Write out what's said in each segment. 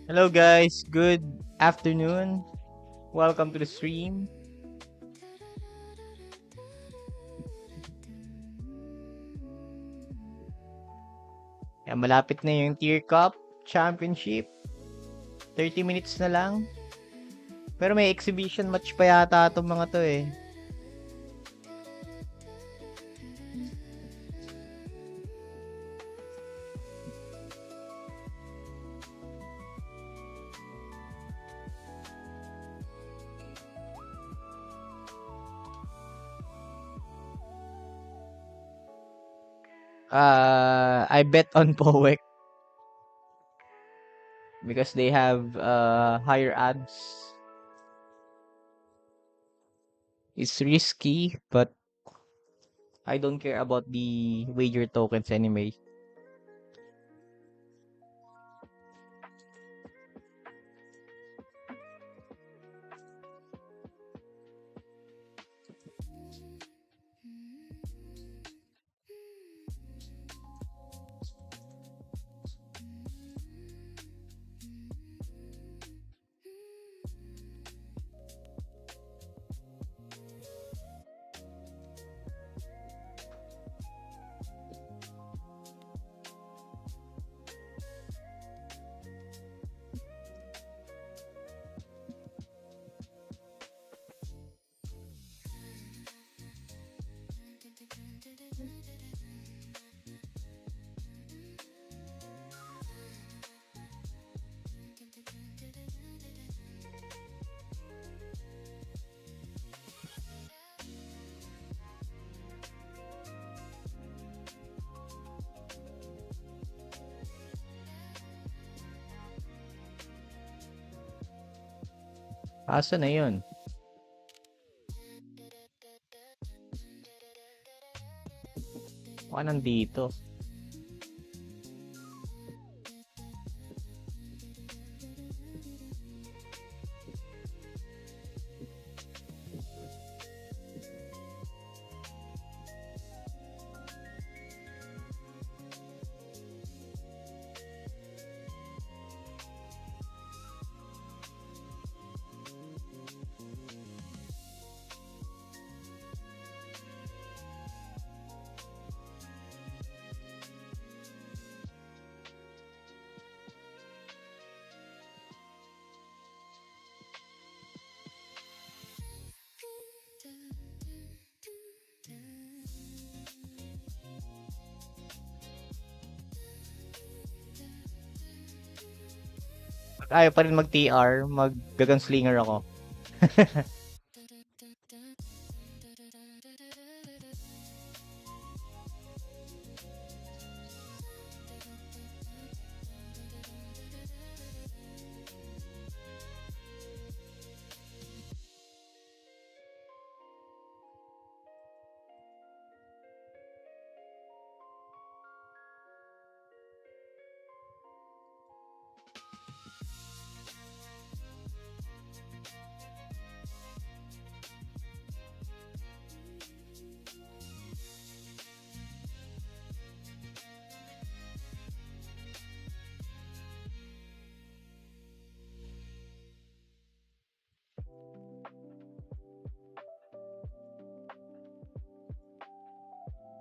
Hello guys, good afternoon. Welcome to the stream. Yan, malapit na yung Tier Cup Championship. 30 minutes na lang. Pero may exhibition match pa yata itong mga to eh. I bet on Powek because they have higher odds. It's risky, but I don't care about the wager tokens anyway. Asa na yun? Baka nandito. Ayaw pa rin mag-TR, mag-gunslinger ako.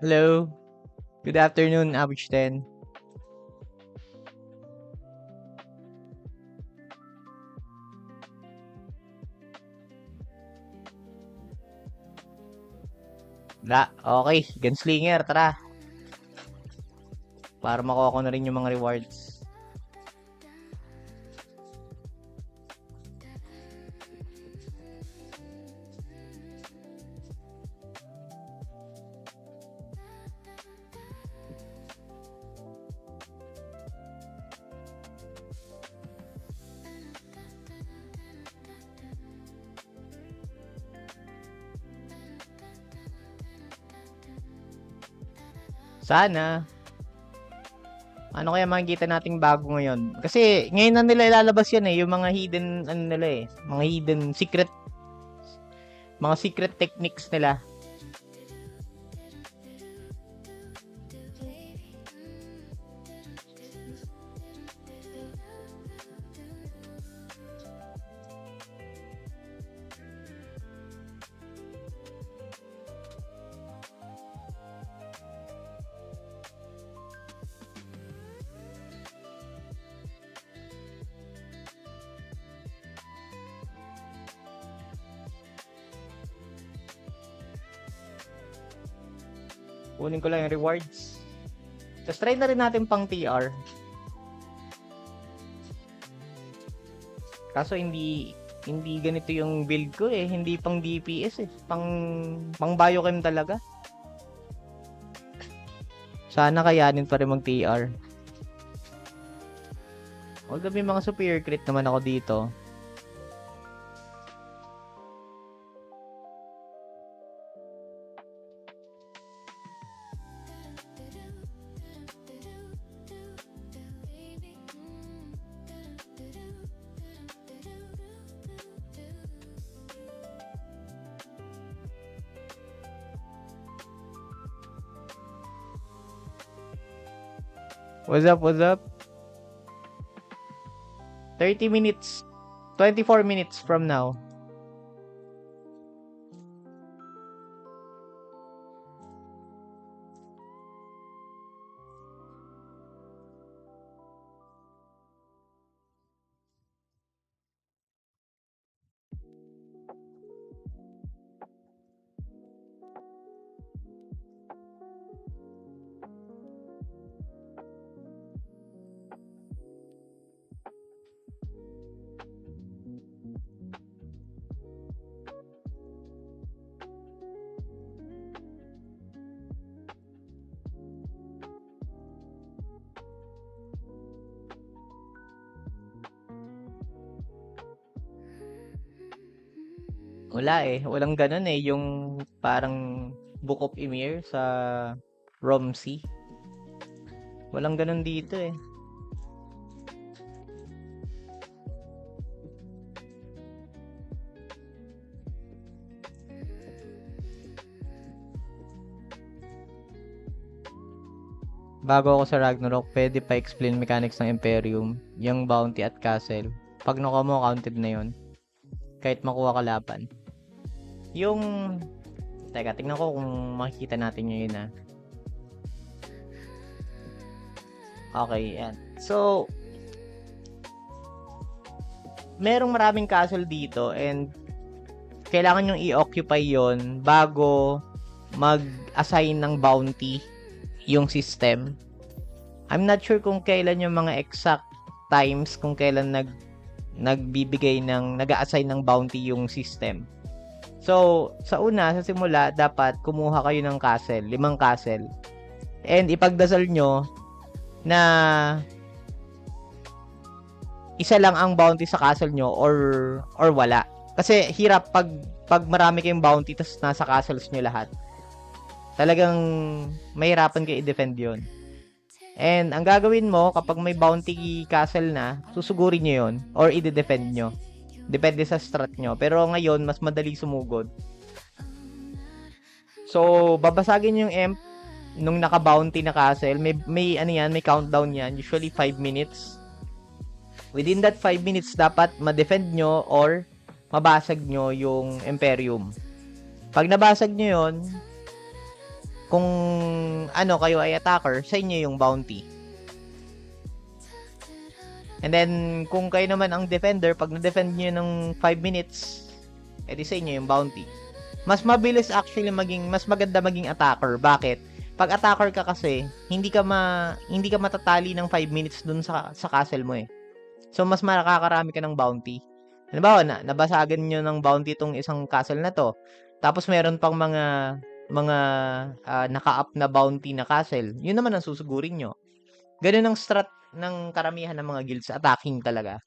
Hello. Good afternoon, Average 10. Okay, gunslinger, tara. Para makuha ko na rin yung mga rewards. Sana. Ano kaya makikita nating bago ngayon? Kasi ngayon na nila ilalabas yan eh, yung mga hidden ano nila eh, mga hidden secret techniques nila. Kunin ko lang yung rewards. Tapos try na rin natin pang TR. Kaso hindi ganito yung build ko eh. Hindi pang DPS eh. Pang biochem talaga. Sana kayanin pa rin mag TR. Although may mga superior crit naman ako dito. What's up, what's up? 30 minutes. 24 minutes from now. Wala eh. Walang ganun eh. Yung parang Book of Emir sa Romsey. Walang ganun dito eh. Bago ako sa Ragnarok, pwede pa explain mechanics ng Imperium, yung bounty at castle. Pag nakuha mo, counted na yun. Kahit makuha ka laban. Yung... Teka, tingnan ko kung makikita natin yun ah. Okay, yan. So, merong maraming castle dito and kailangan yung i-occupy yon bago mag-assign ng bounty yung system. I'm not sure kung kailan yung mga exact times kung kailan nagbibigay ng nag-a-assign ng bounty yung system. So, sa simula, dapat kumuha kayo ng castle, 5 castle. And ipagdasal nyo na isa lang ang bounty sa castle nyo or wala. Kasi hirap pag marami kayong bounty tas nasa castles nyo lahat. Talagang mahirapan kayo i-defend yun. And ang gagawin mo kapag may bounty castle na, susugurin nyo yun or i-defend nyo. Depende sa strat nyo. Pero ngayon, mas madali sumugod. So, babasagin yung imp nung naka-bounty na castle. May countdown yan. Usually 5 minutes. Within that 5 minutes, dapat ma-defend nyo or mabasag nyo yung Imperium. Pag nabasag nyo yun, kung kayo ay attacker, sa inyo yung bounty. And then, kung kayo naman ang defender, pag na-defend nyo ng 5 minutes, edi sa inyo yung bounty. Mas mabilis actually mas maganda maging attacker. Bakit? Pag attacker ka kasi, hindi ka matatali ng 5 minutes dun sa castle mo eh. So, mas makakarami ka ng bounty. Halimbawa, nabasagan nyo ng bounty itong isang castle na to. Tapos, meron pang mga naka-up na bounty na castle. Yun naman ang susugurin nyo. Ganun ang strat ng karamihan ng mga guilds sa attacking talaga.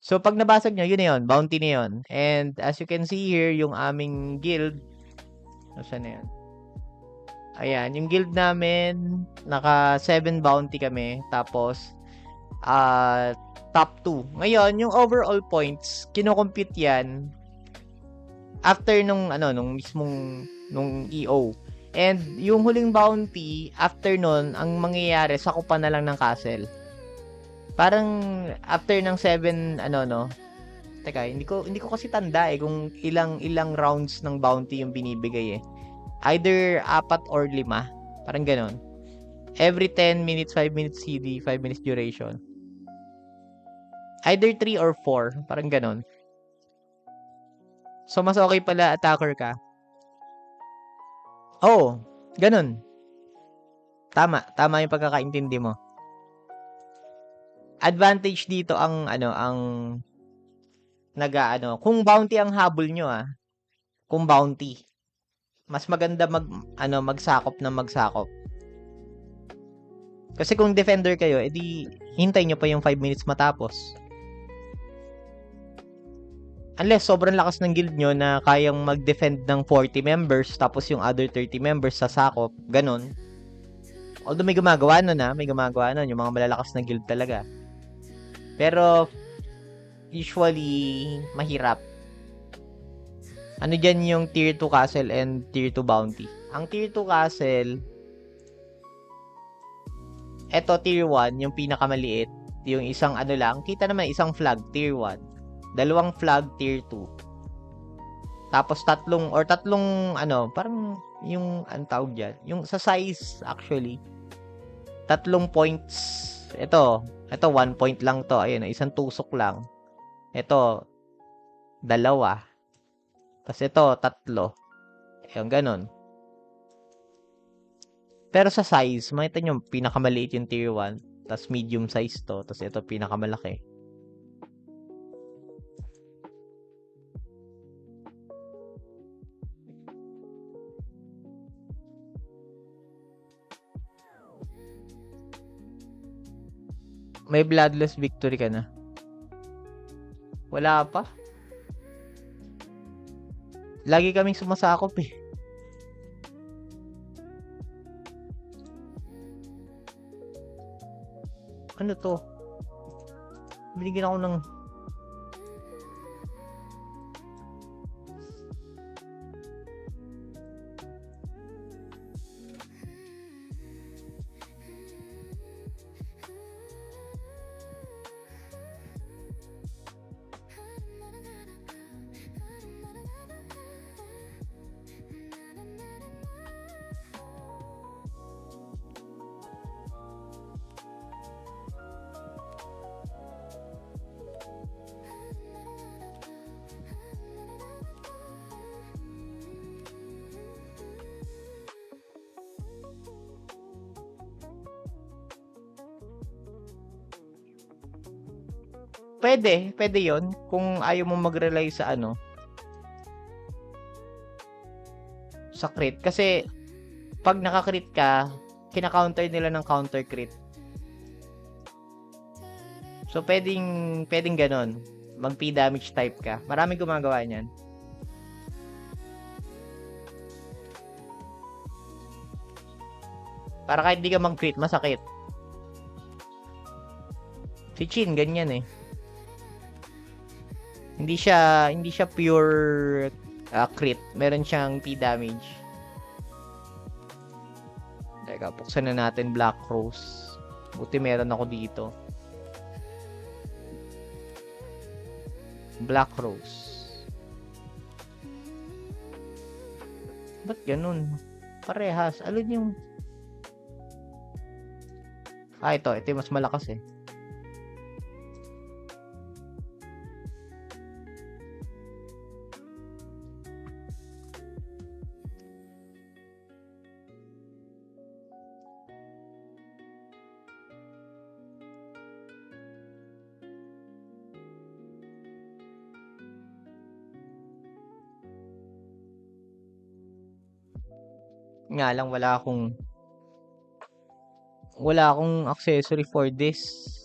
So, pag nabasag nyo, yun na yun. Bounty na yun. And, as you can see here, yung aming guild. Saan na yun? Ayan, yung guild namin, naka 7 bounty kami. Tapos, top 2. Ngayon, yung overall points, kinocompute yan after nung EO. And yung huling bounty, after nun, ang mangyayari, sakupan na lang ng castle. Parang after ng 7, Teka, hindi ko kasi tanda eh kung ilang rounds ng bounty yung binibigay eh. Either 4 or 5. Parang ganon. Every 10 minutes, 5 minutes CD, 5 minutes duration. Either 3 or 4. Parang ganon. So, mas okay pala attacker ka. Oh, ganun. Tama yung pagkakaintindi mo. Advantage dito ang kung bounty ang habol nyo kung bounty, mas maganda magsakop ng magsakop. Kasi kung defender kayo, edi hintay nyo pa yung 5 minutes matapos. Unless sobrang lakas ng guild nyo na kayang mag-defend ng 40 members tapos yung other 30 members sa sakop, ganun. Although may gumagawa nun yung mga malalakas na guild talaga. Pero usually mahirap. Ano dyan yung tier 2 castle and tier 2 bounty? Ang tier 2 castle, eto tier 1, yung pinakamaliit, yung isang lang, kita naman isang flag, tier 1. Dalawang flag, tier 2. Tapos tatlong, parang yung, tawag dyan, yung sa size, actually, 3 points. Ito 1 point lang to. Ayun, isang tusok lang. Ito, 2. Tapos ito, 3. Ayun, ganun. Pero sa size, makita nyo, pinakamaliit yung tier 1, tapos medium size to, tapos ito pinakamalaki. May bloodless victory ka na? Wala pa? Lagi kaming sumasakop eh. Ano to? Binigyan ako ng... Pwede yon kung ayaw mo mag-rely sa sa crit. Kasi, pag naka-crit ka, kina-counter nila ng counter crit. So, pwedeng ganon. Mag-P damage type ka. Maraming gumagawa niyan. Para kahit di ka mag-crit, masakit. Si Chin, ganyan eh. Hindi siya pure crit. Meron siyang P damage. Teka, buksan na natin Black Rose. Buti meron ako dito. Black Rose. Ba't ganun? Parehas. Alin yung... ito yung mas malakas eh. Nga lang wala akong accessory for this.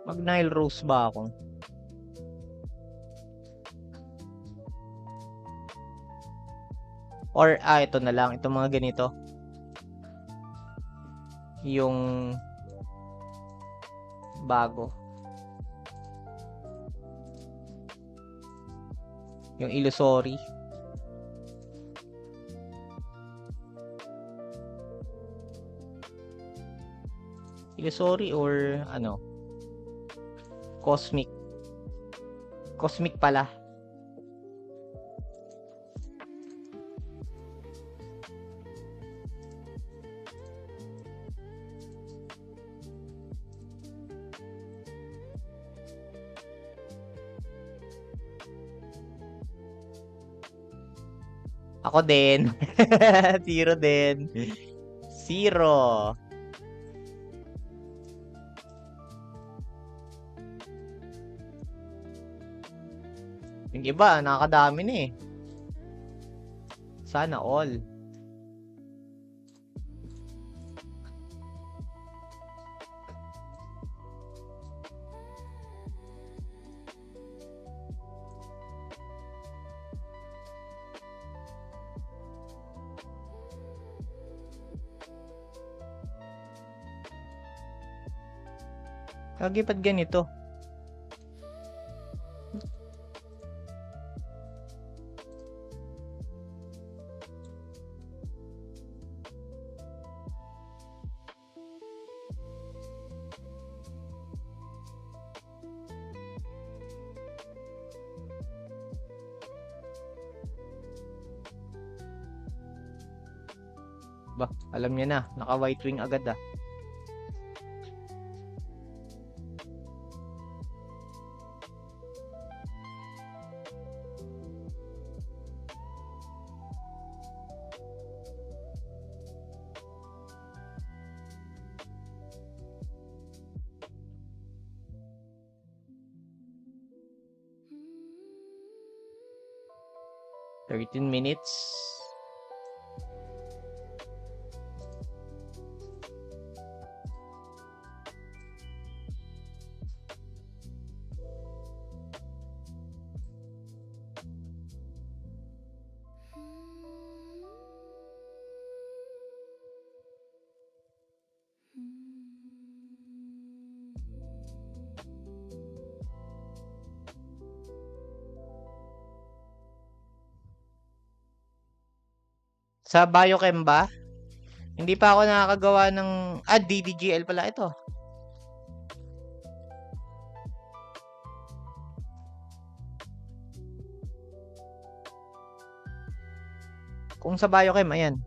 Mag-Nile Rose ba ako? Or, ito na lang. Ito mga ganito. Yung bago. Yung illusory. Illusory or ano? Cosmic. Cosmic pala. Ako din. Zero din. Zero. Yung iba, nakakadami na eh. Sana all. Kagipad ganito. Ba, alam niya na. Naka white wing agad ah. $13. Sa biochem ba? Hindi pa ako nakakagawa ng... DDGL pala ito. Kung sa biochem, ayan.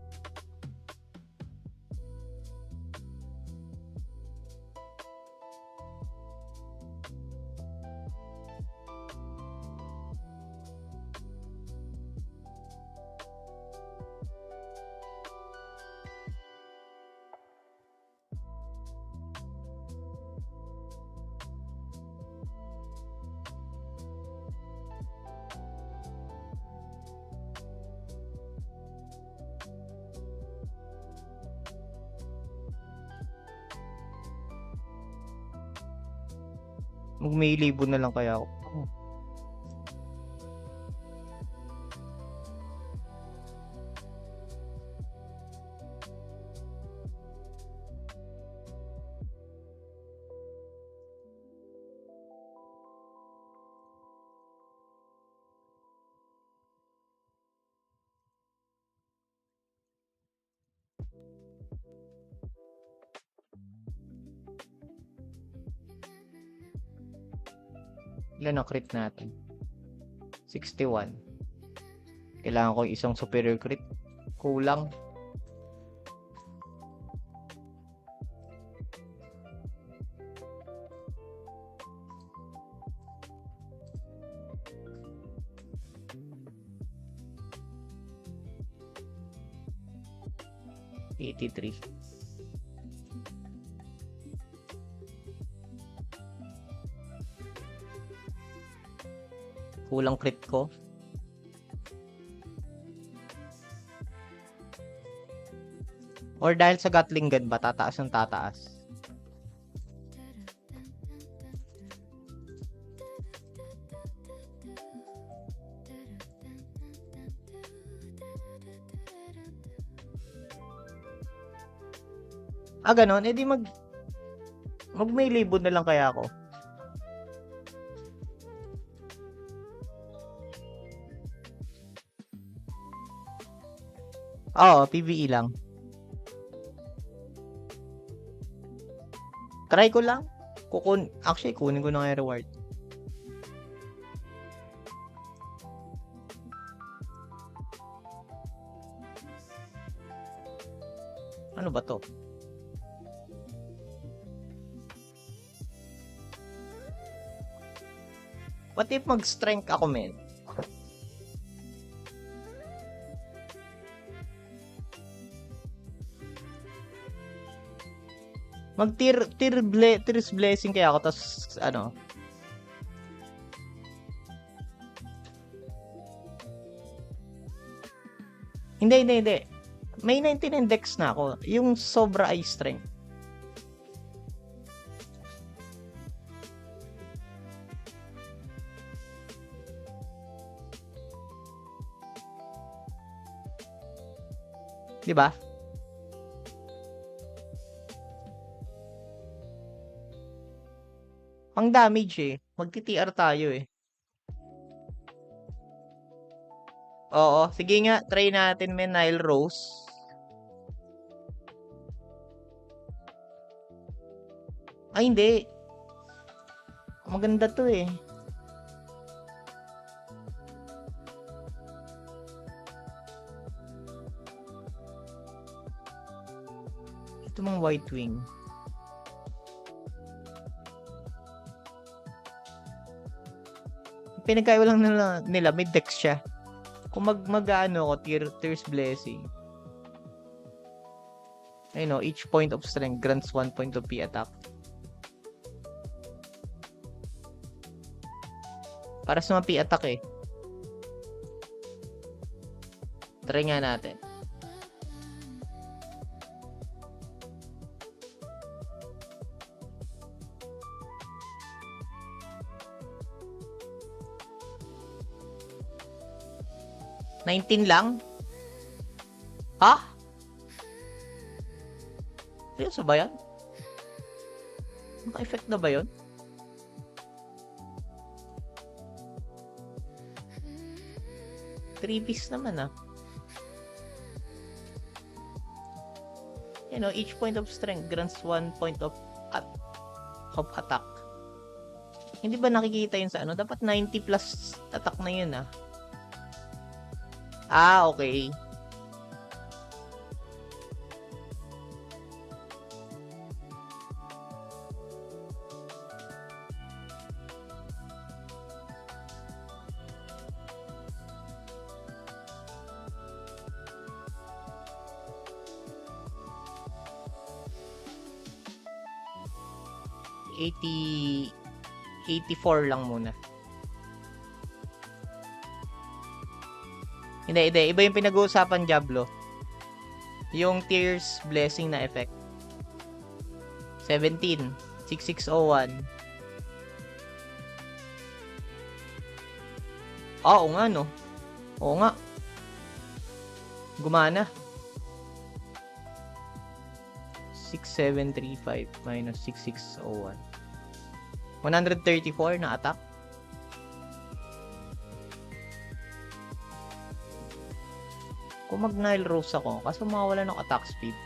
May libo na lang kaya ako. Ilan ang crit natin? 61. Kailangan ko isang superior crit. Kulang. $83. Kulang crit ko. Or dahil sa Gatling gun ba, tataas ng tataas? Ganon. Eh di may libod na lang kaya ako. Oo, PvE lang. Try ko lang. Actually, kunin ko na nga yung reward. Ano ba to? What if mag-strength ako, men? Tears blessing kaya ako, tas ano? Hindi. May 99 dex na ako. Yung sobra ay strength. Diba? Pang damage eh. Magti-TR tayo eh. Oo, sige nga, try natin may Nile Rose. Ay, hindi. Maganda to eh. Ito mga White Wing. Pinagkaiba lang nila, may dex siya. Kung mag-ano ako, Tears Blessing. Ayun o, each point of strength grants 1 point of P attack. Para sa mga P attack eh. Try nga natin. $19 lang? Ha? Seryoso ba yan? Naka-effect na ba yun? Piece naman ah. You know, each point of strength grants 1 point of attack. Hindi ba nakikita yun sa ano? Dapat 90 plus attack na yun ah. Ah, okay. $84 lang muna. Hindi. Iba yung pinag-uusapan, Diablo. Yung Tears Blessing na effect. 17. 6601. Oo nga, no? Oo nga. Gumana. 6735 minus 6601. 134 na attack. Kung mag-Nile Rose ako, kaso mawala ng attack speed.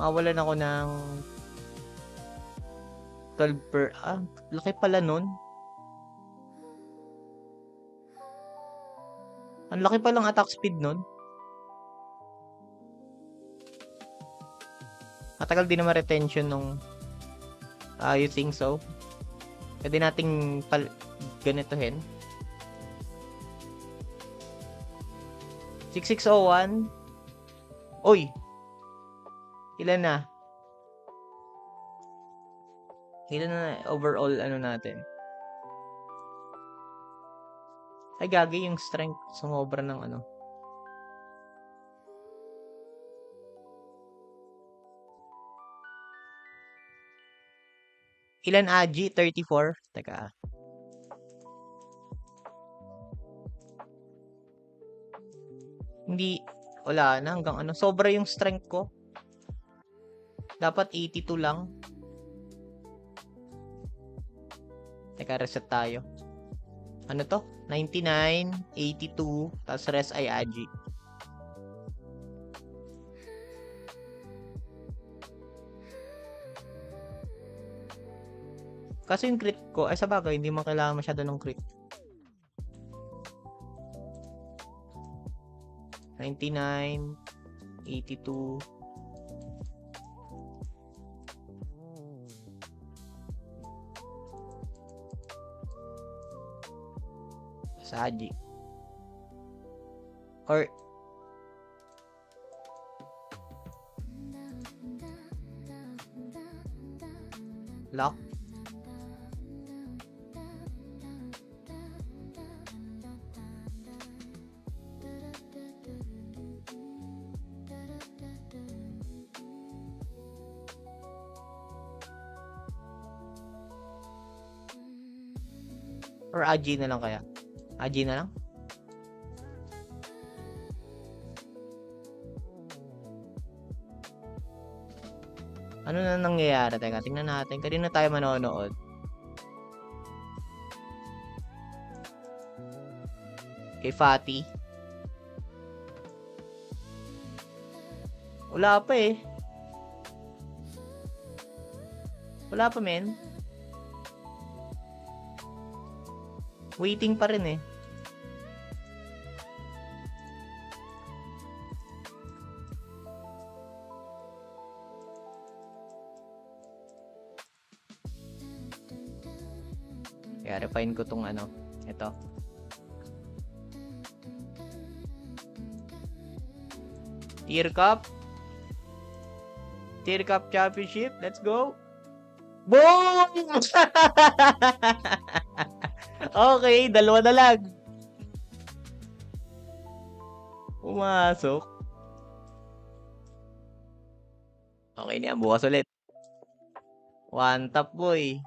Mawalan ako ng 12 per... Ah, laki pala nun. Ang laki palang attack speed nun. Matagal din naman retention nung... you think so? Pwede nating ganitohin. 6601. Uy! Ilan na? Ilan na overall ano natin? Ay, gagi yung strength. Sumobra ng ano. Ilan Agi? 34? Teka. Hindi. Wala na. Hanggang ano. Sobra yung strength ko. Dapat 82 lang. Teka, reset tayo. Ano to? 99, 82, tapos rest ay Agi. Kaso yung crit ko, ay sa bagay, hindi mo kailangan masyado ng crit. 99, 82. Saji. Or lock. Or AG na lang kaya? AG na lang? Ano na nangyayari? Teka, tingnan natin. Kanina tayo manonood. Kay Fatty. Wala pa eh. Wala pa, men. Waiting pa rin eh. Kaya refine ko tong ano. Ito. Tier Cup. Tier Cup Championship. Let's go. Boom! Okay, dalawa na lang. Pumasok. Okay na yan, bukas ulit. One tap, boy.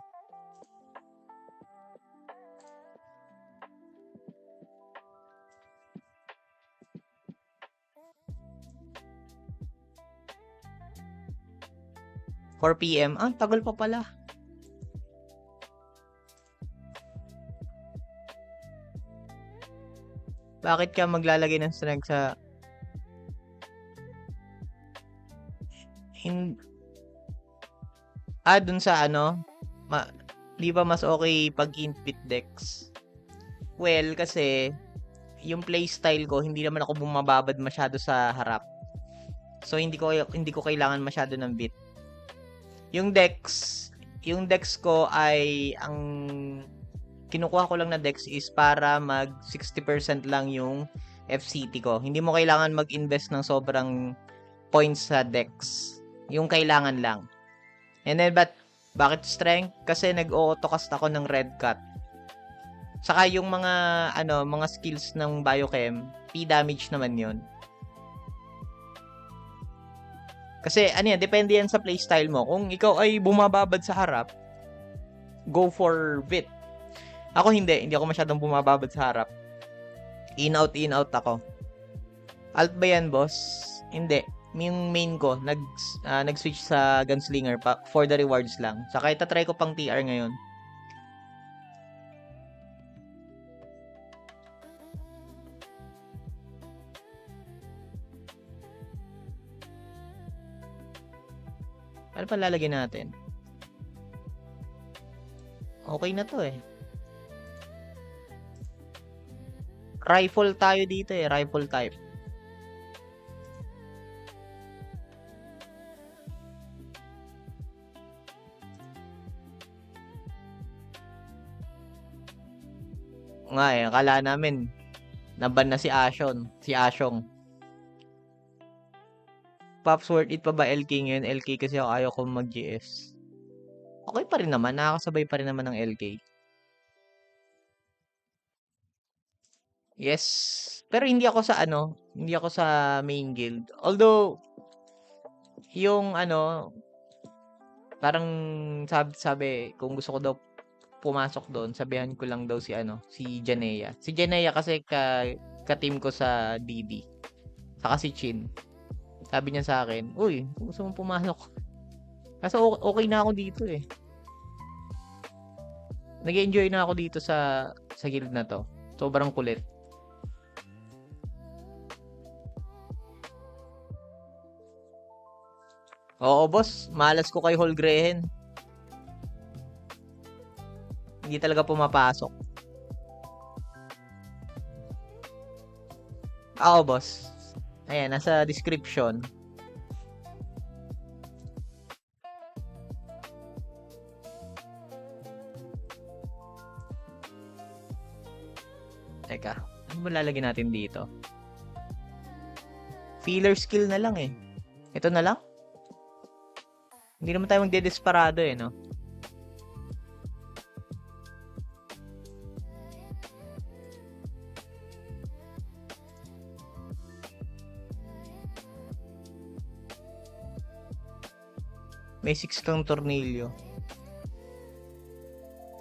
$4 PM. Ah, tagal pa pala. Bakit ka maglalagay ng strength sa... dun sa ano? Di ba mas okay pag int-bit decks? Well, kasi yung playstyle ko, hindi naman ako bumababad masyado sa harap. So, hindi ko kailangan masyado ng bit. Yung decks ko ay ang kinukuha ko lang na decks is para mag 60% lang yung FCT ko. Hindi mo kailangan mag-invest ng sobrang points sa decks. Yung kailangan lang. And then, bakit strength? Kasi nag-auto-cast ako ng red cut. Saka yung mga skills ng biochem, P damage naman yun. Kasi, depende yan sa playstyle mo. Kung ikaw ay bumababad sa harap, go for bit. Ako hindi ako masyadong bumababad sa harap. In out ako. Alt ba yan, boss? Hindi. Yung main ko, nag-switch sa gunslinger for the rewards lang. Saka itatry ko pang TR ngayon. Ano pa lalagyan natin? Okay na to eh. Rifle tayo dito eh. Rifle type. Nga eh. Akala namin naban na si Ashon. Si Ashong. Pops, worth it pa ba LK ngayon? LK kasi ako ayaw ko mag-GS. Okay pa rin naman. Nakakasabay pa rin naman ng LK. Yes. Pero hindi ako sa main guild. Although, yung parang sabi, kung gusto ko daw pumasok doon, sabihan ko lang daw si Janea. Si Janea kasi ka-team ko sa DD. Saka si Chin. Sabi niya sa akin, uy, gusto mong pumasok. Kasi okay na ako dito eh. Nag-enjoy na ako dito sa guild na to. Sobrang kulit. Oo, boss. Malas ko kay Holgrehen. Hindi talaga pumapasok. Oo, boss. Ayan, nasa description. Teka, ano ba lalagyan natin dito? Feeler skill na lang eh. Ito na lang? Hindi naman tayo magdedesperado eh, no? May 6 kang tornilyo.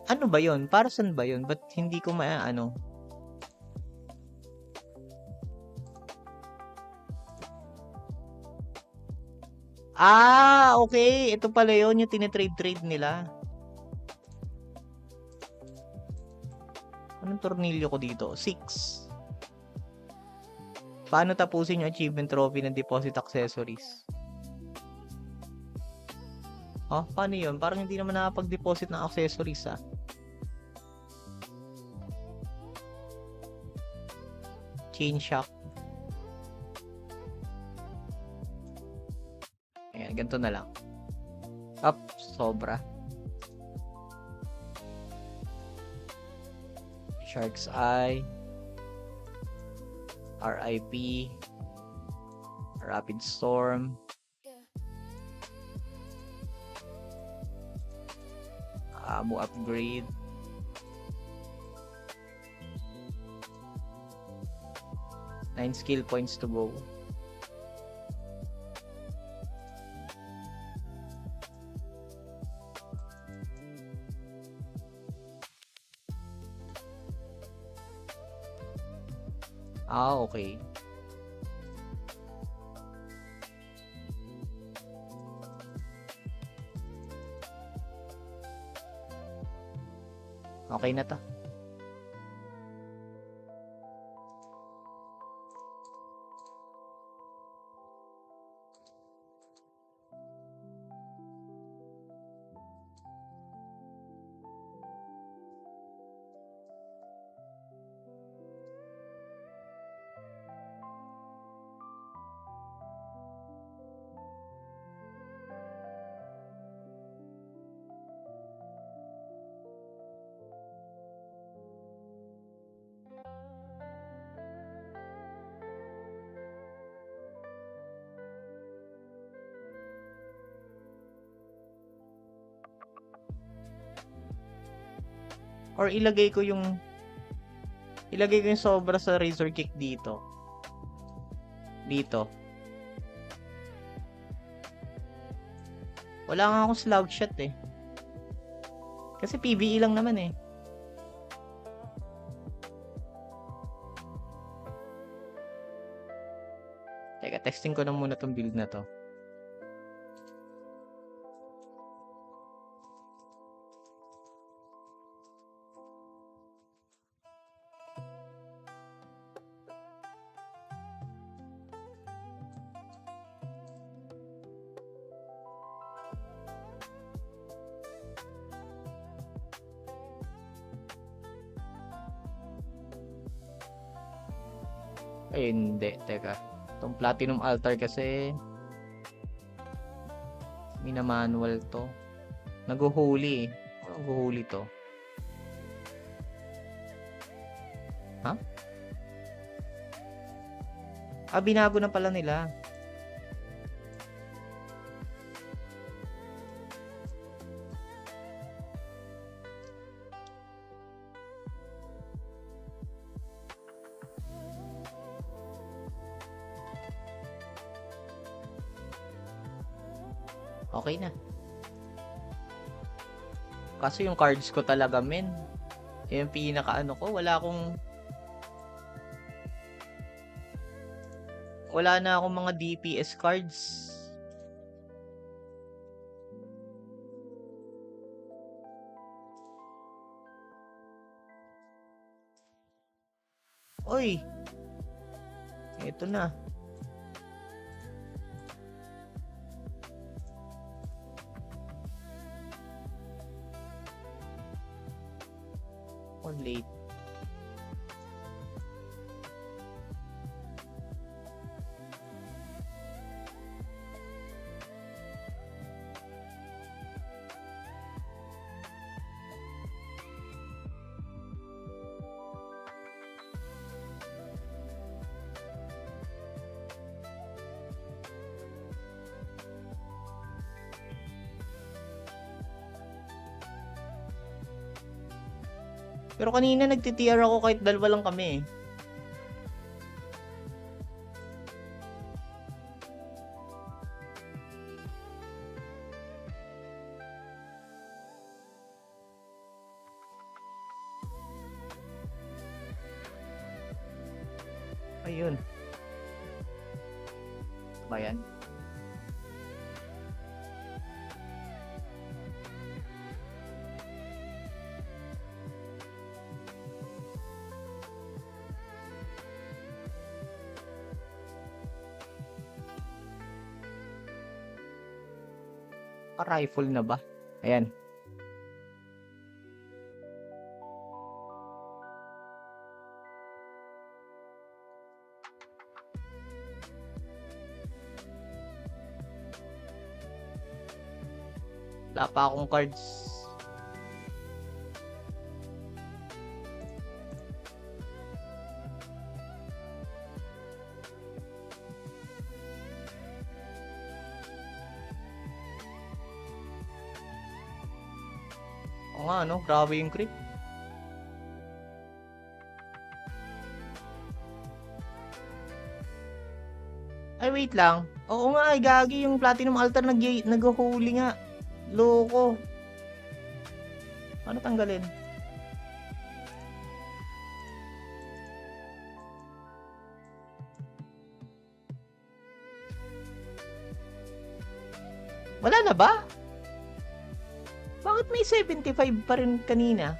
Ano ba yon? Para saan ba yon? Ba't hindi ko ano? Ah, okay. Ito pala yon yung tinitrade-trade nila. Anong tornilyo ko dito? 6. Paano tapusin yung achievement trophy ng deposit accessories? Oh, paano yun? Parang hindi naman nakapag-deposit ng accessories, ah. Chain shock. Ayan, ganito na lang. Up, sobra. Shark's Eye. RIP. Rapid Storm. Ammo upgrade. Nine skill points to go. Ah, okay. Okay na to. Or ilagay ko yung sobra sa razor kick dito. Dito. Wala nga akong slug shot eh. Kasi PvE lang naman eh. Teka, testing ko na muna tong build na to. Ay, hindi. Teka. Itong platinum altar kasi minamanual to. Naguhuli eh. Naguhuli to. Ha? Ah, binago na pala nila. Okay na. Kasi yung cards ko talaga, men. Yung pinaka ano ko, wala na akong mga DPS cards. Oy. Ito na. ako late. Pero kanina nagti-TR ako kahit dalawa lang kami. Ayun. Ba yan? Rifle na ba? Ayan. Wala pa akong cards. Oo nga, no? Grabe yung crit. Ay, wait lang. Oo nga, ay gagi yung Platinum Altar nag-holy nga. Loko. Ano tanggalin? Wala na ba? Bakit may 75 pa rin kanina?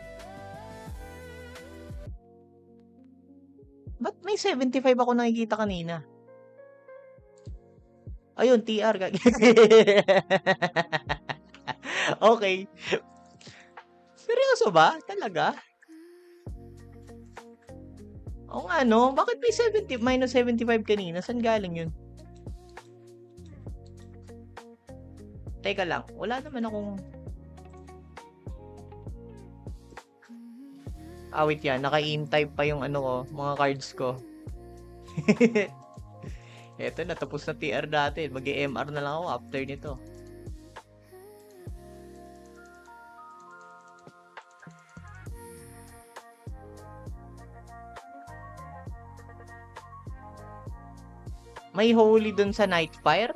Ba't may 75 ako nakikita kanina? Ayun, TR. Okay. Seryoso ba? Talaga? Oo nga, no? Bakit may minus 75 kanina? Saan galing yun? Teka lang. Wala naman akong... Wait yan. Naka-in-type pa yung ano ko, mga cards ko. Eto na, tapos na TR dati. Mag-MR na lang ako after nito. May holy dun sa Nightfire?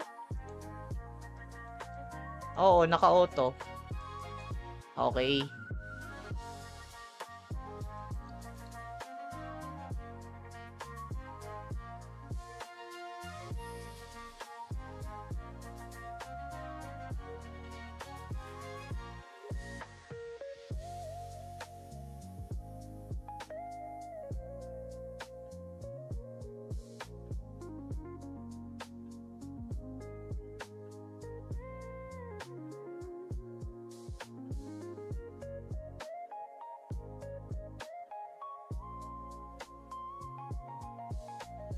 Oo, naka-auto. Okay.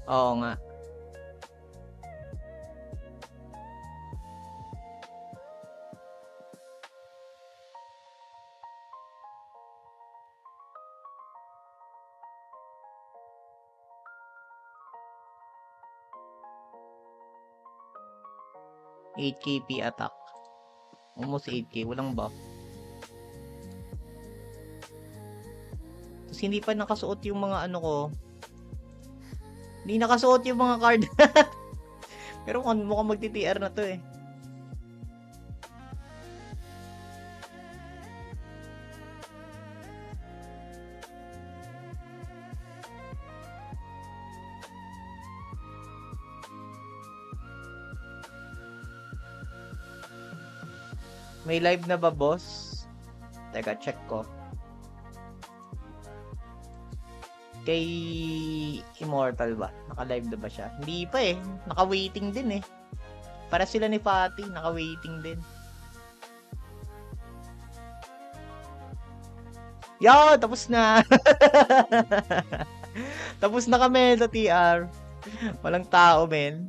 Oo nga. KP attack. Almost 8k. Walang buff. Tapos hindi pa nakasuot yung mga ano ko. Hindi nakasuot yung mga card. Pero mukhang magti-TR na to eh. May live na ba, boss? Teka, check ko. Kay Immortal ba? Naka-live na ba siya? Hindi pa eh. Naka-waiting din eh. Para sila ni Fatih, naka-waiting din. Yo, tapos na. Tapos na kami sa TR. Walang tao, men.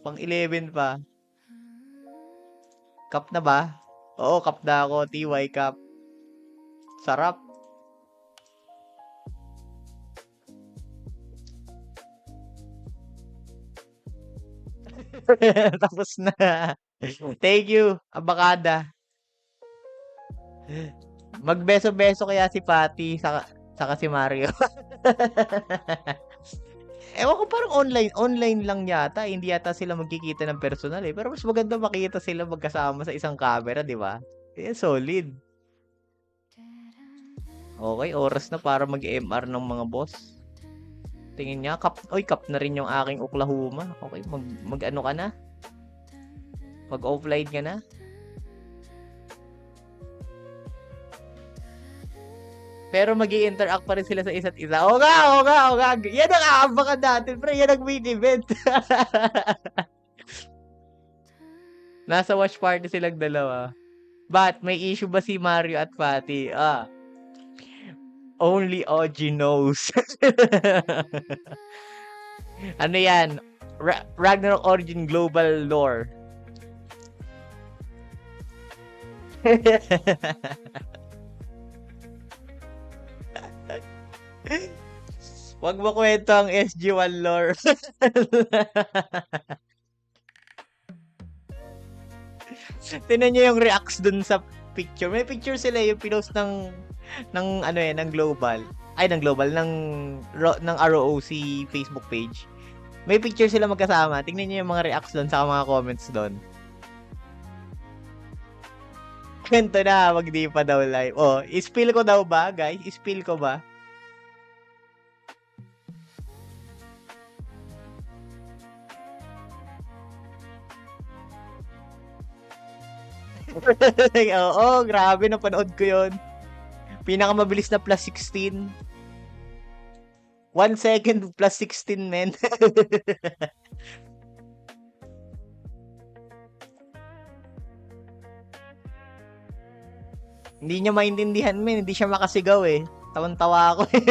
Pang 11 pa. Cup na ba? Oo, cup na ako. TY cup. Sarap. Tapos na. Thank you, abakada. Magbeso-beso kaya si Patty saka si Mario. Ewan ko parang online lang yata. Hindi yata sila magkikita ng personal eh. Pero mas maganda makita sila magkasama sa isang camera, di ba? Eh, solid. Okay, oras na para mag-MR ng mga boss. Tingin niya, cup na rin yung aking Oklahoma. Okay, mag-ano ka na? Mag-offline ka na? Pero magi-interact pa rin sila sa isa't isa. Oo nga. Yan ang aabangan natin, pre. Yan ang main event. Nasa watch party silang dalawa. But, may issue ba si Mario at Patty? Only OG knows. Ano yan? Ragnarok Origin Global Lore. Wag mo kwento ang SG1 lore. Tingnan niyo yung reacts dun sa picture. May picture sila yung pinost ng ano ng global. Ay, ng global ng ROC Facebook page. May picture sila magkasama. Tingnan niyo yung mga reacts doon sa mga comments doon. Kwento na, wag di pa daw live. Oh, i-spill ko daw ba, guys? I-spill ko ba? Oo, grabe, napanood ko yun. Pinakamabilis na plus 16. 1 second plus 16, men. Hindi niya maintindihan, men. Hindi siya makasigaw, eh. Tawan-tawa ako, eh.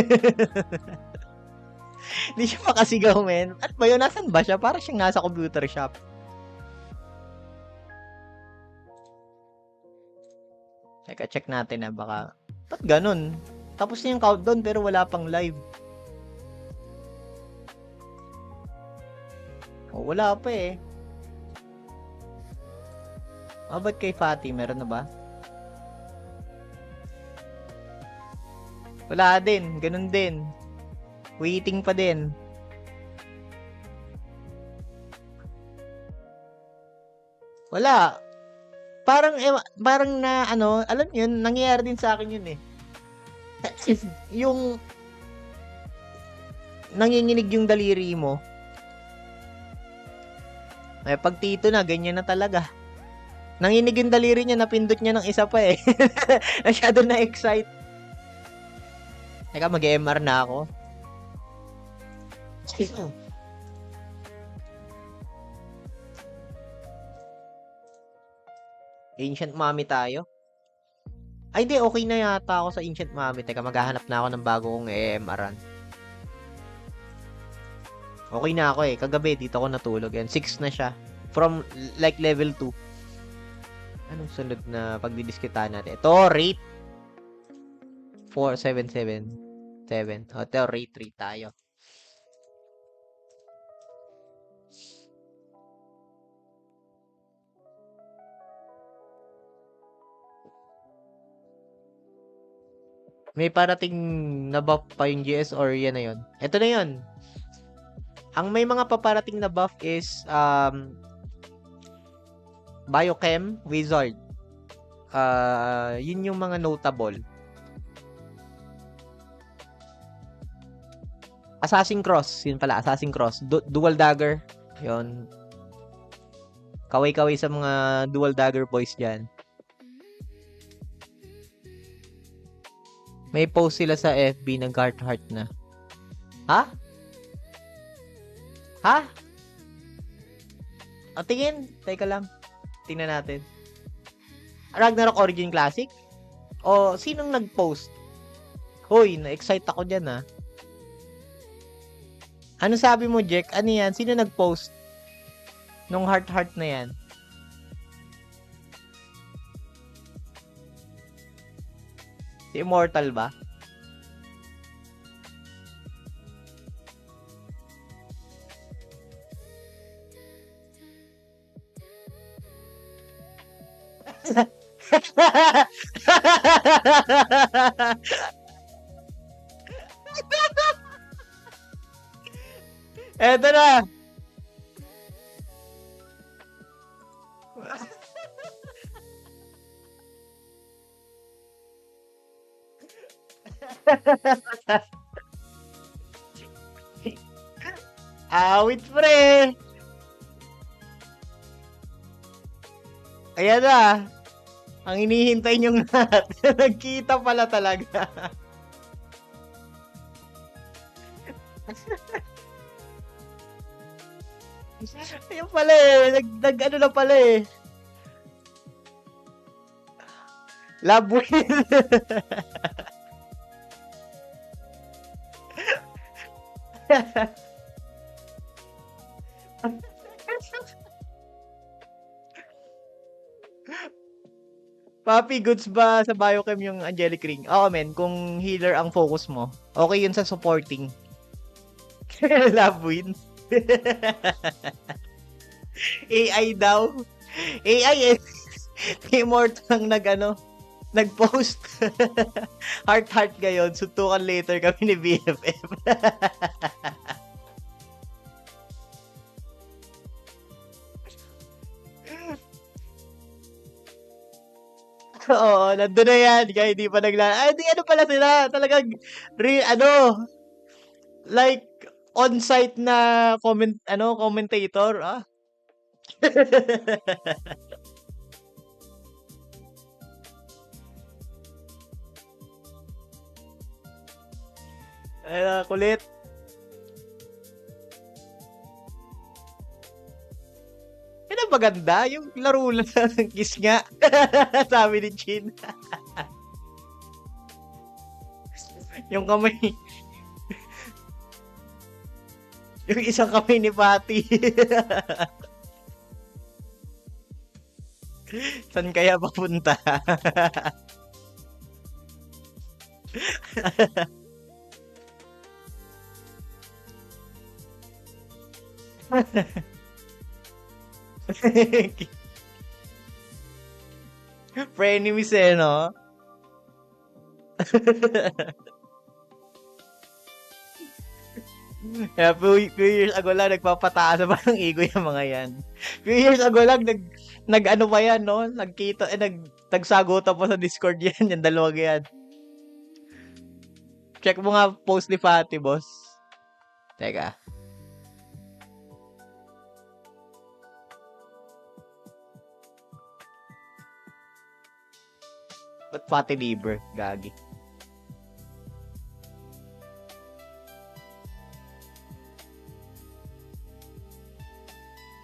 Hindi siya makasigaw, men. At ba yun? Nasaan ba siya? Para siyang nasa computer shop. Teka, check natin na baka. Ba't ganun? Tapos na yung countdown pero wala pang live. Oh, wala pa eh. Ba't kay Fatty? Meron na ba? Wala din. Ganun din. Waiting pa din. Wala. Parang na ano, alam yun, nangyayari din sa akin yun eh. Yung nanginginig yung daliri mo. Eh, pag tito na, ganyan na talaga. Nanginig yung daliri niya, napindot niya ng isa pa eh. Masyado na-excite. Teka, mag-MR na ako. Ancient Mommy tayo. Ay, hindi. Okay na yata ako sa Ancient Mommy. Teka, maghahanap na ako ng bago kong EMR-an. Okay na ako eh. Kagabi, dito ako natulog. Yan, 6 na siya. From, like, level 2. Anong sunod na pagdidiskita natin? Ito, rate. 4777. Ito, rate 3 tayo. May parating na buff pa yung GS or yan na yun? Ito na yun. Ang may mga paparating na buff is Biochem Wizard. Yun yung mga notable. Assassin Cross. Yun pala, Assassin Cross. Dual Dagger. Yun. Kaway-kaway sa mga Dual Dagger boys dyan. May post sila sa FB ng heart na. Ha? Ha? Tingin. Teka lang. Tingnan natin. Ragnarok Origin Classic? O, sinong nag-post? Hoy, na-excite ako dyan, ah. Ano sabi mo, Jack? Ano yan? Sino nag-post nung heart-heart na yan? Si Immortal ba? Eto na. Awit, pre. Ayan na. Ang hinihintay niyong lahat. Nagkita pala talaga. Ayun pala eh. Ano na pala eh. Love win. Papi, goods ba sa biochem yung angelic ring? Oo, men. Kung healer ang focus mo, okay yun sa supporting. Love wins. AI daw. AI eh. Immortal ang nag-post. Heart ngayon. Suntukan later kami ni BFF. Oo, nandun na yan. Kaya hindi pa Ay, di ano pala sila. Talagang, like, on-site na commentator. Ah. Ay, kulit. Yan ang maganda. Yung laro lang ng kiss nga. Sabi ni Chin. Yung kamay. Yung isang kamay ni Patty. San kaya papunta? Frenemies eh, no? Kaya few years ago lang nagpapataas na parang ego yung mga yan. Few years ago lang nag-ano pa yan, no? Nagkita, nagsagutan pa sa Discord yan, yung dalawang yan. Check mo nga post ni Fatty, boss. Teka. Ba't Fatty libre? Gagi.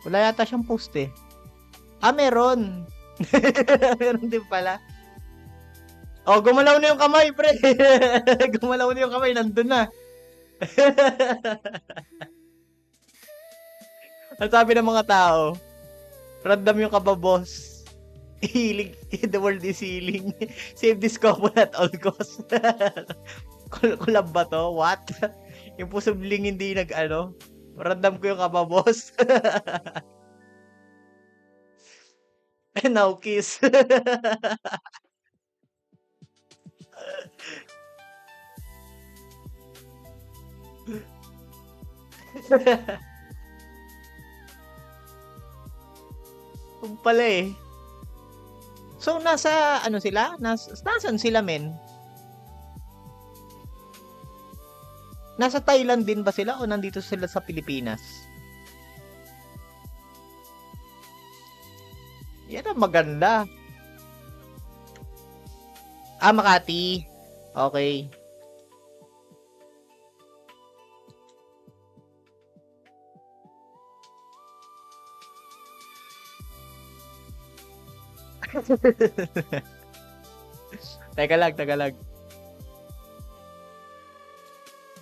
Wala yata siyang post eh. Ah, meron. Meron din pala. Oh, gumalaw na yung kamay, pre. Gumalaw na yung kamay, nandun na. Ang sabi ng mga tao, random yung kababos. Healing, the world is healing. Save this couple at all costs. Kulab ba to? What? Yung posibleng hindi random ko yung kababos. And now kiss. Kung pala eh. So, nasa, sila? Nasaan sila, men? Nasa Thailand din ba sila o nandito sila sa Pilipinas? Yan ang maganda. Ah, Makati. Okay. Teka lang.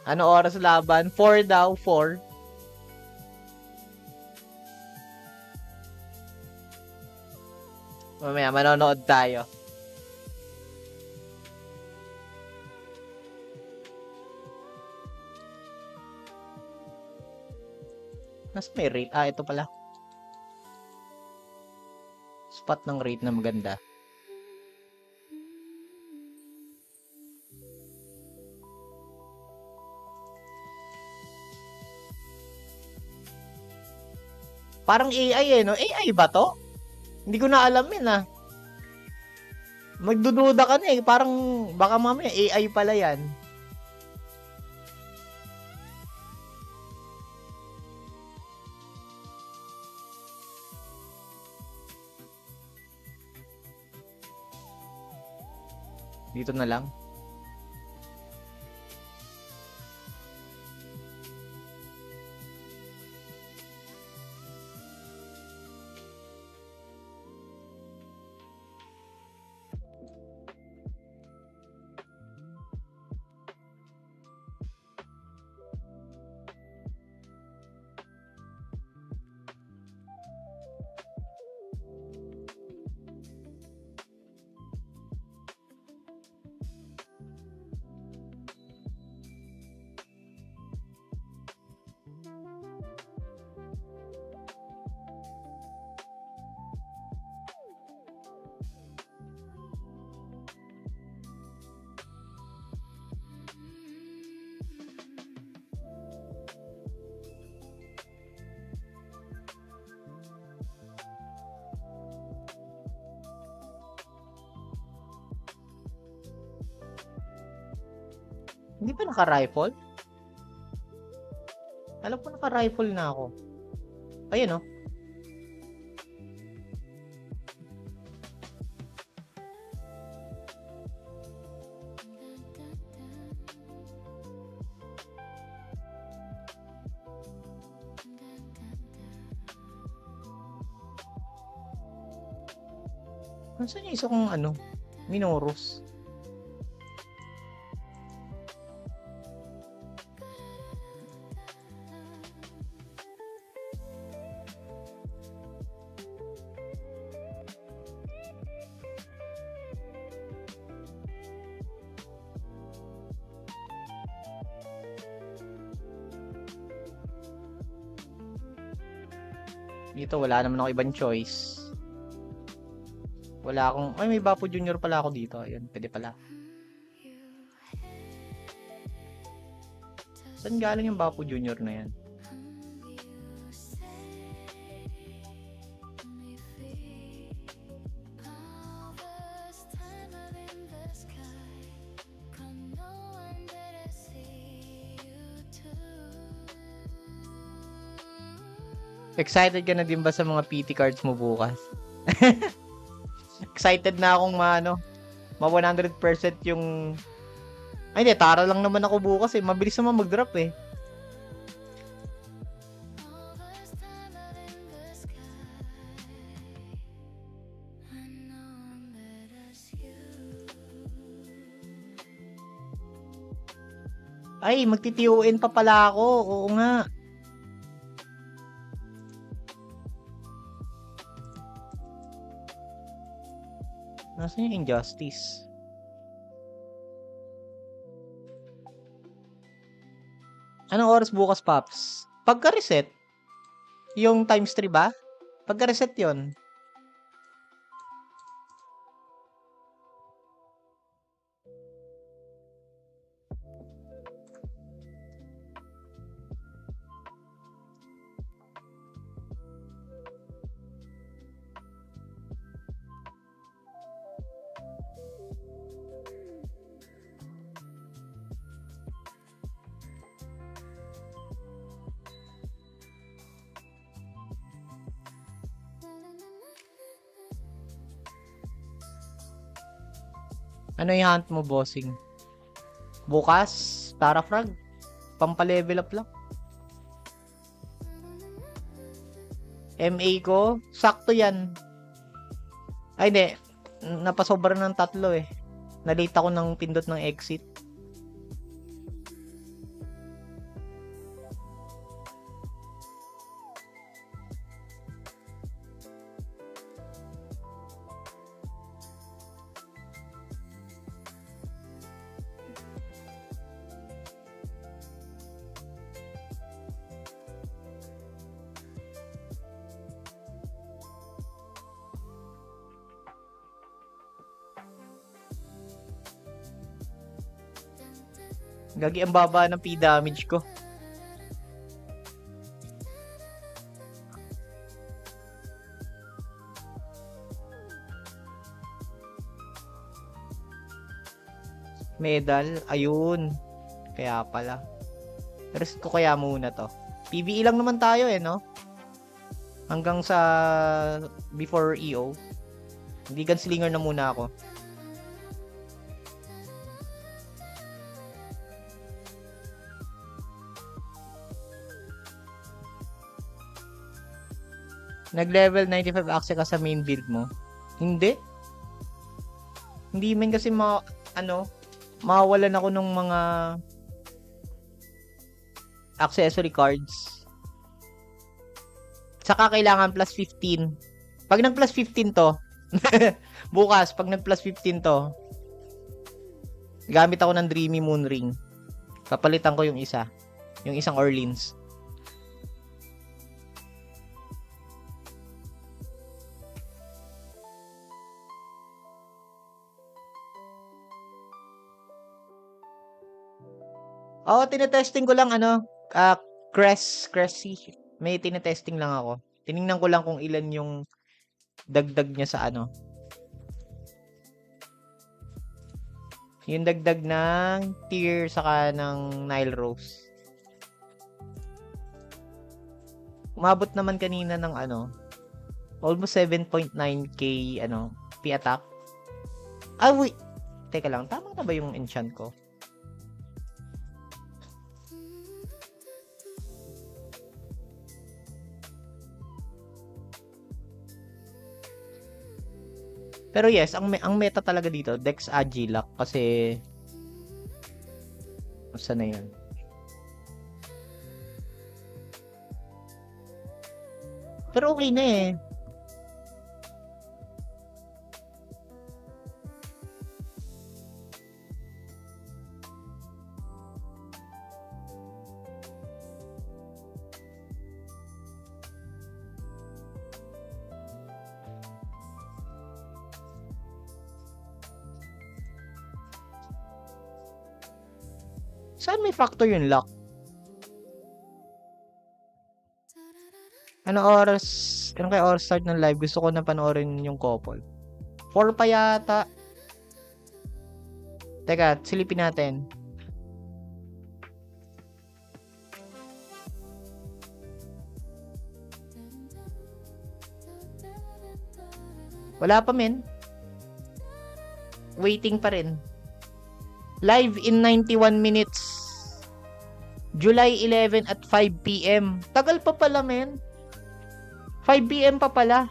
Ano oras laban? 4 daw, 4. Mamaya, manonood tayo. Mas may rate. Ah, ito pala. Spot ng rate na maganda. Parang AI no? AI ba to? Hindi ko na alam yun Magdududa ka na Parang baka mamaya AI pala yan. Dito na lang. Hindi pa naka-rifle? Alam ko naka-rifle na ako. Ayun oh. Saan yung isa kong Minoros? Dito wala naman ako ibang choice. Wala akong... Ay, may Bapo Junior pala ako dito. Ayun, pwede pala. Saan galing yung Bapo Junior na yan? Excited ka na din ba sa mga PT cards mo bukas? Excited na akong ma 100% yung... Ay, hindi, tara lang naman ako bukas Mabilis naman mag-drop Ay, magti-TON pa pala ako. Oo nga. Nasaan yung injustice? Anong oras bukas, Paps? Pagka-reset? Yung times 3 ba? Pagka-reset yon. Ano yung hunt mo, bossing? Bukas, Tara Frag. Pampalevel up lang. MA ko, sakto yan. Ay, hindi. Napasobra ng 3 Nalate ako ng pindot ng exit. Gagi, ang baba ng P damage ko. Medal, ayun. Kaya pala. Rest ko kaya muna to. PvE lang naman tayo no? Hanggang sa before EO. Hindi gunslinger na muna ako. Nag-level 95 access ka sa main build mo? Hindi. Hindi man kasi mawawalan ako ng mga accessory cards. Saka kailangan plus 15. Pag nag plus 15 to, bukas, pag nag plus 15 to, gamit ako ng Dreamy Moon Ring. Papalitan ko yung isa. Yung isang Orleans. Oo, tinetesting ko lang Cressy. May tinetesting lang ako. Tiningnan ko lang kung ilan yung dagdag niya sa yung dagdag ng tier saka ng Nile Rose. Umabot naman kanina ng almost 7.9k P-attack. Ah, wait. Teka lang, tama na ba yung enchant ko? Pero yes, ang meta talaga dito, Dex Agilak kasi saan na yun? Pero okay na eh. Saan may factor yung lock? Ano kaya oras start ng live? Gusto ko na panoorin yung couple. 4 pa yata. Teka, silipin natin. Wala pa men. Waiting pa rin. Live in 91 minutes. July 11 at 5 PM. Tagal pa pala, men. 5 PM pa pala.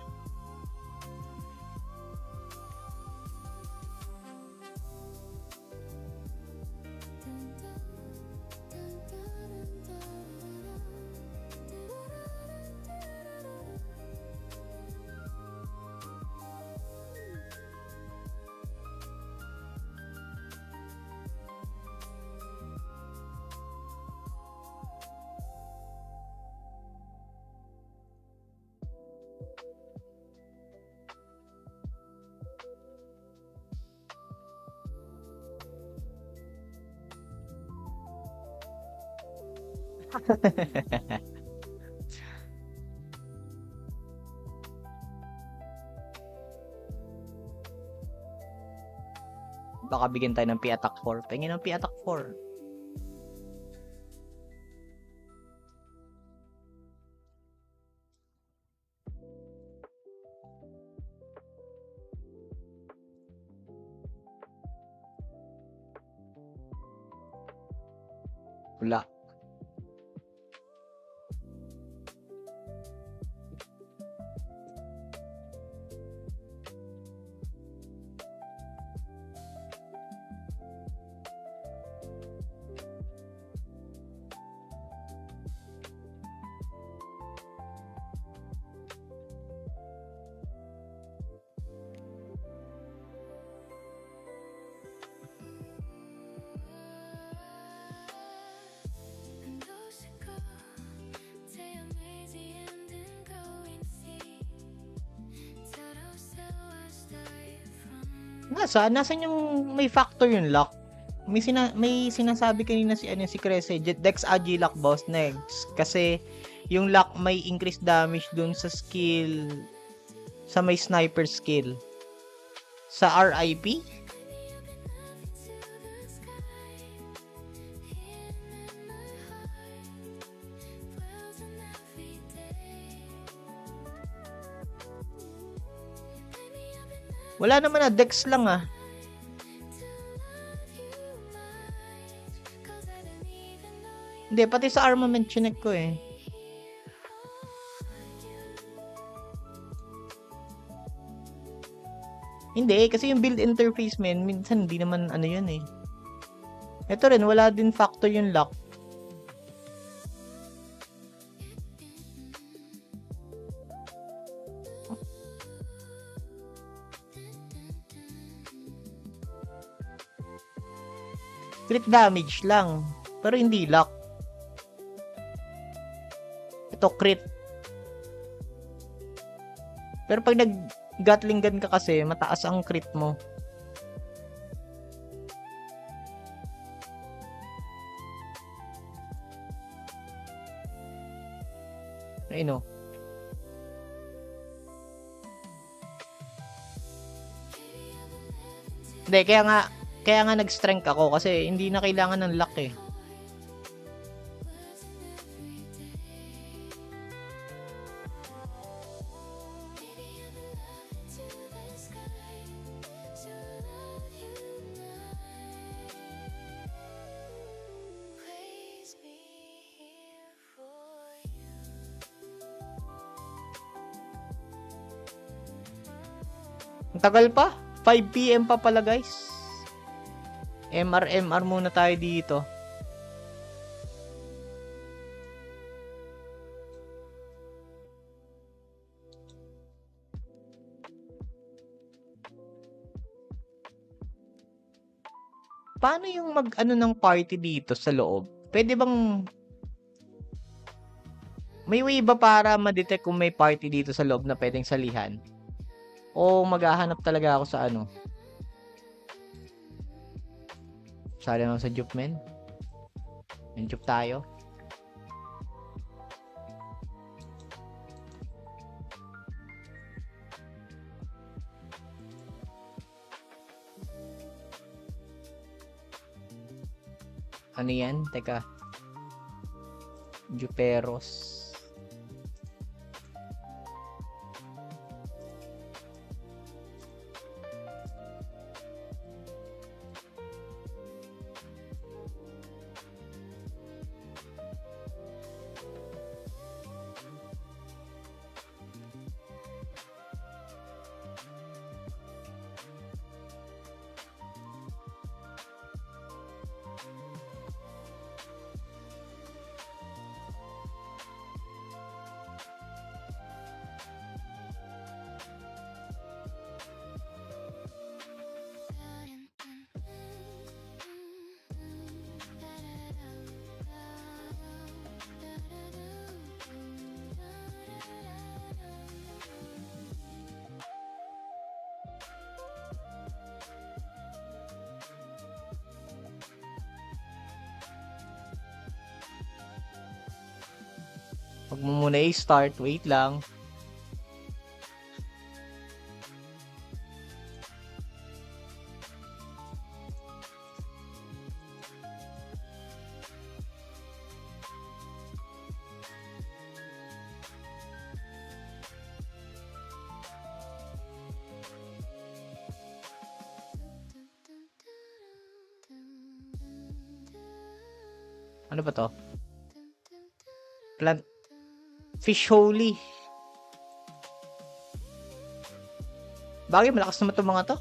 Baka bigyan tayo ng P-attack 4. Pengin ng P-attack 4. Wala. Nasaan yung may factor yung lock? may sinasabi kanina si Krese, Dex Agilak boss next. Kasi yung lock may increased damage dun sa skill, sa may sniper skill. Sa RIP? Wala naman na, Dex lang ah. Hindi, pati sa armament chinek ko eh. Hindi, kasi yung build interface men, minsan hindi naman ano yun eh. Ito rin, wala din factor yung lock. Crit damage lang, pero hindi lock. Ito crit. Pero pag nag-gatling gun ka kasi, mataas ang crit mo. Ayun o. Hindi, kaya nga nag-strength ako kasi hindi na kailangan ng luck eh. Ang tagal pa. 5 PM pa pala guys. MR muna tayo dito. Paano yung mag-ano ng party dito sa loob? Pwede bang may way ba para ma-detect kung may party dito sa loob na pwedeng salihan? O maghahanap talaga ako sa ano? Sali naman sa jupe men. May jupe tayo. Ano yan? Teka. Juperos. Huwag mo muna i-start. Wait lang. Ano ba to? Plant. Fish holy. Bagay, malakas naman itong mga to.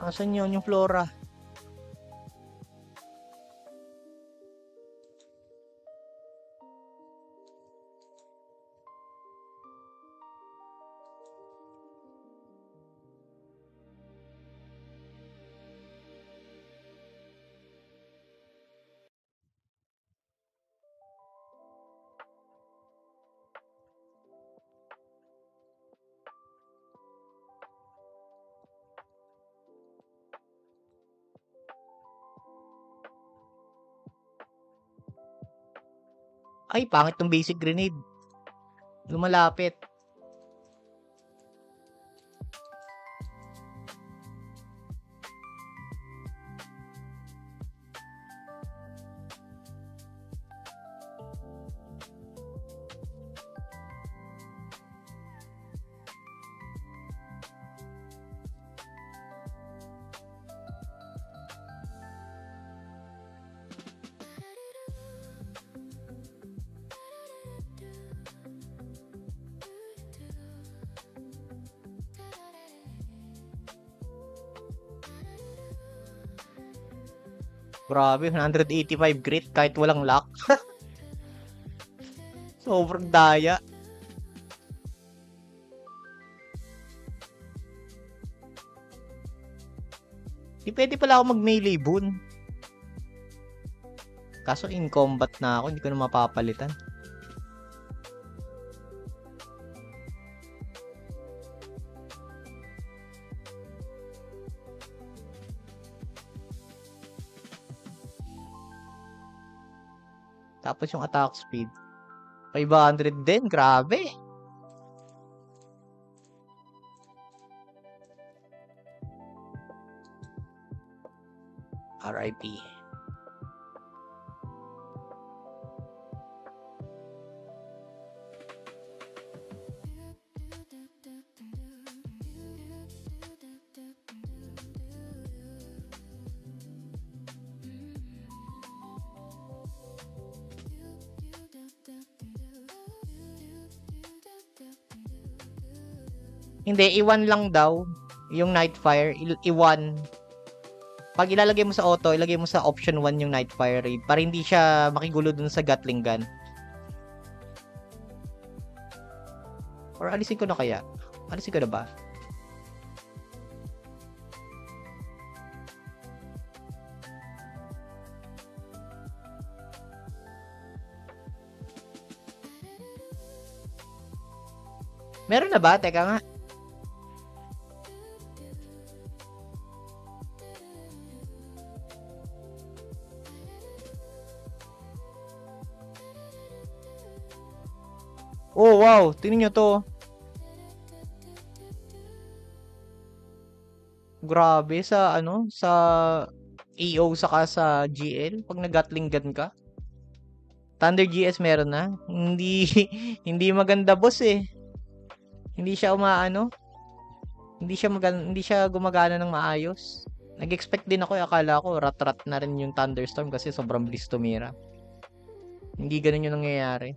Asan yun yung flora? Ay, pangit tong basic grenade. Lumalapit. Grabe, 185 crit kahit walang luck. Sobrang daya. Di pwede pala ako mag-melee boon. Kaso in combat na ako, hindi ko na mapapalitan. Tapos yung attack speed. 500 din, grabe. RIP. Hindi, iwan lang daw yung Nightfire. Iwan. Pag ilalagay mo sa auto, ilagay mo sa option 1 yung Nightfire raid para hindi siya makigulo dun sa Gatling gun. Or alisin ko na kaya? Alisin ko na ba? Meron na ba? Teka nga. Oh, wow. Tingnan nyo to. Grabe sa ano, sa AO saka sa GL pag nag-Gatling gun ka. Thunder GS meron na. Hindi hindi maganda, boss eh. Hindi siya umaano. Hindi siya gumagana ng maayos. Nag-expect din ako, akala ko rat-rat na rin yung Thunderstorm kasi sobrang bilis tumira. Hindi ganun yung nangyayari.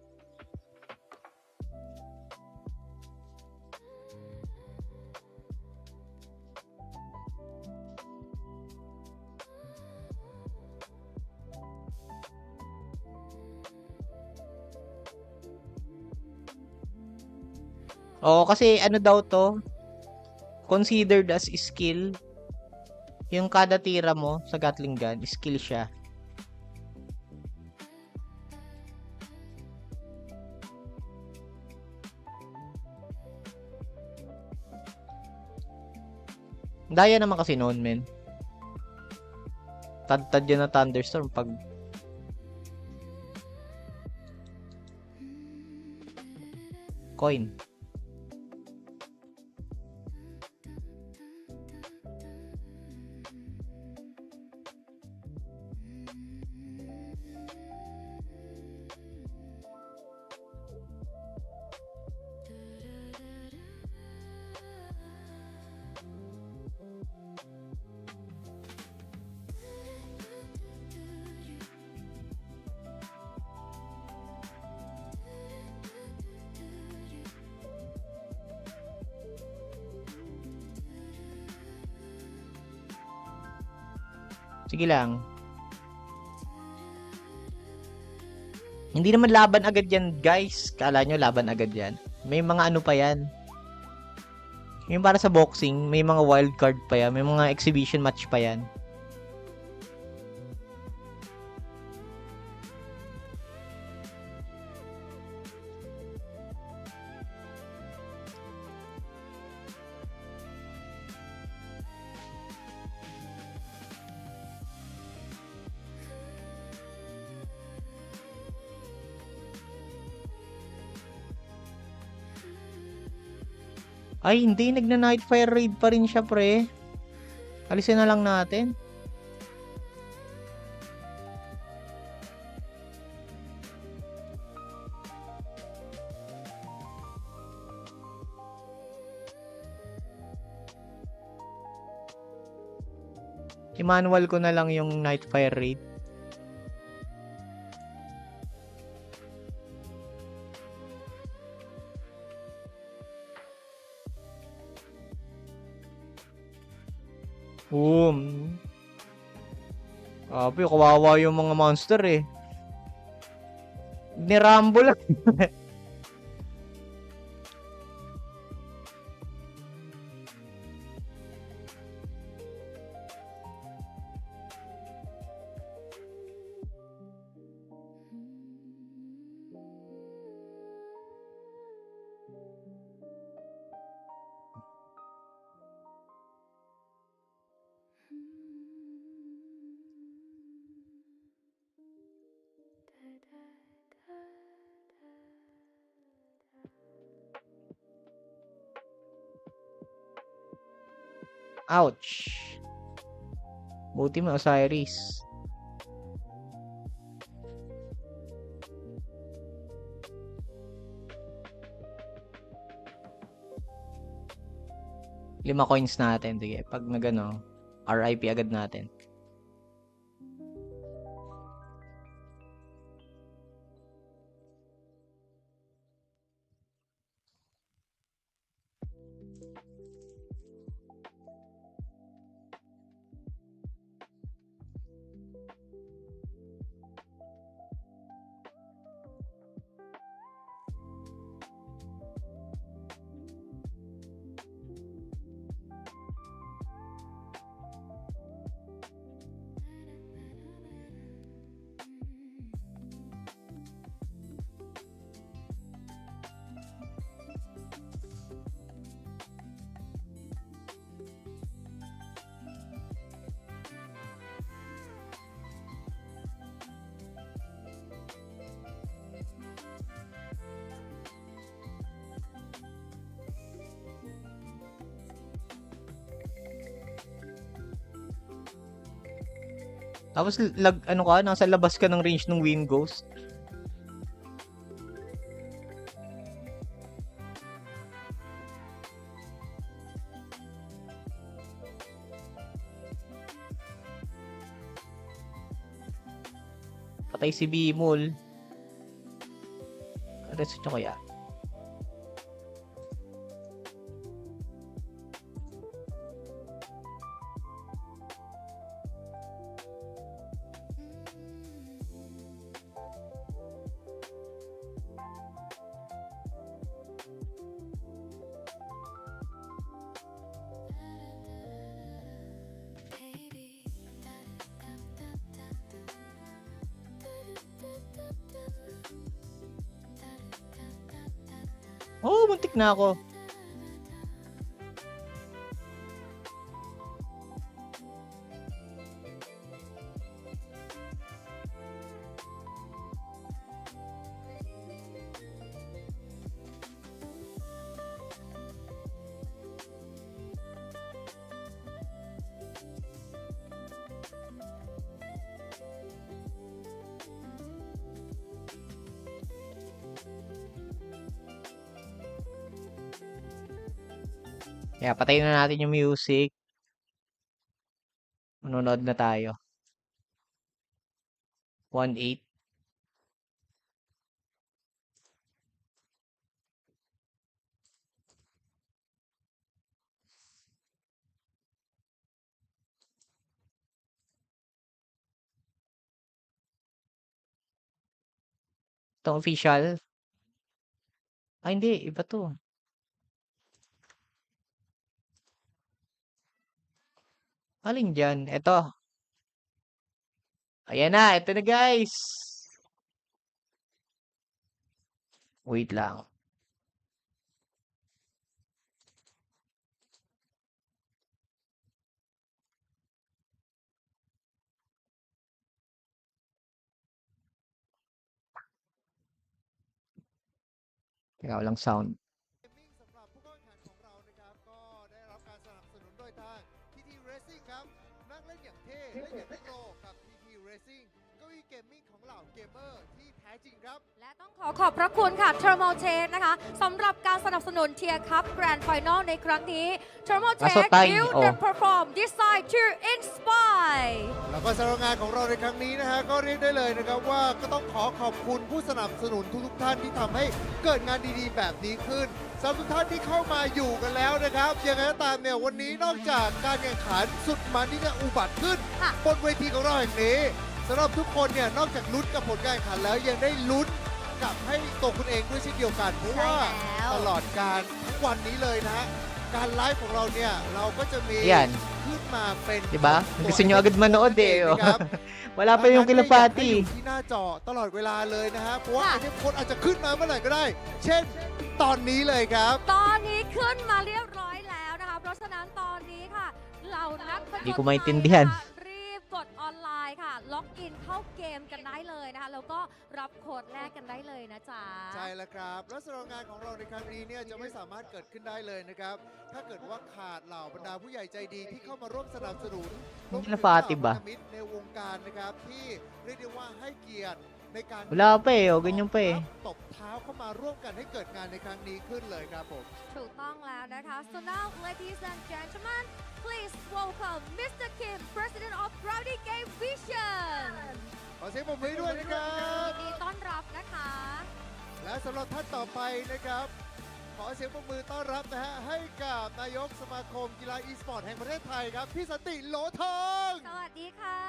Oo, kasi ano daw to, considered as skill. Yung kada tira mo sa Gatling gun, skill siya. Daya naman kasi noon, men. Tad-tad yan na Thunderstorm pag coin. Sige lang. Hindi naman laban agad yan, guys. Kala nyo laban agad yan. May mga ano pa yan. Yung para sa boxing, may mga wild card pa yan. May mga exhibition match pa yan. Ay, hindi. Nagna-Nightfire raid pa rin siya, pre. Alisin na lang natin. I-manual ko na lang yung Nightfire raid. Boom. Kawawa yung mga monster eh. Ni-rumble lang. Ouch. Buti mo, Osiris. Lima coins natin. Sige, pag nagano, RIP agad natin. Tapos ano ka, nasa labas ka ng range ng Wind Ghost. Patay si Bimol. Reset nyo kaya? Oh, muntik na ako. Kaya patayin na natin yung music. Manonood na tayo. 1-8. Itong official. Ay, hindi. Iba to. Alin dyan? Ito. Ayan na. Ito na, guys. Wait lang. Teka, walang sound. Racing ครับนักเล่นอย่างเท่เล่นอย่างโปรกับ TT Racing เก้าอี้เกมมิ่งของเหล่าเกมเมอร์ที่แท้จริงครับและต้องขอบพระคุณค่ะ Thermal Tech นะคะสำหรับการสนับสนุน Tier Cup Grand Final ในครั้งนี้ Thermal Tech build the perform design to inspire แล้วก็สำหรับงานของเราในครั้งนี้นะฮะก็เรียกได้เลยนะครับว่าก็ต้องขอบคุณผู้สนับสนุนทุกท่านที่ทำให้เกิดงานดีๆแบบนี้ขึ้นสำหรับทุกท่านที่เข้ามาอยู่กันแล้วนะครับยังไงก็ตามเนี่ยวันนี้นอกจากการแข่งขันสุดมันที่จะอุบัติขึ้นบนเวทีของเราแห่งนี้สำหรับทุกคนเนี่ยนอกจากลุ้นกับผลการแข่งขันแล้วยังได้ลุ้นกับให้ตัวคุณเองด้วยเช่นเดียวกันเพราะว่าตลอดการทั้งวันนี้เลยนะฮะการไลฟ์ของเราเนี่ยเราก็จะมีขึ้นมาเป็น diba gusto nyo agad manood eh wala pa yung kilapati ที่หน้าจอตลอดเวลาเลยนะฮะเพราะว่าไอเทมโค้ดอาจจะขึ้นมาเมื่อไหร่ก็ได้เช่นตอนนี้เลยครับตอนนี้ขึ้นมาเรียบร้อยแล้วนะคะเพราะฉะนั้นตอนนี้ค่ะเหล่านักผจญภัยรีบกดออนไลน์ค่ะล็อกอินเข้าเกมกันได้เลยนะคะแล้วก็รับโค้ดแลกกันได้เลยนะจ๊ะใช่แล้วครับแล้วสำหรับงานของเราในครั้งนี้เนี่ยจะไม่สามารถเกิดขึ้นได้เลยนะครับถ้าเกิดว่าขาดเหล่าบรรดาผู้ใหญ่ใจดีที่เข้ามาร่วมสนับสนุนร่วมถึงเหล่าพันธมิตรในวงการนะครับที่เรียกได้ว่าให้เกียรติในการwala pa eh ganyan pa eh ตบเท้าเข้ามาร่วมกันให้เกิดงานในครั้งนี้ขึ้นเลยครับผมถูกต้องแล้วนะคะ so now ladies and gentlemen please welcome Mr. Kim President of Rowdy Game Vision ขอเสียงปรบมือด้วยนะครับยินดีต้อนรับนะคะและสำหรับท่านต่อไปนะครับขอเสียงปรบมือต้อนรับนะฮะให้กับนายกสมาคมกีฬาอีสปอร์ตแห่งประเทศไทยครับพี่สันติโหลทองสวัสดีค่ะ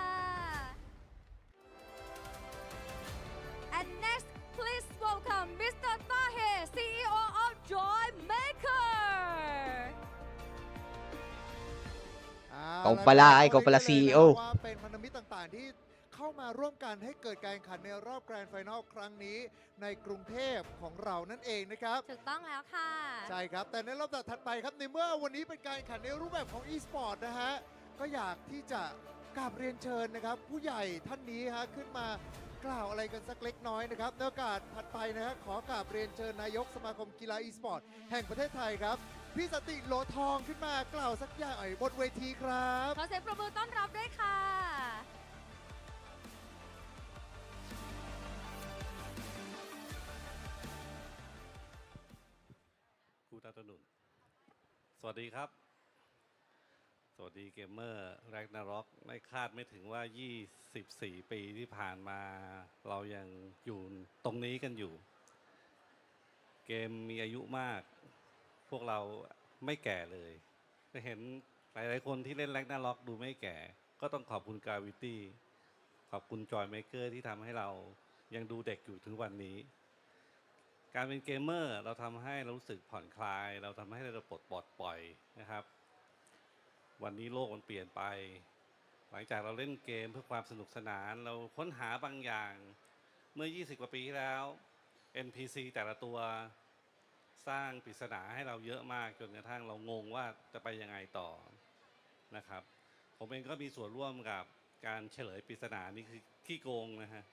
and next please welcome Mr. Tahe CEO of Joy Maker ikaw pala CEO ว่าเป็นพันธมิตรต่างๆที่เข้ามาร่วมกันให้เกิดการแข่งขันในรอบแกรนด์ไฟนอลครั้งนี้ในกรุงเทพของเรานั่นเองนะครับถูกต้องแล้วค่ะใช่ครับแต่ในรอบถัดไปครับในเมื่อวันนี้เป็นการแข่งขันในรูปแบบของ e-sport นะฮะก็อยากที่จะกราบเรียนเชิญนะครับผู้ใหญ่ท่านนี้ฮะขึ้นมากล่าวอะไรกันสักเล็กน้อยนะครับในโอกาสถัดไปนะฮะขอกราบเรียนเชิญนายกสมาคมกีฬา e-sport แห่งประเทศไทยครับพี่สันติโหลทองขึ้นมากล่าวสักอย่างบนเวทีครับขอเสียงปรบมือต้อนรับด้วยค่ะ Good afternoon สวัสดีครับสวัสดีเกมเมอร์ Ragnarok ไม่คาดไม่ถึงว่า24ปีที่ผ่านมาเรายังอยู่ตรงนี้กันอยู่เกมมีอายุมากพวกเราไม่แก่เลยจะเห็นหลายๆคนที่เล่น Ragnarok ดูไม่แก่ก็ต้องขอบคุณ GVIP ขอบคุณ Joy Maker ที่ทำให้เรายังดูเด็กอยู่ถึงวันนี้การเป็นเกมเมอร์เราทำให้เรารู้สึกผ่อนคลายเราทำให้เราปลดปล่อยนะครับวันนี้โลกมันเปลี่ยนไปหลังจากเราเล่นเกมเพื่อความสนุกสนานเราค้นหาบางอย่างเมื่อ20กว่าปีที่แล้ว NPC แต่ละตัวสร้างปริศนาให้เราเยอะมากจนกระทั่งเรางงว่าจะไปยังไงต่อนะครับผมเองก็มีส่วนร่วมกับการเฉลยปริศนานี่คือขี้โกงนะฮะ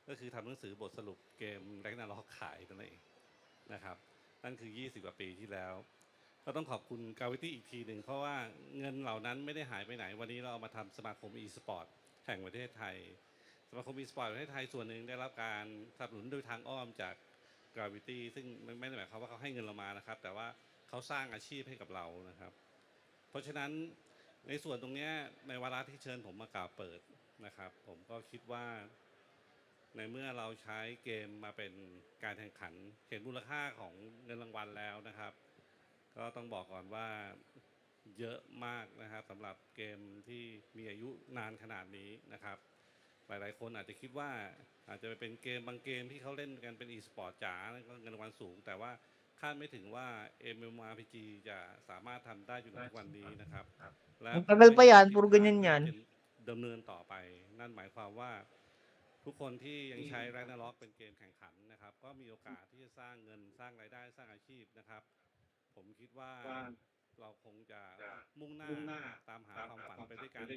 ก็คือทำหนังสือบทสรุปเกมRagnarokขายนั่นเองนะครับนั่นคือ20กว่าปีที่แล้วก็ต้องขอบคุณGVIPอีกทีหนึ่งเพราะว่าเงินเหล่านั้นไม่ได้หายไปไหนวันนี้เราเอามาทำสมาคม e-sport แห่งประเทศไทยสมาคม e-sport ประเทศไทยส่วนหนึ่งได้รับการสนับสนุนโดยทางอ้อมจากGVIPซึ่งไม่ได้หมายความว่าเขาให้เงินเรามานะครับแต่ว่าเขาสร้างอาชีพให้กับเรานะครับเพราะฉะนั้นในส่วนตรงนี้ในวาระที่เชิญผมมากล่าวเปิดนะครับผมก็คิดว่าในเมื่อเราใช้เกมมาเป็นการแข่งขันเห็นมูลค่าของเงินรางวัลแล้วนะครับก็ต้องบอกก่อนว่าเยอะมากนะครับสำหรับเกมที่มีอายุนานขนาดนี้นะครับหลายๆคนอาจจะคิดว่าอาจจะเป็นเกมบางเกมที่เขาเล่นกันเป็น e-sport จ๋าก็เงินรางวัลสูงแต่ว่าคาดไม่ถึงว่า MMORPG จะสามารถทำได้อยู่ในทุกวันนี้นะครับและtagal pa yan puro ganyan yan ดำเนินต่อไปนั่นหมายความว่าทุกคนที่ยังใช้ Ragnarok เป็นเกมแข่งขันนะครับก็มีโอกาสที่จะสร้างเงินสร้างรายได้สร้างอาชีพนะครับผมคิดว่าเราคงจะมุ่งหน้าตามหาความฝันไปด้วยกันด้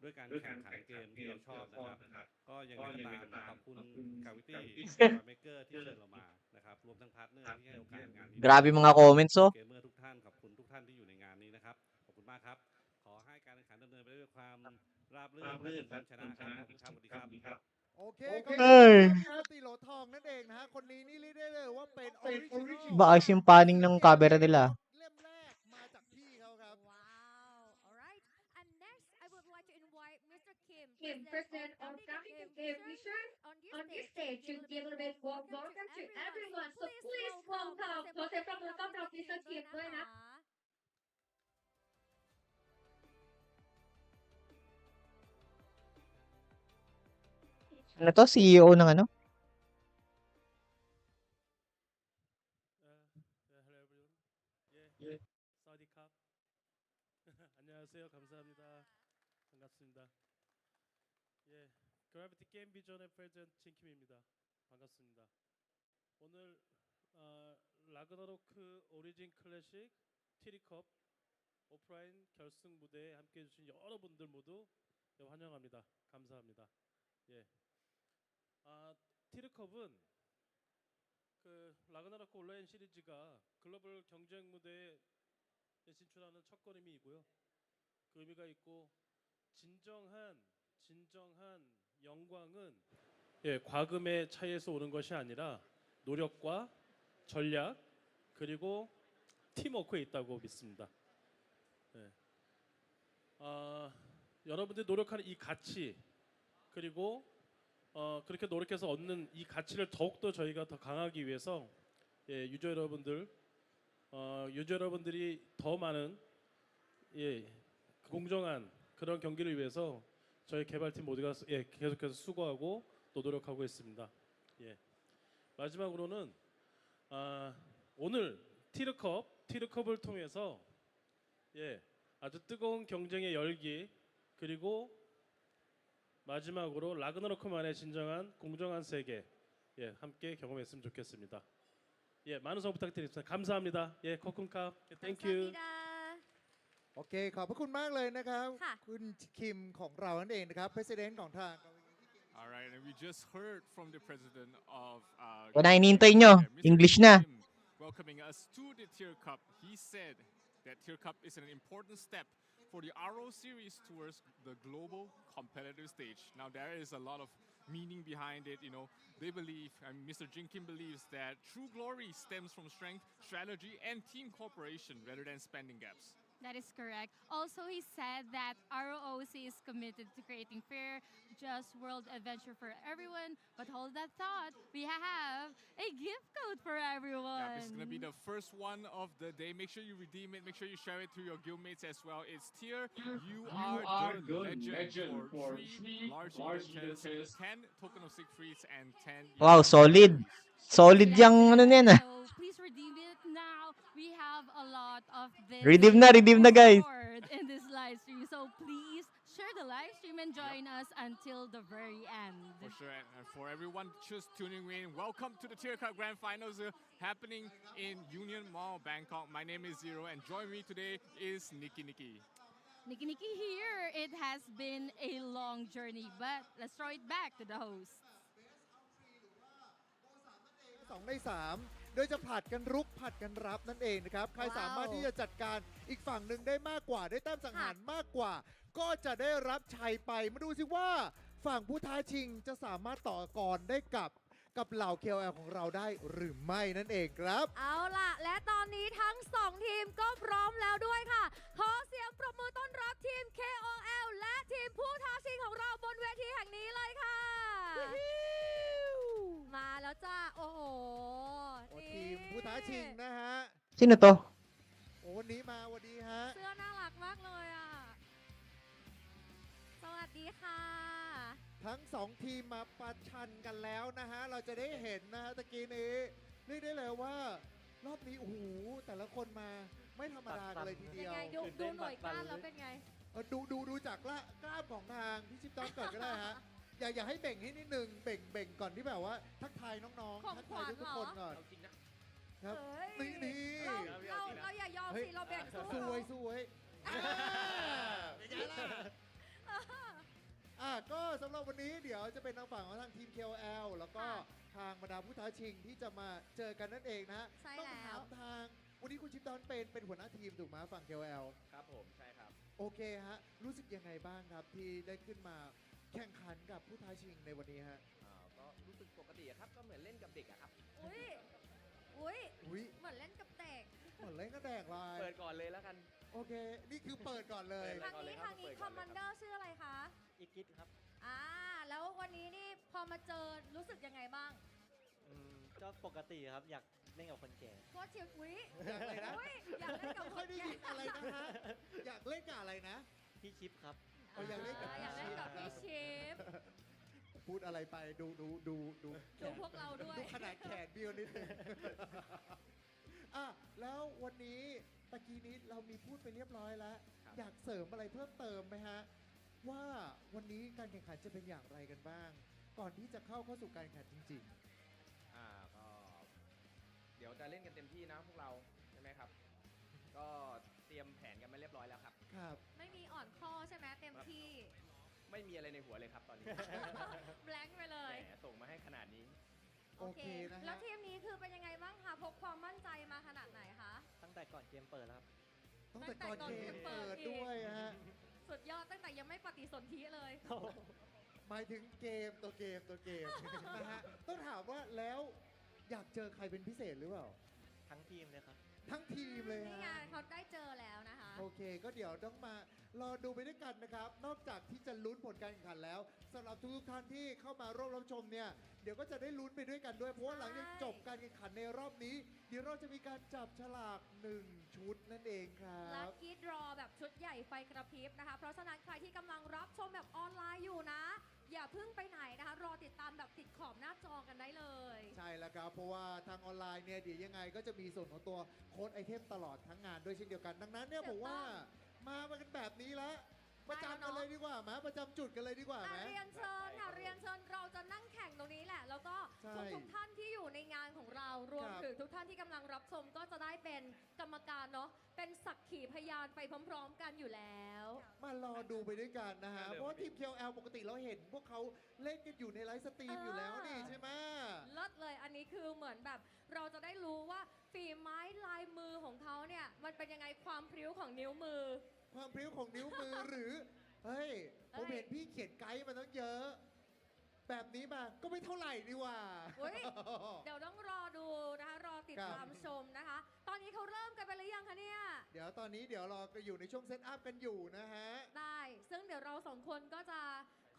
วยการแข่งขันเกมที่เราชอบนะครับก็ยังไงก็ตามขอบคุณGVIP Maker ที่เชิญเรามานะครับรวมทั้งพาร์ทเนอร์ที่ให้โอกาสงานนี้ Grabe mga comments oh เกมเมอร์ทุกท่านขอบคุณทุกท่านที่อยู่ในงานนี้นะครับขอบคุณมากครับขอให้ การแข่งขันดำเนินไปด้วยความราบรื่นและเป็นความชนะครับสวัสดีครับ โอเคก็เป็นตีโหลทองนั่นเองนะฮะคนนี้นี่เรียกได้เลยว่าเป็นออริจินอล Ba yung panning ng camera nila? เล่มแรกมาจากพี่เขาครับ Wow. All right. And next, I would like to invite Mr. Kim, President of KVIP on this stage to give a bit welcome to everyone. So please welcome ขอเสียงปรบมือต้อนรับ Mr. Kim ด้วยนะ Ano to? CEO ng ano? Hello everyone. 사와디캅. 안녕하세요. 감사합니다. 반갑습니다. 그래비티 게임 비전의 프레젠트 진킴입니다. 반갑습니다. 오늘 라그나로크 오리진 클래식 티리컵 오프라인 결승 무대에 함께 해주신 여러분들 모두 환영합니다. 감사합니다. 티리컵은 그 라그나로크 온라인 시리즈가 글로벌 경쟁 무대에 진출하는 첫 걸음이고요. 그 의미가 있고 진정한 영광은 과금의 차이에서 오는 것이 아니라 노력과 전략 그리고 팀워크에 있다고 믿습니다. 여러분들이 노력하는 이 가치 그리고 그렇게 노력해서 얻는 이 가치를 더욱더 저희가 더 강하기 위해서 유저 여러분들이 더 많은 공정한 그런 경기를 위해서 저희 개발팀 모두가 계속해서 수고하고 또 노력하고 있습니다. 마지막으로는 오늘 티르컵을 통해서 아주 뜨거운 경쟁의 열기 그리고 마지막으로 라그나로크만의 진정한 공정한 세계 함께 경험했으면 좋겠습니다. 많은 성원 부탁드리겠습니다. 감사합니다. 코쿤캅. 땡큐. โอเคขอบพระคุณมากเลยนะครับ ค่ะ คุณคิมของเรานั่นเองนะครับ President ของทาง All right, and we just heard from the president of Yan ang inintay nyo. Mr. English na. Kim welcoming us to the Tier Cup. He said that Tier Cup is an important step for the RO series towards the global competitive stage. Now there is a lot of meaning behind it. They believe, and Mr. Jin Kim believes that true glory stems from strength, strategy, and team cooperation rather than spending gaps. That is correct. Also, he said that ROC is committed to creating fair, just world adventure for everyone. But hold that thought, we have a gift code for everyone. Yeah, this is going to be the first one of the day. Make sure you redeem it. Make sure you share it to your guildmates as well. It's tier You Are the Legend for 3 large events, 10 token of Siegfrieds, and 10 Wow, solid. Solid yung ano niyan ah. So please redeem it now. We have a lot of this Redeem na guys. in this live stream. So please share the live stream and join us until the very end. For sure, and for everyone just tuning in, welcome to the Tier Cup Grand Finals happening in Union Mall, Bangkok. My name is Zero, and join me today is Nikki. Nikki here. It has been a long journey, but let's throw it back to the host. 2 ใน 3 โดยจะผลัดกันรุกผลัดกันรับนั่นเองนะครับใครสามารถที่จะจัดการอีกฝั่งหนึ่งได้มากกว่าได้แต้มสังหารมากกว่า ก็จะได้รับชัยไปมาดูสิว่าฝั่งผู้ท้าชิงจะสามารถต่อกรได้กับเหล่า KOL ของเราได้หรือไม่นั่นเองครับ เอาล่ะ และตอนนี้ทั้ง 2 ทีมก็พร้อมแล้วด้วยค่ะ ขอเสียงปรบมือต้อนรับทีม KOL และทีมผู้ท้าชิงของเราบนเวทีแห่งนี้เลยค่ะ มาแล้วจ้า โอ้โห ทีมผู้ท้าชิงนะฮะ Sino to? วันนี้มาสวัสดีฮะ เสื้อน่ารักมากเลยอ่ะ สวัสดีค่ะ ทั้ง 2 ทีมมาประชันกันแล้วนะฮะเราจะได้เห็นนะฮะตะกี้นี้เรียกได้เลยว่ารอบนี้โอ้โหแต่ละคนมาไม่ธรรมดากันเลยที เป็น เดียว ไง ดูหน่วยก้านแล้วเป็นไง ดูจากกล้ามของทางพี่ชิปต้อนก่อนก็ได้ฮะ อย่าให้เบ่งให้นิดนึงเบ่งก่อนที่แบบว่าทักทายน้องๆทักทายทุกคนก่อนครับ เฮ้ย นี่ เราอย่ายอมสิ เราแบ่งสู้ สวยเป็นไงล่ะก็สำหรับวันนี้เดี๋ยวจะเป็นทางฝั่งของทางทีม KOL แล้วก็ทางบรรดาผู้ท้าชิงที่จะมาเจอกันนั่นเองนะ ใช่ ต้อง แล้ ถาว มทางวันนี้คุณชิปตอนเป็นหัวหน้าทีมถูกไหมฝั่ง KOL ครับผมใช่ครับ โอเคฮะ รู้สึกยังไงบ้างครับที่ได้ขึ้นมาแข่งขันกับผู้ท้าชิงในวันนี้ฮะ ก็รู้สึกปกติอะครับก็เหมือนเล่นกับเด็กอะครับ อุ้ยอุ้ย อุ้ย เหมือนเล่นกับเด็ก เหมือนเล่นก็แดกลาย เปิดก่อนเลยแล้วกัน โอเค นี่คือเปิดก่อนเลย เปิด ทางนี้ทางนี้คอมมานเดอร์ชื่ออะไรคะ อีกิทครับ แล้ววันนี้นี่พอมาเจอรู้สึกยังไงบ้าง ก็ปกติครับอยากเล่นกับคนแก่ โค้ชเชียร์อุ้ย อยากอะไรนะ อุ้ยอยากเล่นกับ ไม่ ค ค่อย น ได้ แก่ ยินอะไรนะฮะ อยากเล่นกับอะไรนะ พี่ชิปครับ เอาอยากเล่นกับ อยากเล่นกับพี่ชิป พูดอะไรไปดู ดูพวกเราด้วย ดูขนาดแขนเบี้ยวนิดนึง อ่ะแล้ววันนี้ตะกี้นี้เรามีพูดไปเรียบร้อยแล้ว ครับ อยากเสริมอะไรเพิ่มเติมไหมฮะ ว่าวันนี้การแข่งขันจะเป็นอย่างไรกันบ้าง ก่อนที่จะเข้าสู่การแข่งขันจริง ก็เดี๋ยวจะเล่นกันเต็มที่นะพวกเราใช่ไหมครับ ก็เตรียมแผนกันมาเรียบร้อยแล้วครับ ๆ ครับ ไม่มีอ่อนข้อใช่ไหมเต็มที่ ไม่มีอะไรในหัวเลยครับตอนนี้ แบงค์ไปเลย แหมส่งมาให้ขนาดนี้ โอเคนะฮะ แล้วทีมนี้คือเป็นยังไงบ้างคะพกความมั่นใจมาขนาดไหนคะ ตั้งแต่ก่อนเกมเปิดแล้วครับ ต้องแต่ก่อนเกมเปิดด้วยฮะ สุดยอดตั้งแต่ยังไม่ปฏิสนธิเลย หมายถึงเกมตัวเกม นะฮะ ต้องถามว่าแล้วอยากเจอใครเป็นพิเศษหรือเปล่า ทั้งทีมเลยครับ ทั้งทีมเลย นี่ไง ฮะ เขาได้เจอแล้วนะคะ โอเค ก็เดี๋ยวต้องมารอดูไปด้วยกันนะครับ นอกจากที่จะลุ้นผลการแข่งขันแล้วสำหรับทุกท่านที่เข้ามาร่วมรับชมเนี่ย เดี๋ยวก็จะได้ลุ้นไปด้วยกันด้วย เพราะว่าหลังจากจบการแข่งขันในรอบนี้ เดี๋ยวเราจะมีการจับฉลาก1ชุดนั่นเองครั ลั บ คกี้ดรอแบบชุดใหญ่ไฟกระพริบนะคะ เพราะฉะนั้นใครที่กำลังรับชมแบบออนไลน์อยู่นะ อย่าเพิ่งไปไหนนะคะ รอติดตามแบบติดขอบหน้าจอกันได้เลย ใช่แล้วครับ เพราะว่าทางออนไลน์เนี่ยเดี๋ยวยังไงก็จะมีส่วนของตัวโค้ดไอเทมตลอดทั้งงานด้วยเช่นเดียวกัน ดังนั้นเนี่ยผมว่ามากันแบบนี้แล้วประจำกันเลยดีกว่าไหมประจำจุดกันเลยดีกว่าไหม เรียนเชิญค่ะเรียนเชิญเราจะนั่งแข่งตรงนี้แหละ แล้วก็ ใช่ ทุกท่านที่อยู่ในงานของเรา รวม ครับ ถึงทุกท่านที่กำลังรับชมก็จะได้เป็นกรรมการเนาะเป็นสักขีพยานไปพร้อมๆกันอยู่แล้ว มารอดูไปด้วยกันนะฮะ เร็วๆ เพราะว่าทีม KOL ปกติเราเห็น พวกเขาเล่นกันอยู่ในไลฟ์สตรีมอยู่แล้วนี่ใช่ไหม เลิศเลยอันนี้คือเหมือนแบบเราจะได้รู้ว่าฝีไม้ลายมือของเขาเนี่ยมันเป็นยังไงความพริ้วของนิ้วมือ ความพริ้วของนิ้วมือ หรือ เฮ้ย ผมเห็นพี่เขียนไกด์มาตั้งเยอะ แบบนี้มาก็ไม่เท่าไหร่ดีกว่า อุ๊ย เดี๋ยวต้องรอดูนะคะรอติดตามชมนะคะ ตอนนี้เขาเริ่มกันไปหรือยังคะเนี่ย เดี๋ยวตอนนี้เดี๋ยวเราก็อยู่ในช่วงเซตอัพกันอยู่นะฮะ ได้ ซึ่งเดี๋ยวเราสองคนก็จะ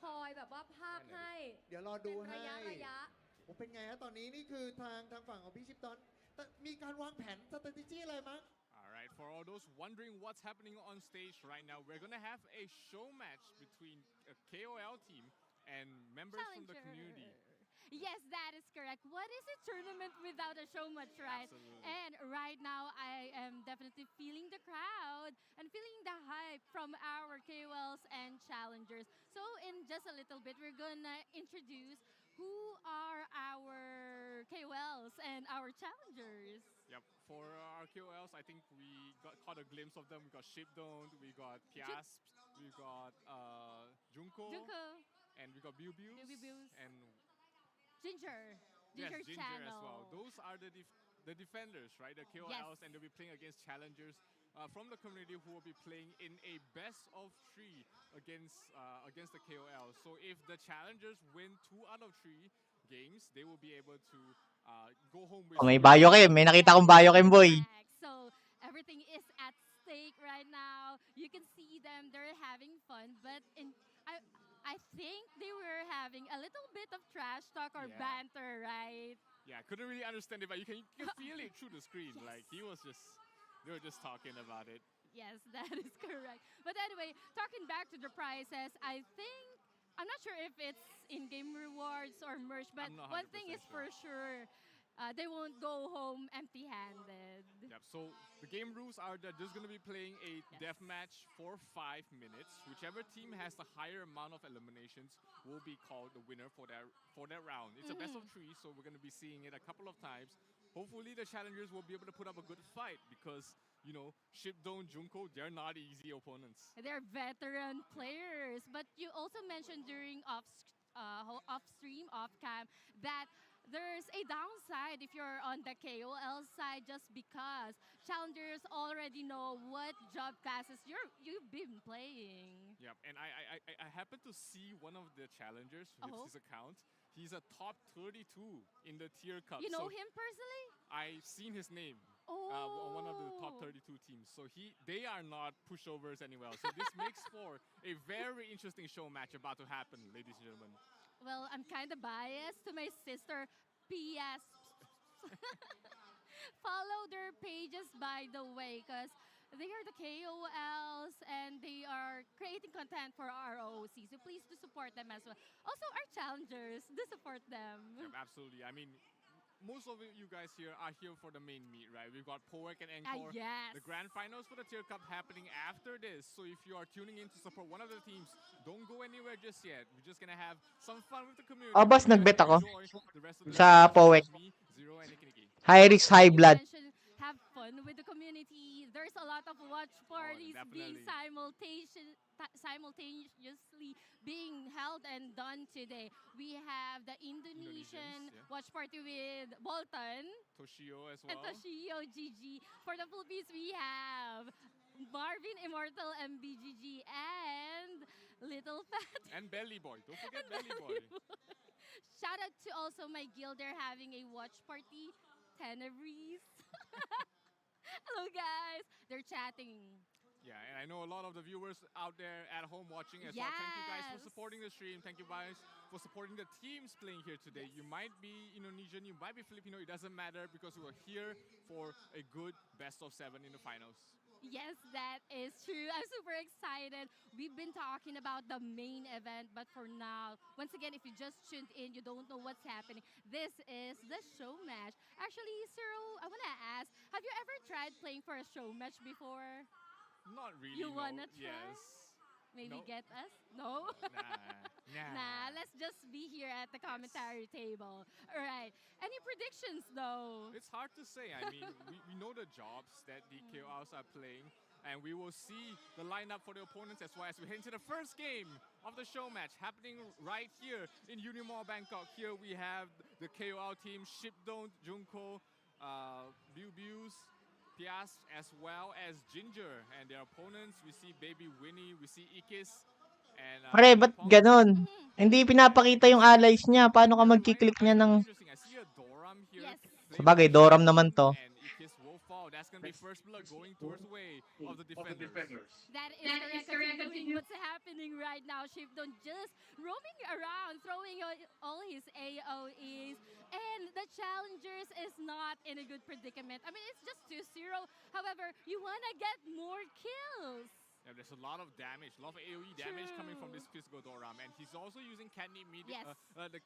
คอยแบบว่าภาคให้ เดี๋ยวรอดู เป็น ให้ ระยะ ผมเป็นไงฮะตอนนี้นี่คือทางฝั่งของพี่ชิปตอนมีการวางแผน strategy อะไรมั้ง All right, for all those wondering what's happening on stage right now, we're gonna have a show match between a KOL team and members from the community. Yes, that is correct. What is a tournament without a show match, right? Absolutely. And right now, I am definitely feeling the crowd and feeling the hype from our KOLs and challengers. So in just a little bit, we're gonna introduce who are our KOLs and our challengers. Yep, for our KOLs, I think we caught a glimpse of them. We got Shipdoned, we got Piasp, we got Junko, Junko, and we got Biu Biu Bius. and Ginger, yes, Ginger's Ginger channel. as well. Those are the defenders, right? The KOLs, Yes. and they'll be playing against challengers from the community who will be playing in a best of 3 against the KOLs. So if the challengers win 2 out of 3 games, they will be able to go home with. May biochem. May nakita kong biochem, boy. Correct. So everything is at stake right now. You can see them; they're having fun. But I think they were having a little bit of trash talk or Yeah. banter, right? Yeah, I couldn't really understand it, but you can feel it through the screen. Like they were just talking about it. Yes, that is correct. But anyway, talking back to the prizes, I'm not sure if it's in-game rewards or merch, but I'm not one thing 100% is for sure, they won't go home empty-handed. Yep. So the game rules are that there's going to be playing a death match for 5 minutes. Whichever team has the higher amount of eliminations will be called the winner for that round. It's a best of 3, so we're going to be seeing it a couple of times. Hopefully the challengers will be able to put up a good fight because, you know, Shipdon, Junko, they're not easy opponents. They're veteran players. But you also mentioned during off-stream, off-cam, that there's a downside if you're on the KOL side, just because challengers already know what job classes you've been playing. Yep, and I happen to see one of the challengers with Oh. his account. He's a top 32 in the tier cup. You know so him personally? I've seen his name Oh. on one of the top 32 teams. So they are not pushovers anywhere. So this makes for a very interesting show match about to happen, ladies and gentlemen. Well, I'm kind of biased to my sister. P.S. Follow their pages, by the way, because they are the KOLs and they are creating content for ROC. So please do support them as well. Also, our challengers, do support them. Yep, absolutely. I mean, most of you guys here are here for the main meet, right? We've got Poek and Encore. Yes. The grand finals for the tier cup happening after this. So if you are tuning in to support one of the teams, don't go anywhere just yet. We're just gonna have some fun with the community. Oh, boss, nagbet ako Enjoy the rest of the sa day. Poek. Me, Zero, and Nicky. High risk, high You blood. mentioned have fun with the community. There's a lot of watch parties being definitely. simultaneously being held and done today. We have the Indonesian Indonesians, yeah. watch party with Bolton Toshio as and well. Toshio GG. For the Philippines, we have Marvin Immortal MBGG and Little Fat. And Belly Boy. Don't forget Belly Boy. Shout out to also my guild. They're having a watch party. Tenebris. Hello guys. They're chatting. Yeah, and I know a lot of the viewers out there at home watching as well. Thank you guys for Yes. supporting the stream. Thank you guys for supporting the teams playing here today. You might be Indonesian, you might be Filipino. It doesn't matter because we are here for a good best of 7 in the finals. Yes, that is true. I'm super excited. We've been talking about the main event, but for now, once again, if you just tuned in, you don't know what's happening. This is the show match. Actually, Cyril, I want to ask, have you ever tried playing for a show match before? Not really. You no. wanna try? Yes. Maybe No. get us? No? Nah. Nah, let's just be here at the commentary table. All right. Any predictions, though? It's hard to say. I mean, we know the jobs that the KOLs are playing, and we will see the lineup for the opponents as well as we head into the first game of the show match happening right here in Unimall Bangkok. Here we have the KOL team, Shipdon, Junko, Bius, Pias, as well as Ginger. And their opponents, we see Baby Winnie, we see Ikis, and Pre, ba't Pong. ganon? Hindi pinapakita yung allies niya. Paano ka magkiklik niya ng... Interesting. I see a Doram here. Yes. playing Sabagay, with Doram Shipdon, naman to. And Ikis will fall. That's going to be first blood going towards the way of the defenders. That is correct. Continuing what's happening right now. Shipdon just roaming around, throwing all his AOEs. And the challengers is not in a good predicament. I mean, it's just 2-0. However, you want to get more kills. Yeah, there's a lot of damage, a lot of AoE damage coming from this physical Doram. And he's also using catnip Yes. the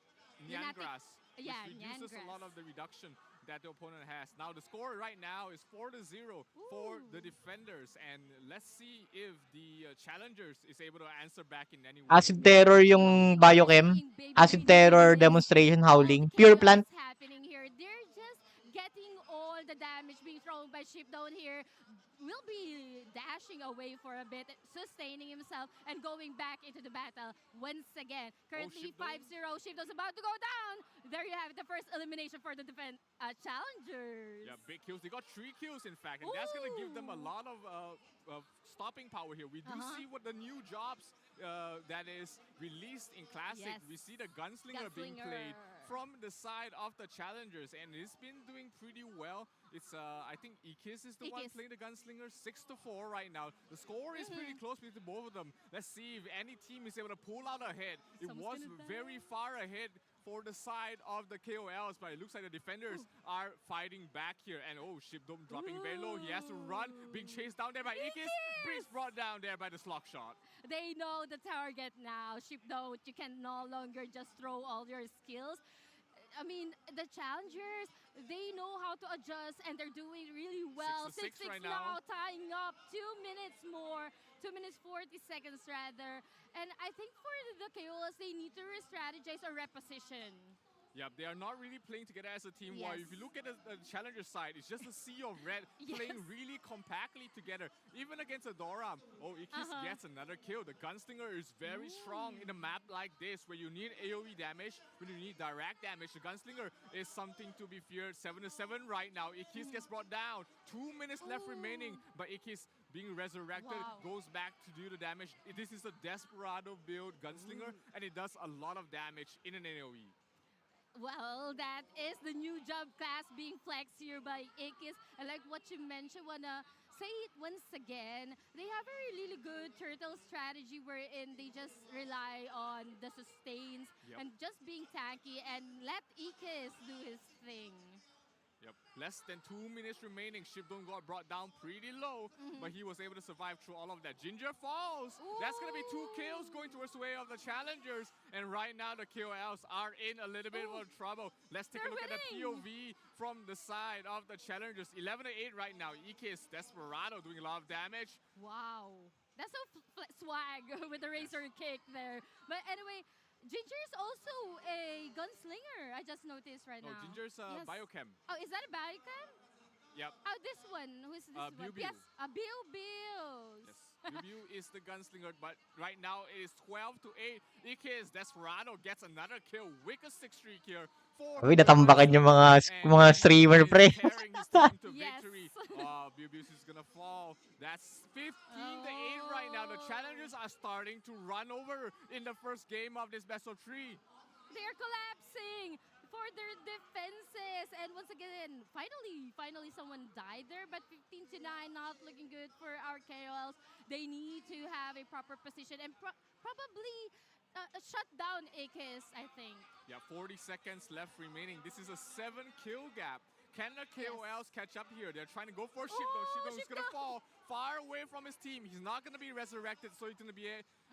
Nyan Lunatic- Grass, which yeah, reduces Nyan a lot Grass. of the reduction that the opponent has. Now the score right now is 4-0 for the defenders. And let's see if the challengers is able to answer back in any way. Acid Terror yung Biochem. Acid Terror Demonstration Howling. Pure Plant. What's happening here? They're just getting all the damage being thrown by Shipdon here. Will be dashing away for a bit, sustaining himself, and going back into the battle once again. Currently Shipdon. 5-0. Shipdon's about to go down. There you have it, the first elimination for the challengers. Yeah, big kills. They got 3 kills, in fact, and that's going to give them a lot of stopping power here. We do see what the new jobs that is released in Classic. Yes. We see the Gunslinger being played from the side of the challengers, and it's been doing pretty well. It's I think Ikis is the one Ikis. playing the Gunslinger, 6-4 right now. The score is pretty close between both of them. Let's see if any team is able to pull out ahead. It was Someone's gonna very far ahead for the side of the KOLs, but it looks like the defenders are fighting back here. And Shipdom dropping very low. He has to run, being chased down there by Ikis. Breeze brought down there by the Slug Shot. They know the target now. Shipdon, you can no longer just throw all your skills. I mean, the challengers, they know how to adjust, and they're doing really well. 6-6 right now, now. tying up 2 minutes more, 2 minutes 40 seconds rather. And I think for the KOLs, they need to re-strategize or reposition. Yeah, they are not really playing together as a team. While if you look at the challenger side, it's just a sea of red playing really compactly together. Even against Adora, Ikis gets another kill. The Gunslinger is very strong in a map like this, where you need AoE damage, when you need direct damage. The Gunslinger is something to be feared. 7-7 right now. Ikis gets brought down. 2 minutes left remaining, but Ikis being resurrected goes back to do the damage. This is a Desperado build Gunslinger, and it does a lot of damage in an AoE. Well, that is the new job class being flexed here by Ikis. I like what you mentioned. Wanna say it once again. They have a really good turtle strategy wherein they just rely on the sustains and just being tanky and let Ikis do his thing. Yep, less than 2 minutes remaining. Shipdon got brought down pretty low, but he was able to survive through all of that. Ginger falls. That's going to be 2 kills going towards the way of the challengers. And right now, the KOLs are in a little bit of trouble. Let's take a look at the POV from the side of the challengers. 11-8 right now. Ikis, Desperado doing a lot of damage. Wow. That's so swag with the razor kick there. But anyway, Ginger is also a gunslinger. I just noticed right now. Ginger's biochem. Oh, is that a biochem? Yep. Oh, this one. Who's this one? Bill. Yes, Bill. Yes, Bill is the gunslinger, but right now it is 12-8. Ikis, Desperado gets another kill. Wick a 6 streak here. Uy, natambakan yung mga streamer, pre. Yes. Bill is gonna fall. That's 15-8 right now. The challengers are starting to run over in the first game of this best of 3. They're collapsing for their defenses. And once again, finally someone died there. But 15-9, not looking good for our KOLs. They need to have a proper position and probably shut down Ikis, I think. Yeah, 40 seconds left remaining. This is a 7-kill gap. Can the KOLs catch up here? They're trying to go for Shipdon. Shipdon is going to fall far away from his team. He's not going to be resurrected, so he's going to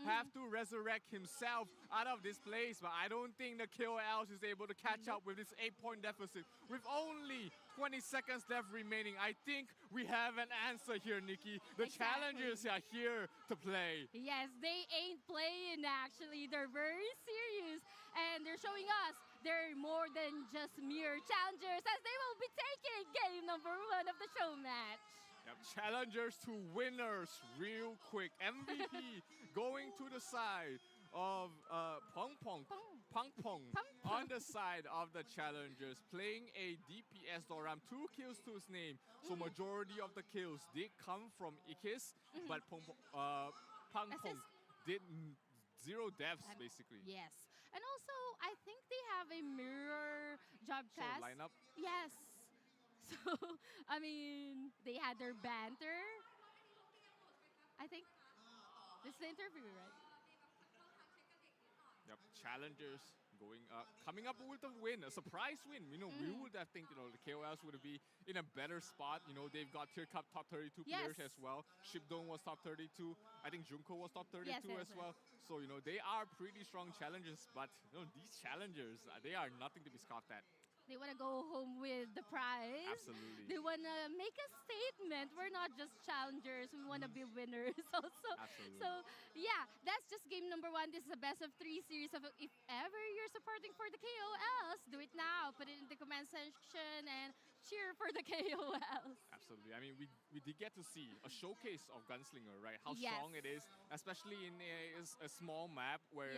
have to resurrect himself out of this place. But I don't think the KOLs is able to catch up with this 8-point deficit. With only 20 seconds left remaining, I think we have an answer here, Nikki. The challengers are here to play. Yes, they ain't playing, actually. They're very serious. And they're showing us they're more than just mere challengers, as they will be taking game number 1 of the show match. Yep, challengers to winners real quick. MVP going to the side of Pong Pong on the side of the challengers, playing a DPS Doram, 2 kills to his name. So majority of the kills did come from Ikis, but Pong did 0 deaths basically. Yes. And also, I think they have a mirror job class. Lineup? Yes. So, I mean, they had their banter. I think this is the interview, right? Yep, challengers going up, coming up with a win, a surprise win. You know, we would have think, the KOLs would be in a better spot. You know, they've got Tier Cup top 32 players as well. Shipdon was top 32. I think Junko was top 32 as well. So, they are pretty strong challengers, but, these challengers, they are nothing to be scoffed at. They want to go home with the prize. Absolutely. They want to make a statement. We're not just challengers. We want to be winners also. Absolutely. So, yeah, that's just game number 1. This is a best of 3 series. If ever you're supporting for the KOLs, do it now. Put it in the comment section and cheer for the KOLs. Absolutely. I mean, we did get to see a showcase of Gunslinger, right? How strong it is, especially in a small map where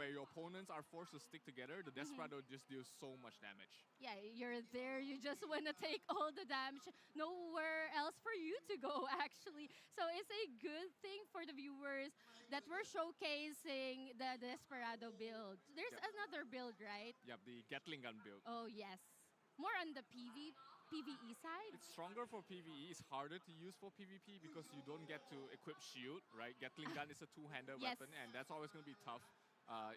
your opponents are forced to stick together. The Desperado just deals so much damage. Yeah, you're there. You just want to take all the damage. Nowhere else for you to go, actually. So it's a good thing for the viewers that we're showcasing the Desperado build. There's another build, right? Yeah, the Gatling gun build. Oh, yes. More on the PvE side? It's stronger for PvE. It's harder to use for PvP because you don't get to equip shield, right? Gatling gun is a 2-hander weapon, and that's always going to be tough.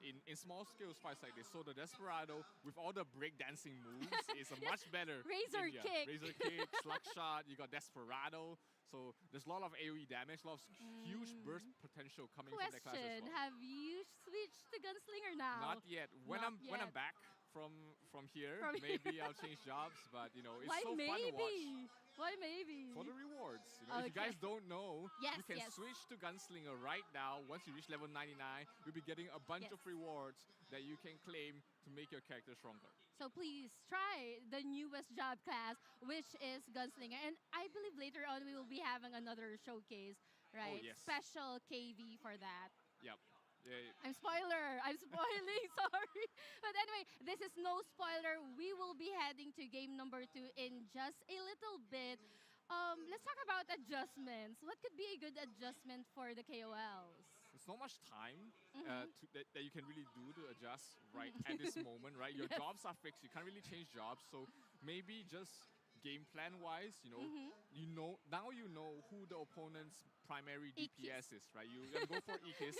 In small scale fights like this. So the Desperado, with all the breakdancing moves, is a much better Razor kick. Razor kick, slug shot, you got Desperado. So there's a lot of AoE damage, a lot of huge burst potential coming from that class as well. Have you switched to Gunslinger now? Not yet. When I'm back from here. From Maybe here. I'll change jobs, but you know, it's Why so fun to watch. maybe? Why maybe? For the rewards. You know, if you Okay. guys don't know, Yes, you can yes. switch to Gunslinger right now. Once you reach level 99, you'll be getting a bunch Yes. of rewards that you can claim to make your character stronger. So please try the newest job class, which is Gunslinger. And I believe later on we will be having another showcase, right? yes. Special KV for that. Yep. Yeah, I'm spoiler. I'm spoiling. Sorry. But anyway, this is no spoiler. We will be heading to game number 2 in just a little bit. Let's talk about adjustments. What could be a good adjustment for the KOLs? there's not much time Mhm. that you can really do to adjust right at this moment, right? Your Yes. jobs are fixed. You can't really change jobs. So maybe just game plan wise, now you know who the opponent's primary DPS is, right? You're gonna go for Ikis.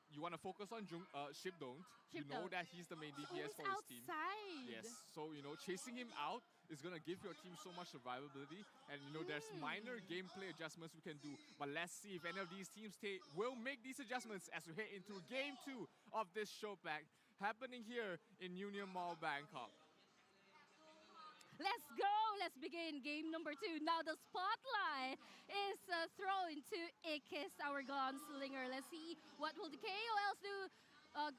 You want to focus on Shipdon't. You know Shipdon't. that he's the main DPS Always for his team. outside. Yes, so chasing him out is gonna give your team so much survivability, and there's minor gameplay adjustments we can do. But let's see if any of these teams will make these adjustments as we head into game 2 of this show pack happening here in Union Mall, Bangkok. Let's go. Let's begin game number 2. Now the spotlight is thrown to Ikis, our gunslinger. Let's see what will the KOLs do.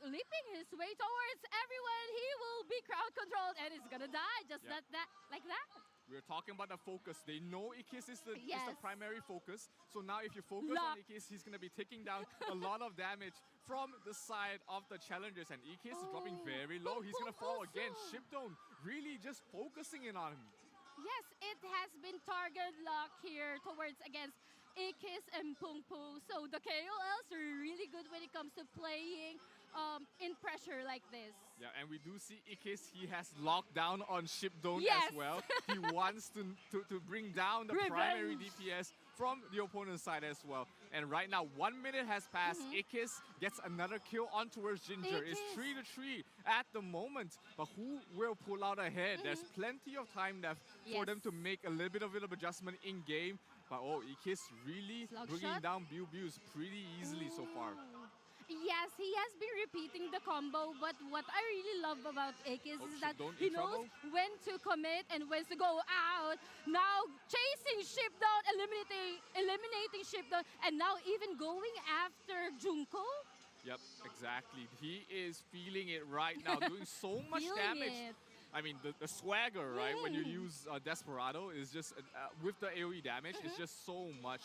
Leaping his way towards everyone, he will be crowd controlled and is gonna die just Yeah. like that. We're talking about the focus. They know Ikis is the Yes. primary focus. So now if you focus Lock. on Ikis, he's going to be taking down a lot of damage from the side of the challengers. And Ikis is dropping very low. He's going to fall again. Shipdone really just focusing in on him. Yes, it has been target lock here towards against Ikis and Pung Pu. So the KOLs are really good when it comes to playing in pressure like this. Yeah, and we do see Ikis. He has locked down on Shipdone Yes. as well. He wants to bring down the primary DPS from the opponent's side as well. And right now, 1 minute has passed. Ikis gets another kill on towards Ginger. It's Ikis. 3-3 at the moment. But who will pull out ahead? There's plenty of time left for them to make a little bit of adjustment in game. But Ikis really Slug bringing shot. down Bius pretty easily so far. Yes, he has been repeating the combo, but what I really love about Ikis is that Shipdone he in knows trouble. when to commit and when to go out. Now chasing Shipdone, eliminating Shipdone, and now even going after Junko. Yep, exactly. He is feeling it right now, doing so much Feeling damage. it. I mean, the swagger, right? When you use Desperado is just, with the AoE damage, it's just so much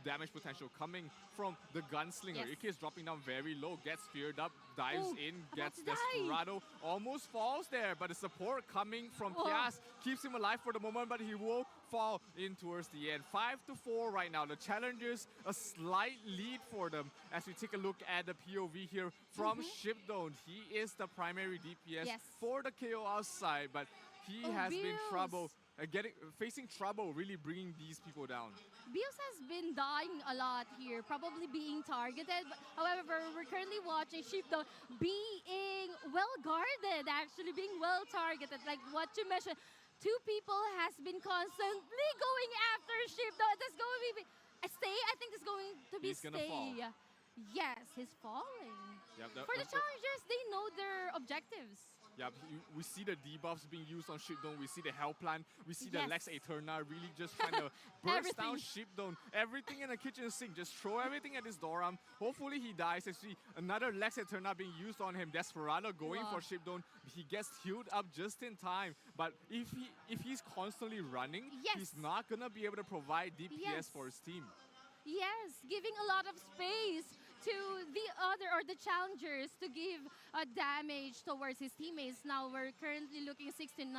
damage potential coming from the gunslinger. Yes. Ikki is dropping down very low, gets feared up, dives Oh, in, about gets to die. Desperado, almost falls there, but the support coming from Oh. Piaz keeps him alive for the moment, but he will fall in towards the end. 5-4 right now. The challengers, a slight lead for them as we take a look at the POV here from Shipdone. He is the primary DPS Yes. for the KO outside, but he Oh, has been Bills. facing trouble really bringing these people down. Bios has been dying a lot here, probably being targeted. But however, we're currently watching Shipdone being well guarded, actually being well targeted. Like what you mentioned, two people has been constantly going after Shipdone. That's going to be a stay. I think it's going to be He's gonna stay. fall. Yes, he's falling. Yeah, For the challengers, they know their objectives. Yeah, we see the debuffs being used on Shipdone. We see the Hell Plan. We see the Yes. Lex Eterna really just trying to burst down Everything. Shipdone. Everything in the kitchen sink. Just throw everything at his Doram. Hopefully he dies. I see another Lex Eterna being used on him. Desperado going Wow. for Shipdone. He gets healed up just in time. But if he's constantly running, Yes. he's not going to be able to provide DPS Yes. for his team. Yes, giving a lot of space to the other or the challengers to give damage towards his teammates. Now we're currently looking 69.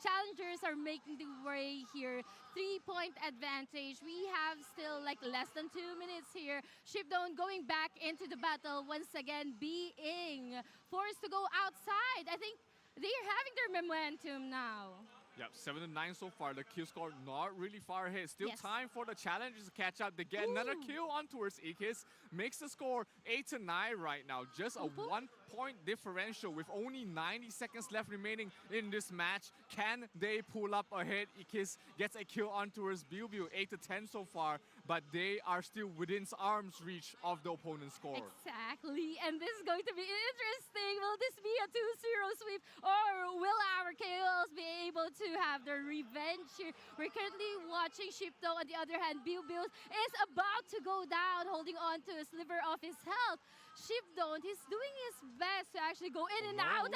Challengers are making the way here. 3-point advantage. We have still like less than 2 minutes here. Shipdone going back into the battle once again, being forced to go outside. I think they're having their momentum now. Yep, 7-9 so far. The kill score not really far ahead. Still Yes. time for the challengers to catch up. They get another kill on towards Ikis. Makes the score 8-9 right now. Just a 1-point differential with only 90 seconds left remaining in this match. Can they pull up ahead? Ikis gets a kill on towards Bilbil. 8-10 so far. but they are still within arm's reach of the opponent's score. Exactly, and this is going to be interesting. Will this be a 2-0 sweep, or will our KOLs be able to have their revenge here? We're currently watching Shipto. On the other hand, Bilbil is about to go down, holding on to a sliver of his health. Shipto, he's doing his best to actually go in and out,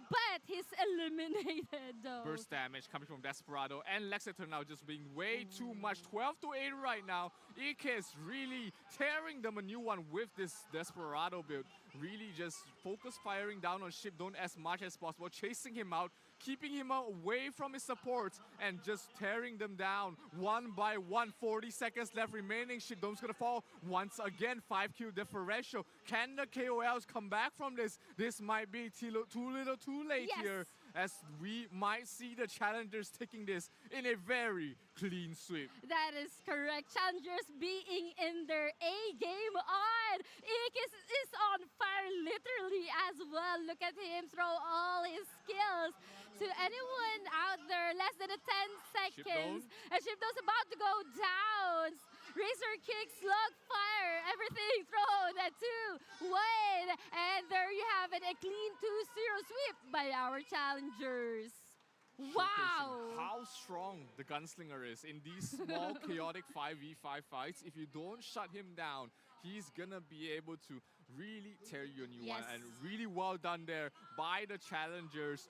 but he's eliminated though. Burst damage coming from Desperado and Lexington now just being way too much. 12-8 right now. EK is really tearing them a new one with this Desperado build. Really just focus firing down on Shipdon as much as possible, chasing him out, keeping him away from his supports, and just tearing them down one by one. 40 seconds left remaining. Shipdon's gonna fall once again. 5-kill differential. Can the KOLs come back from this? This might be too little too late here, as we might see the challengers taking this in a very clean sweep. That is correct. Challengers being in their A game on. Ikis is on fire literally as well. Look at him throw all his skills to anyone out there. Less than 10 seconds. And Shipdo's about to go down. Razor kick, slug fire, everything thrown at 2-1. And there you have it, a clean 2-0 sweep by our challengers. Wow! How strong the gunslinger is in these small chaotic 5v5 fights. If you don't shut him down, he's gonna be able to really tear you a new one. And really well done there by the challengers.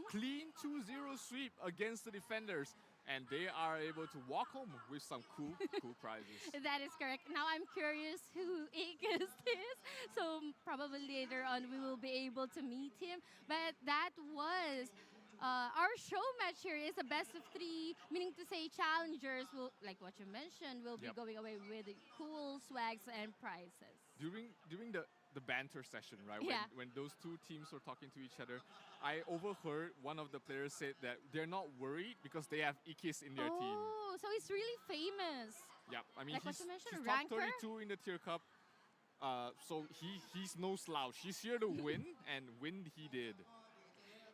Clean 2-0 sweep against the defenders. And they are able to walk home with some cool prizes. That is correct. Now I'm curious who Ikis is. So probably later on we will be able to meet him. But that was our show match here. Is a best of 3, meaning to say challengers will, like what you mentioned, will be going away with cool swags and prizes. During the banter session, right? When those two teams were talking to each other, I overheard one of the players say that they're not worried because they have Ikis in their team. Oh, so he's really famous. Yeah, I mean, like he's top 32 in the tier cup. So he's no slouch. He's here to win, and win he did.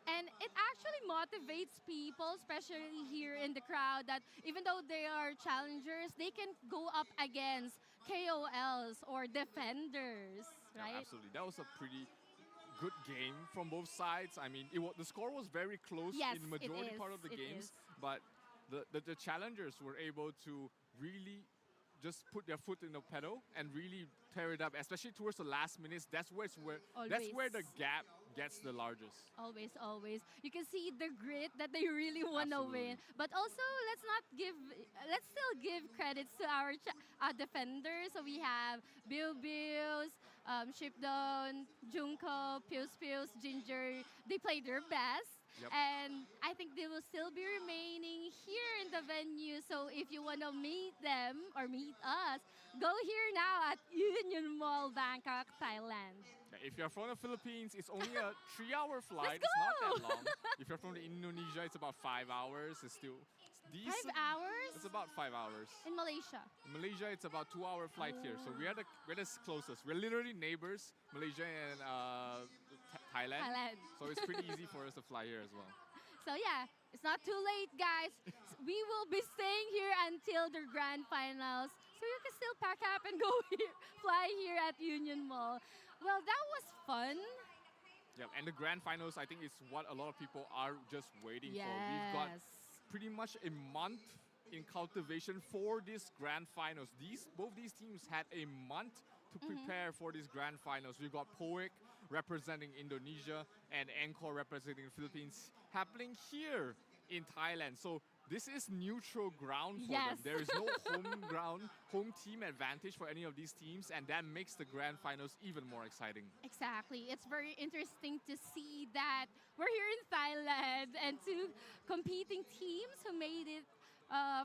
And it actually motivates people, especially here in the crowd, that even though they are challengers, they can go up against KOLs or defenders, right? Yeah, absolutely. That was a pretty good game from both sides. I mean, the score was very close in the majority part of the games, but the challengers were able to really just put their foot in the pedal and really tear it up, especially towards the last minutes. That's where the gap gets the largest. Always. You can see the grit that they really want to win. But also, let's still give credits to our defenders. So we have Bilbils, Shipdon, Junko, Pius, Ginger. They played their best. And I think they will still be remaining here in the venue. So if you want to meet them or meet us, go here now at Union Mall, Bangkok, Thailand. If you're from the Philippines, it's only a 3-hour flight. Let's go! It's not that long. If you're from Indonesia, it's about 5 hours. It's still decent. 5 hours? It's about 5 hours. In Malaysia? In Malaysia, it's about 2-hour flight here. So we're the closest. We're literally neighbors, Malaysia and Thailand. So it's pretty easy for us to fly here as well. So yeah, it's not too late, guys. We will be staying here until the grand finals. So you can still pack up and go here, fly here at Union Mall. Well, that was fun. Yeah, and the grand finals, I think, is what a lot of people are just waiting for. We've got pretty much a month in cultivation for this grand finals. Both these teams had a month to prepare for these grand finals. We've got Poic representing Indonesia and Encore representing the Philippines happening here in Thailand. So this is neutral ground for them. There is no home team advantage for any of these teams, and that makes the grand finals even more exciting. Exactly. It's very interesting to see that we're here in Thailand and two competing teams who made it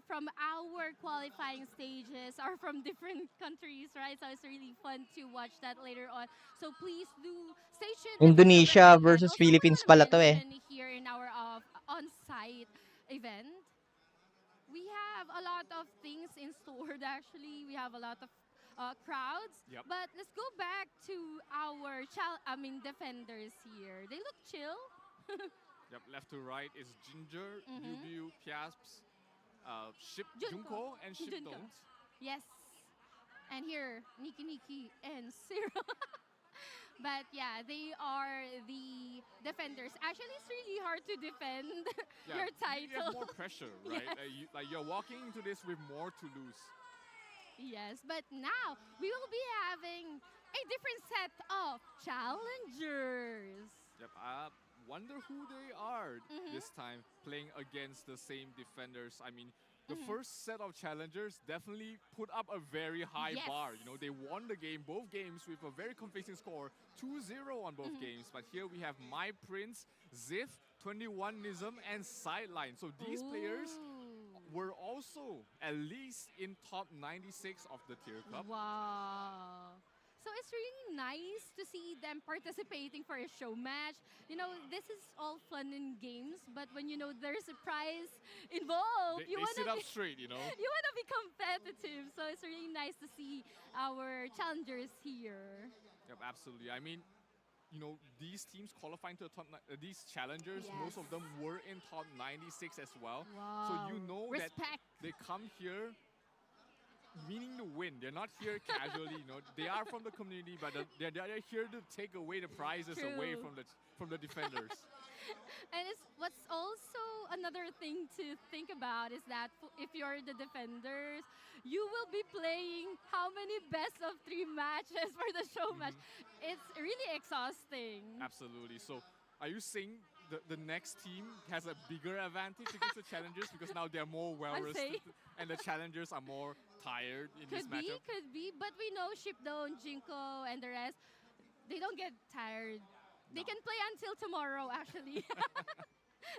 from our qualifying stages are from different countries, right? So it's really fun to watch that later on. So please do stay tuned. Indonesia versus Philippines pala to eh. Here in our on-site event, we have a lot of things in store. Actually, we have a lot of crowds. But let's go back to our defenders here. They look chill. Left to right is Ginger, Yubiu, Piasps, Junko, and Shipdon. Yes. And here, Nikki Nikki and Zero. But yeah, they are the defenders. Actually, it's really hard to defend your You title. have more pressure, right? Yes. You're walking into this with more to lose. Yes, but now we will be having a different set of challengers. Yep, I wonder who they are this time playing against the same defenders. I mean, the first set of challengers definitely put up a very high bar. You know, they won the game, both games with a very convincing score, 2-0 on both games. But here we have My Prince, Ziff, 21nism, and Sideline. So these players were also at least in top 96 of the Tier Cup. Wow. So it's really nice to see them participating for a show match. You know, this is all fun and games, but when you know there's a prize involved, They sit up straight, you know. You want to be competitive. So it's really nice to see our challengers here. Yep, absolutely. I mean, you know, these teams qualifying to the top, these challengers, most of them were in top 96 as well. Wow. So you know that they come here meaning to win. They're not here casually, you know. They are from the community, but they're here to take away the prizes away from the defenders. And what's also another thing to think about is that if you're the defenders, you will be playing how many best of 3 matches for the show match. It's really exhausting. Absolutely. So are you saying the next team has a bigger advantage against the challengers because now they're more well-rested and the challengers are more tired in this matchup? Could be. But we know Shipdown, Jinko, and the rest, they don't get tired. They can play until tomorrow, actually.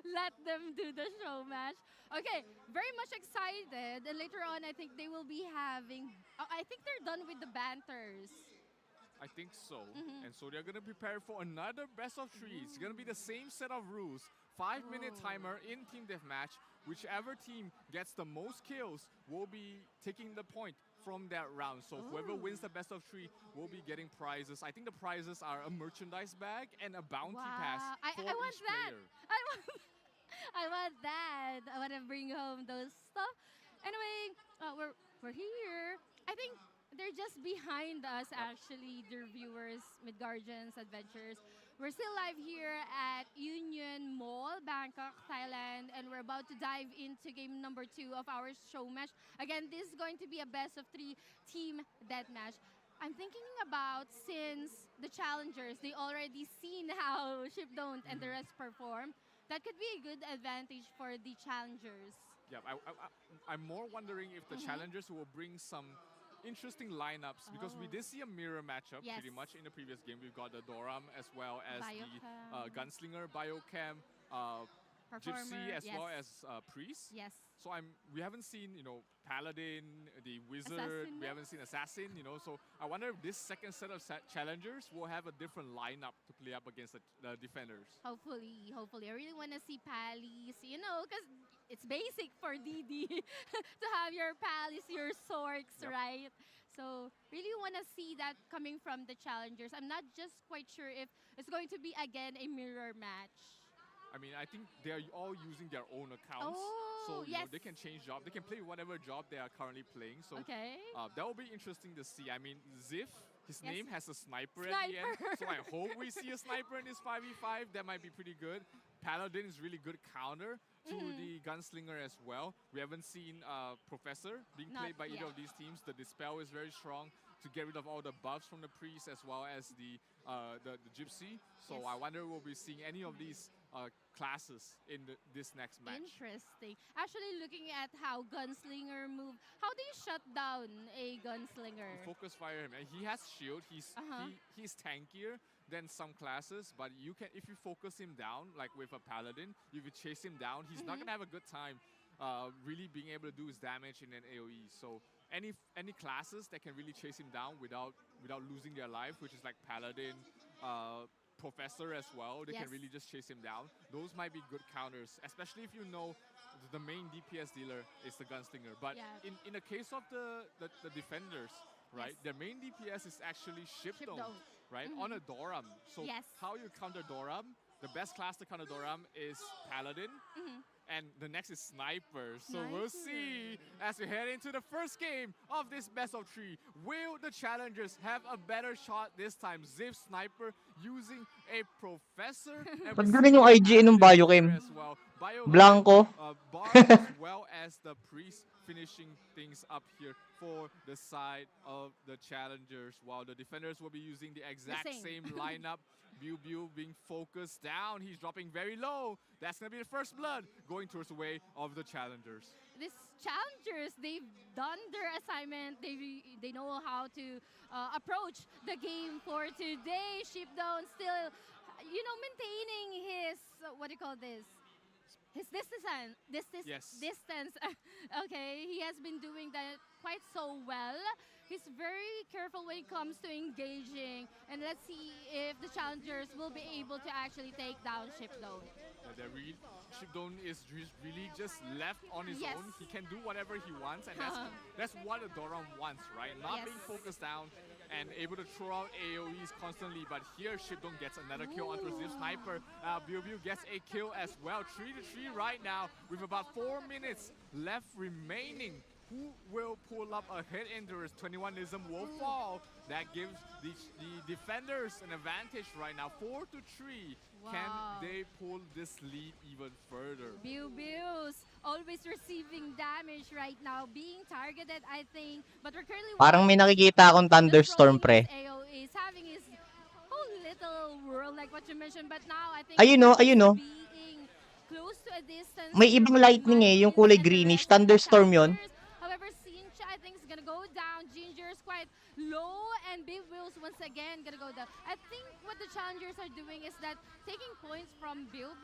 Let them do the show match. Okay, very much excited. And later on, I think they will be having... I think they're done with the banters. I think so. And so they're going to prepare for another best of 3. It's going to be the same set of rules. 5-minute timer in team deathmatch. Whichever team gets the most kills will be taking the point from that round. So whoever wins the best of 3 will be getting prizes. I think the prizes are a merchandise bag and a bounty pass for I want each that. player. I want that. I want to bring home those stuff. Anyway, we're here. I think they're just behind us, actually, dear viewers, Midgardians, Adventures. We're still live here at Union Mall, Bangkok, Thailand, and we're about to dive into game number 2 of our show match. Again, this is going to be a best of 3 team deathmatch. I'm thinking about, since the challengers, they already seen how Shipdown and the rest perform, that could be a good advantage for the challengers. Yeah, I'm more wondering if the challengers will bring some interesting lineups because we did see a mirror matchup pretty much in the previous game. We've got the Doram as well as the Gunslinger, Biochem, Gypsy as well as Priest. Yes. So we haven't seen, you know, Paladin, the Wizard, we haven't seen Assassin, you know, so I wonder if this second set of challengers will have a different lineup to play up against the defenders. Hopefully. I really want to see Palis, you know, because it's basic for DD to have your Palis, your Sorks, right? So really want to see that coming from the challengers. I'm not just quite sure if it's going to be, again, a mirror match. I mean, I think they're all using their own accounts. So you know, they can change job. They can play whatever job they are currently playing. So that will be interesting to see. I mean, Ziff, his name has a sniper at the end. So I hope we see a sniper in this 5v5. That might be pretty good. Paladin is really good counter to the Gunslinger as well. We haven't seen Professor being played by either of these teams. The Dispel is very strong to get rid of all the buffs from the Priest as well as the Gypsy. So I wonder if we'll be seeing any of these classes in this next match. Interesting. Actually, looking at how Gunslinger move, how do you shut down a Gunslinger? You focus fire him, and he has shield. He's tankier than some classes, but you can, if you focus him down, like with a Paladin, if you chase him down, he's not gonna have a good time really being able to do his damage in an AoE. So any classes that can really chase him down without losing their life, which is like Paladin, Professor as well, they can really just chase him down. Those might be good counters, especially if you know the main DPS dealer is the Gunslinger. But in the case of the defenders, right, their main DPS is actually Shipdown, right, on a Doram. So how you counter Doram the best class to counter Doram is Paladin. And the next is Sniper. So we'll see as we head into the first game of this best of 3. Will the challengers have a better shot this time? Ziv Sniper using a Professor. And Ba't we ganun see yung IG nung Paladin Biochem? as well. Biochem, Blanco. Bard as well as the Priest finishing things up here for the side of the challengers, while the defenders will be using the exact same lineup. Biu being focused down. He's dropping very low. That's going to be the first blood going towards the way of the challengers. These challengers, they've done their assignment. They know how to approach the game for today. Shipdown still, maintaining his, what do you call this? His distance. Distance. Okay, he has been doing that quite so well. He's very careful when it comes to engaging. And let's see if the challengers will be able to actually take down Shipdown. Shipdown is really just left on his own. He can do whatever he wants, and that's what a Doran wants, right? Not being focused down and able to throw out AoEs constantly. But here, Shipdown gets another kill onto Ziv Sniper. Biu gets a kill as well. 3-3 right now with about 4 minutes left remaining. Who will pull up a hit Endurance? 21ism will fall. That gives the defenders an advantage right now. 4-3. Wow. Can they pull this lead even further? Biu's always receiving damage right now, being targeted, I think. But we're currently Parang may nakikita akong thunderstorm, pre. AO is having his whole little world, like what you mentioned. But now I think Ayun no. being close to a distance. May ibang lightning yung kulay greenish. Thunderstorm yon. However, Sincha, I think, is gonna go down. Ginger is quite low, and Big Wheels once again gonna go down. I think what the challengers are doing is that taking points from Bills.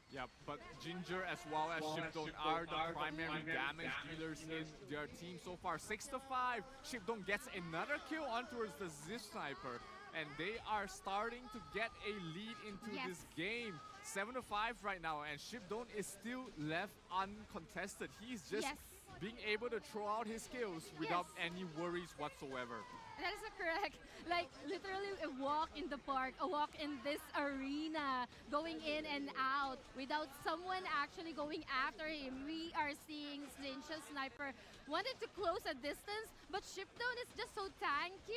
Yeah, but Ginger as well as Shipdown are the primary damage dealers in their team so far. 6-5. Shipdown gets another kill on towards the Ziv Sniper, and they are starting to get a lead into this game. 7-5 right now, and Shipdown is still left uncontested. He's just being able to throw out his skills without any worries whatsoever. That is correct. Like, literally a walk in the park, a walk in this arena, going in and out without someone actually going after him. We are seeing Sincha Sniper wanted to close a distance, but Shipdown is just so tanky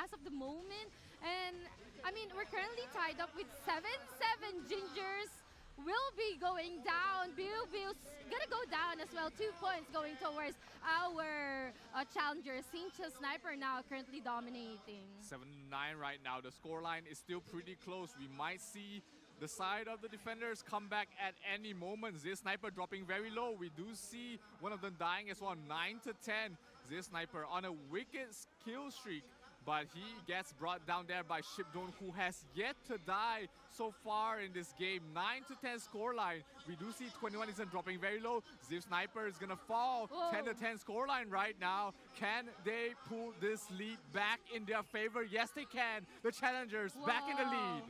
as of the moment. And, I mean, we're currently tied up with 7-7. Gingers will be going down. Bill's gonna go down as well. 2 points going towards our challenger. Sincha Sniper now currently dominating. 7-9 right now. The scoreline is still pretty close. We might see the side of the defenders come back at any moment. Ziv Sniper dropping very low. We do see one of them dying as well. 9-10. Ziv Sniper on a wicked kill streak. But he gets brought down there by Shipdown, who has yet to die so far in this game. 9-10 scoreline. We do see 21ism dropping very low. Ziv Sniper is going to fall. 10-10 scoreline right now. Can they pull this lead back in their favor? Yes, they can. The challengers back in the lead.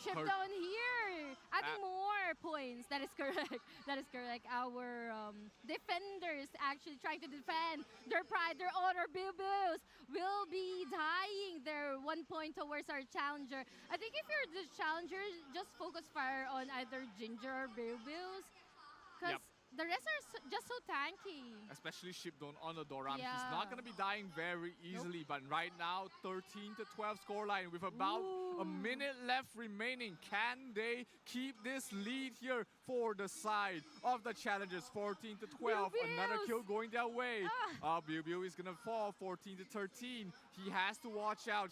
Shipdown here, adding more points. That is correct. That is correct. Our defenders actually trying to defend their pride, their honor. Bills will be dying their 1 point towards our challenger. I think if you're the challenger, just focus fire on either Ginger or Bills, because the rest are just so tanky. Especially Shipdown on the Doram. He's not going to be dying very easily. But right now, 13-12 scoreline with about a minute left remaining. Can they keep this lead here for the side of the challengers? 14-12. Another kill going their way. Biu is going to fall. 14-13. He has to watch out.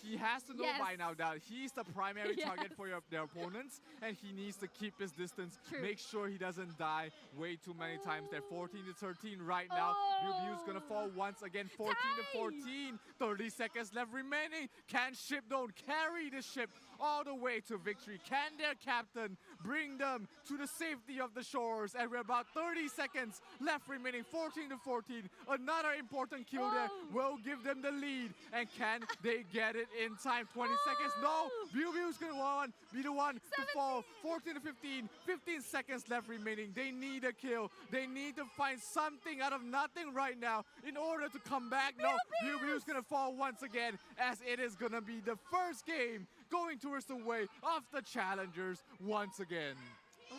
He has to know by now that he's the primary target for their opponents, and he needs to keep his distance. Make sure he doesn't die way too many times. They're 14-13 right now. Biu's gonna fall once again. 14-14. 30 seconds left remaining. Can Shipdown carry the ship all the way to victory? Can their captain bring them to the safety of the shores? And we're about 30 seconds left remaining. 14-14. Another important kill there will give them the lead. And can they get it it in time. 20 seconds. No, View's gonna be the one to fall. 14 to 15. 15 seconds left remaining. They need a kill. They need to find something out of nothing right now in order to come back. No, View's gonna fall once again, as it is gonna be the first game going towards the way of the challengers once again.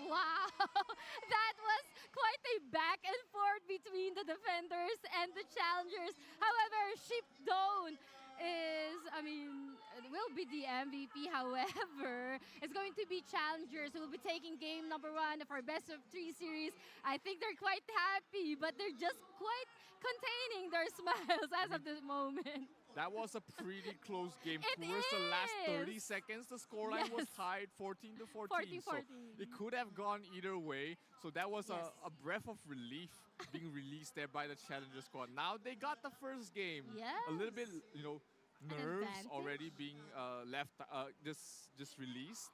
Wow, that was quite a back and forth between the defenders and the challengers. However, Shipdown will be the MVP. However, it's going to be challengers who will be taking game number 1 for best of 3 series. I think they're quite happy, but they're just quite containing their smiles as of this moment. That was a pretty close game. Towards the last 30 seconds, the scoreline was tied 14 to 14. So it could have gone either way. So that was a breath of relief being released there by the challenger squad. Now they got the first game. A little bit, nerves already being just released.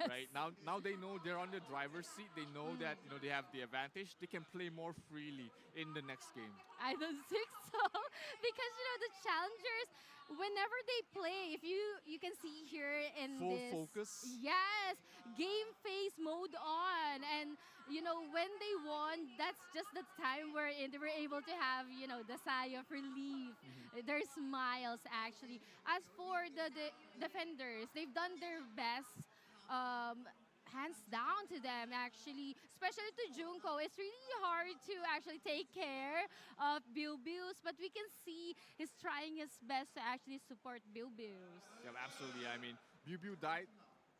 Right now they know they're on the driver's seat. They know that they have the advantage. They can play more freely in the next game. I don't think so, because the challengers, whenever they play, if you can see here in full this focus. Yes, game face mode on, and when they won, that's just the time where they were able to have the sigh of relief, their smiles actually. As for the defenders, they've done their best. Hands down to them, actually, especially to Junko. It's really hard to actually take care of Bilbius, but we can see he's trying his best to actually support Bilbius. Yeah, absolutely. I mean, Bilbius died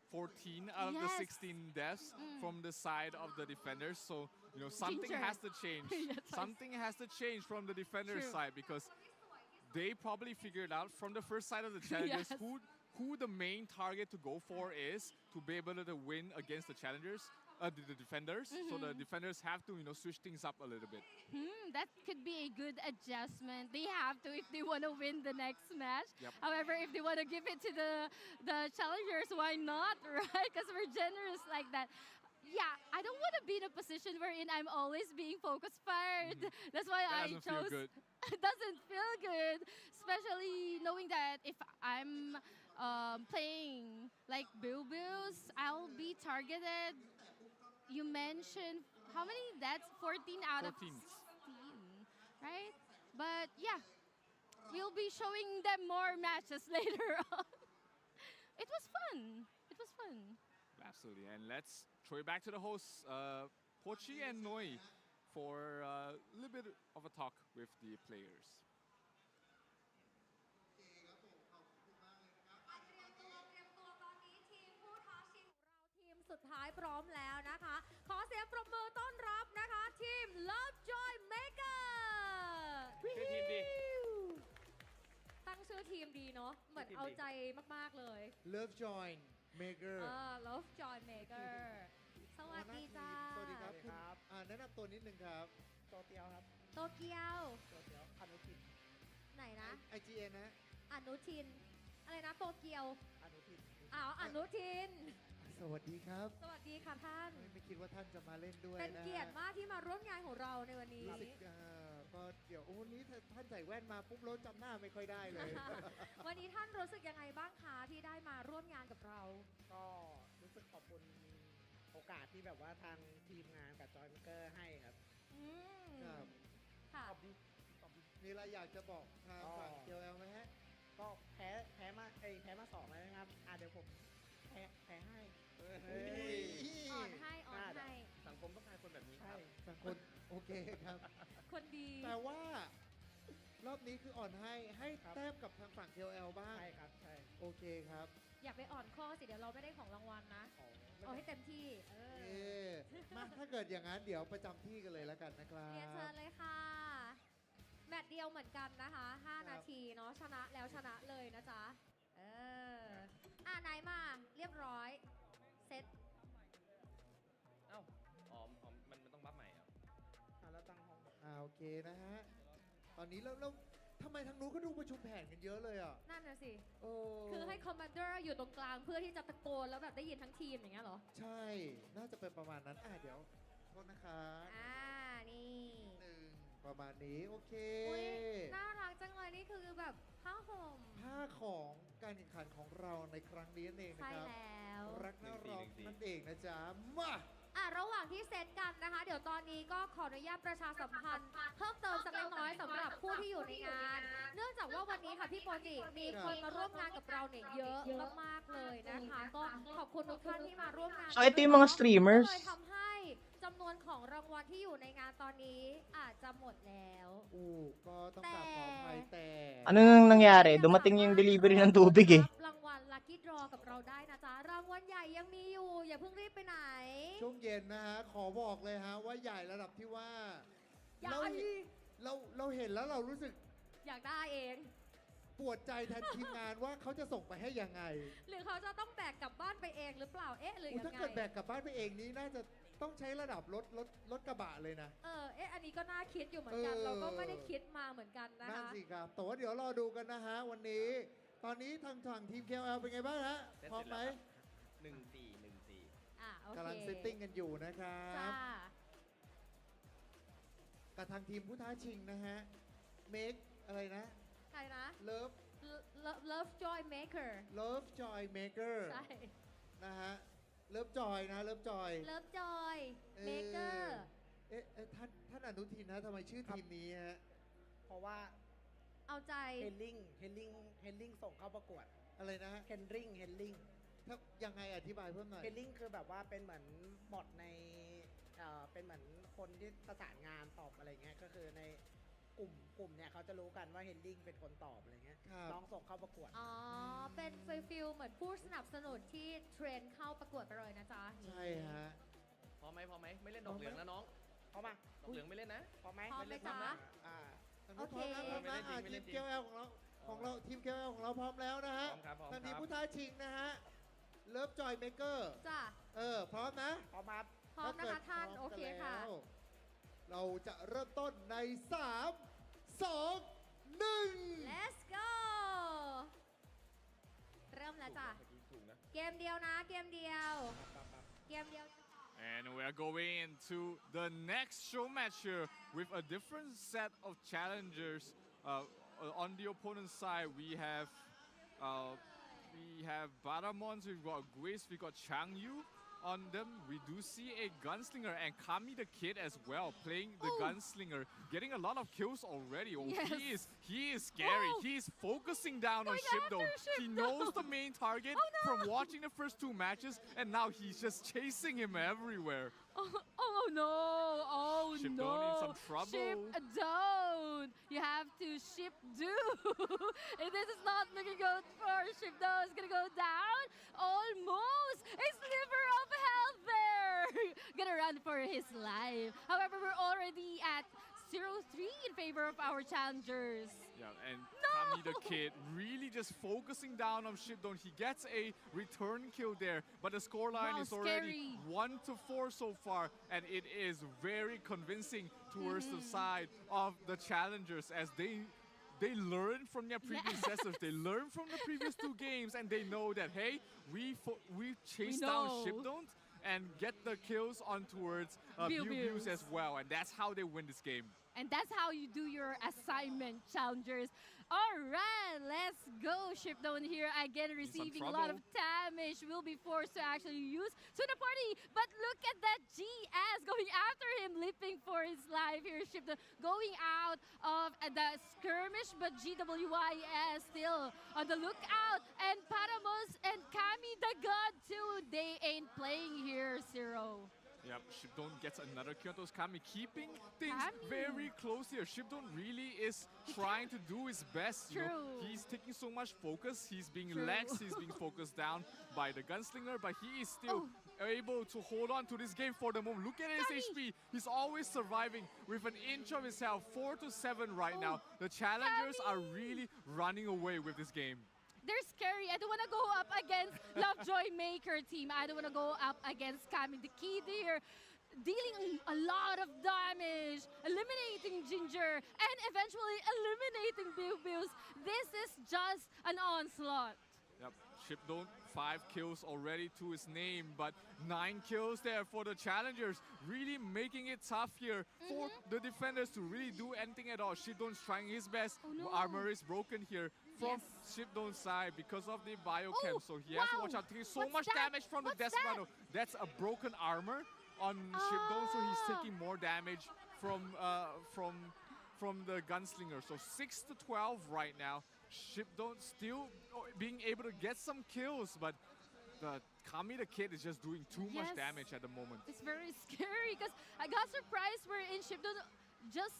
14 out of the 16 deaths from the side of the defenders. So, something has to change. Something has to change from the defenders' side, because they probably figured out from the first side of the challengers who the main target to go for is to be able to win against the challengers, the defenders. So the defenders have to, switch things up a little bit. That could be a good adjustment. They have to if they want to win the next match. However, if they want to give it to the challengers, why not, right? Because we're generous like that. Yeah, I don't want to be in a position wherein I'm always being focus fired. That's why I chose. Feel good. It doesn't feel good, especially knowing that if I'm playing like Bilbius, I'll be targeted. You mentioned how many? That's 14 out of 16, right? But yeah, we'll be showing them more matches later on. It was fun. It was fun. Absolutely, and let's throw it back to the hosts, Pochi and Noi, for a little bit of a talk with the players. ทีมสุดท้ายพร้อมแล้วนะคะ ขอเสียงปรบมือต้อนรับนะคะทีม Lovejoy Maker ชื่อทีมดี ตั้งชื่อทีมดีเนาะ เหมือนเอาใจมากๆเลย Lovejoy Maker Lovejoy Maker สวัสดีจ้า สวัสดีครับคุณแนะนำตัวนิดนึงครับ โตเกียวครับ โตเกียว อนุทิน ไหนนะ IGN นะ อนุทิน อะไรนะโตเกียว อนุทิน อนุทิน สวัสดีครับ สวัสดีค่ะท่าน ไม่คิดว่าท่านจะมาเล่นด้วยนะ เป็นเกียรติมากที่มาร่วมงานของเราในวันนี้ รู้สึกก็เดี๋ยววันนี้ท่านใส่แว่นมาปุ๊บแล้วจำหน้าไม่ค่อยได้เลย วันนี้ท่านรู้สึกยังไงบ้างคะที่ได้มาร่วมงานกับเรา ก็รู้สึกขอบคุณโอกาสที่แบบว่าทางทีมงานกับจอยเกอร์ให้ครับ ครับ ค่ะ มีอะไรอยากจะบอกทางฝั่ง KVIP ไหมฮะ ก็แพ้มา2แล้วนะครับเดี๋ยวผมแพ้ให้ อ่อนให้สังคมต้องการคนแบบนี้ครับ สังคนโอเคครับ คนดี แต่ว่ารอบนี้คืออ่อนให้แต้มกับทางฝั่ง KVIP บ้าง ใช่ครับ ใช่ โอเคครับ อย่าไปอ่อนข้อสิเดี๋ยวเราไม่ได้ของรางวัลนะเอาให้เต็มที่มาถ้าเกิดอย่างนั้นเดี๋ยวประจำที่กันเลยแล้วกันนะครับ เรียนเชิญเลยค่ะ แมตช์เดียวเหมือนกันนะคะ5 นาทีเนาะชนะแล้วชนะเลยนะจ๊ะไหนมาเรียบร้อยเซต เอ้ามันต้องบัฟใหม่เหรอ แล้วตั้งห้อง โอเคนะฮะ ตอนนี้แล้วทำไมทางนู้นก็ดูประชุมแผนกันเยอะเลยอ่ะ นั่นน่ะสิคือให้คอมมานเดอร์อยู่ตรงกลางเพื่อที่จะตะโกนแล้วแบบได้ยินทั้งทีมอย่างเงี้ยเหรอ ใช่ น่าจะเป็นประมาณนั้นเดี๋ยวโทษนะครับ นี่ 1 ประมาณนี้โอเค อุ๊ยน่ารักจังเลยนี่คือแบบผ้าห่ม ผ้าของการแข่งขันของเราในครั้งนี้นั่นเองนะ ใช่ ครับ แล้ว รักน่ารอกนั่นเองนะจ๊ะมา ระหว่างที่เซตกันนะคะ เดี๋ยวตอนนี้ก็ขออนุญาตประชาสัมพันธ์เพิ่มเติมสักเล็กน้อยสำหรับผู้ที่อยู่ในงาน เนื่องจากว่าวันนี้ค่ะพี่โปจิมีคนมาร่วมงานกับเราเนี่ยเยอะมากๆเลยนะคะ ก็ขอบคุณทุกท่านที่มาร่วมงาน So ito yung mga streamers. ก็เลยทำให้จำนวนของรางวัลที่อยู่ในงานตอนนี้อาจจะหมดแล้ว ก็ต้องกราบขออภัยแต่ Ano nang nangyari? Dumating yung delivery ng tubig eh. รางวัลลัคกี้ดรอกับเราได้นะจ๊ะ รางวัลใหญ่ยังมีอยู่ อย่าเพิ่งรีบไปไหน ช่วงเย็นนะฮะขอบอกเลยฮะว่าใหญ่ระดับที่ว่า ใหญ่ เราเห็นแล้วเรารู้สึก อยากได้เอง ปวดใจแทนทีมงานว่าเขาจะส่งไปให้ยังไง หรือเขาจะต้องแบกกลับบ้านไปเองหรือเปล่า เอ๊ะ หรือยัง ถ้า ไง เกิดแบกกลับบ้านไปเองนี้น่าจะต้องใช้ระดับรถกระบะเลยนะ อันนี้ก็น่าคิดอยู่เหมือนกัน เราก็ไม่ได้คิดมาเหมือนกันนะ นั่น คะ สิครับแต่ว่าเดี๋ยวรอดูกันนะฮะวันนี้ ตอนนี้ทางทีม KL เป็นไงบ้างฮะ เสร็จ พร้อมไหม แล้วครับ1-4 โอเค กำลังเซตติ้งกันอยู่นะครั จ้า บ กับทางทีมผู้ท้าชิงนะฮะ Make อะไรนะ ใครนะ Love Joy Maker Love Joy Maker ใช่ นะฮะ Love Joy นะ Love Joy Love Joy Maker ท่านอนุทินนะทำไมชื่อทีมนี้ฮะ เพราะว่า เอาใจ เฮนลิงส่งเข้าประกวด อะไรนะฮะ เฮนลิง ถ้ายังไงอธิบายเพิ่มหน่อย เฮนลิงคือแบบว่าเป็นเหมือนบอทในเป็นเหมือนคนที่ประสานงานตอบอะไรเงี้ยก็คือในกลุ่มเนี่ยเขาจะรู้กันว่าเฮนลิงเป็นคนตอบอะไรเงี้ย ครับ น้องส่งเข้าประกวด เป็นฟิลเหมือนผู้สนับสนุนที่เทรนเข้าประกวดไปเลยนะจ๊ะ ใช่ฮะ พอไหมไม่เล่นดอกเหลืองนะน้อง เอามา ดอกเหลืองไม่เล่นนะ พอไหม พร้อมไหม เล่น จ๊ะ นะ โอเค พร้อมแล้วทีม KL ของเราทีม KL ของเราพร้อมแล้วนะฮะ พร้อมครับพร้อม ทางทีม ครับ ผู้ท้าชิงนะฮะ Love Joy Maker จ้ะ พร้อมนะ พอมา พร้อมนะคะท่าน ถ้ โอ เกิด เค พร้อมกัน ค่ะ แล้วเราจะเริ่มต้นใน 3 2 1 Let's go เริ่มแล้วจ้ะ เกมเดียวนะ เกมเดียว And we are going into the next show match here with a different set of challengers. On the opponent's side, we have Baramons, we've got Guis, we've got Chang Yu. On them, we do see a gunslinger and Kami the Kid as well, playing the gunslinger, getting a lot of kills already. He is scary. He's focusing down on Shipdome. He knows the main target from watching the first 2 matches, and now he's just chasing him everywhere. Oh no! Shipdome in some trouble. Ship down! You have to ship do. And this is not looking good for Shipdome. It's gonna go down. Almost a sliver of health there. Gonna run for his life. However, we're already at 0-3 in favor of our challengers. Yeah, and Kami the Kid really just focusing down on Shipdome. He gets a return kill there, but the scoreline is already 1-4 so far, and it is very convincing towards the side of the challengers as they learn from their predecessors. They learn from the previous 2 games, and they know that, hey, we chase down Shipdome and get the kills on towards Biu as well, and that's how they win this game. And that's how you do your assignment, challengers. All right, let's go. Shipdome here again, receiving a lot of damage. Will be forced to actually use to the party. But look at that GS going after him, leaping for his life here. Shipdome going out of the skirmish, but GWIS still on the lookout. And Paramos and Kami the God too, they ain't playing here, Zero. Yep, Shipdome gets another kill. Those Kami keeping things very close here. Shipdome really is trying to do his best. You know, he's taking so much focus. He's being lax. He's being focused down by the gunslinger, but he is still able to hold on to this game for the moment. Look at his HP. He's always surviving with an inch of his health. 4-7 right now. The challengers are really running away with this game. They're scary. I don't want to go up against Lovejoy Maker team. I don't want to go up against Kami the Kid here. Dealing a lot of damage, eliminating Ginger, and eventually eliminating Bill Bills. This is just an onslaught. Yep, Shipdon 5 kills already to his name, but 9 kills there for the challengers, really making it tough here for the defenders to really do anything at all. Shipdon's trying his best. Oh, no. Armor is broken here from Yes. Shipdon's side because of the biochem, Oh, so he has to wow. watch out. Taking so What's much that? damage from the What's Desperado. That's a broken armor on Shipdon, so he's Ah. taking more damage from the gunslinger. So 6-12 right now. Shipdon still being able to get some kills, but the Kami the Kid is just doing too much Yes. damage at the moment. It's very scary because I got surprised where in Shipdon, just,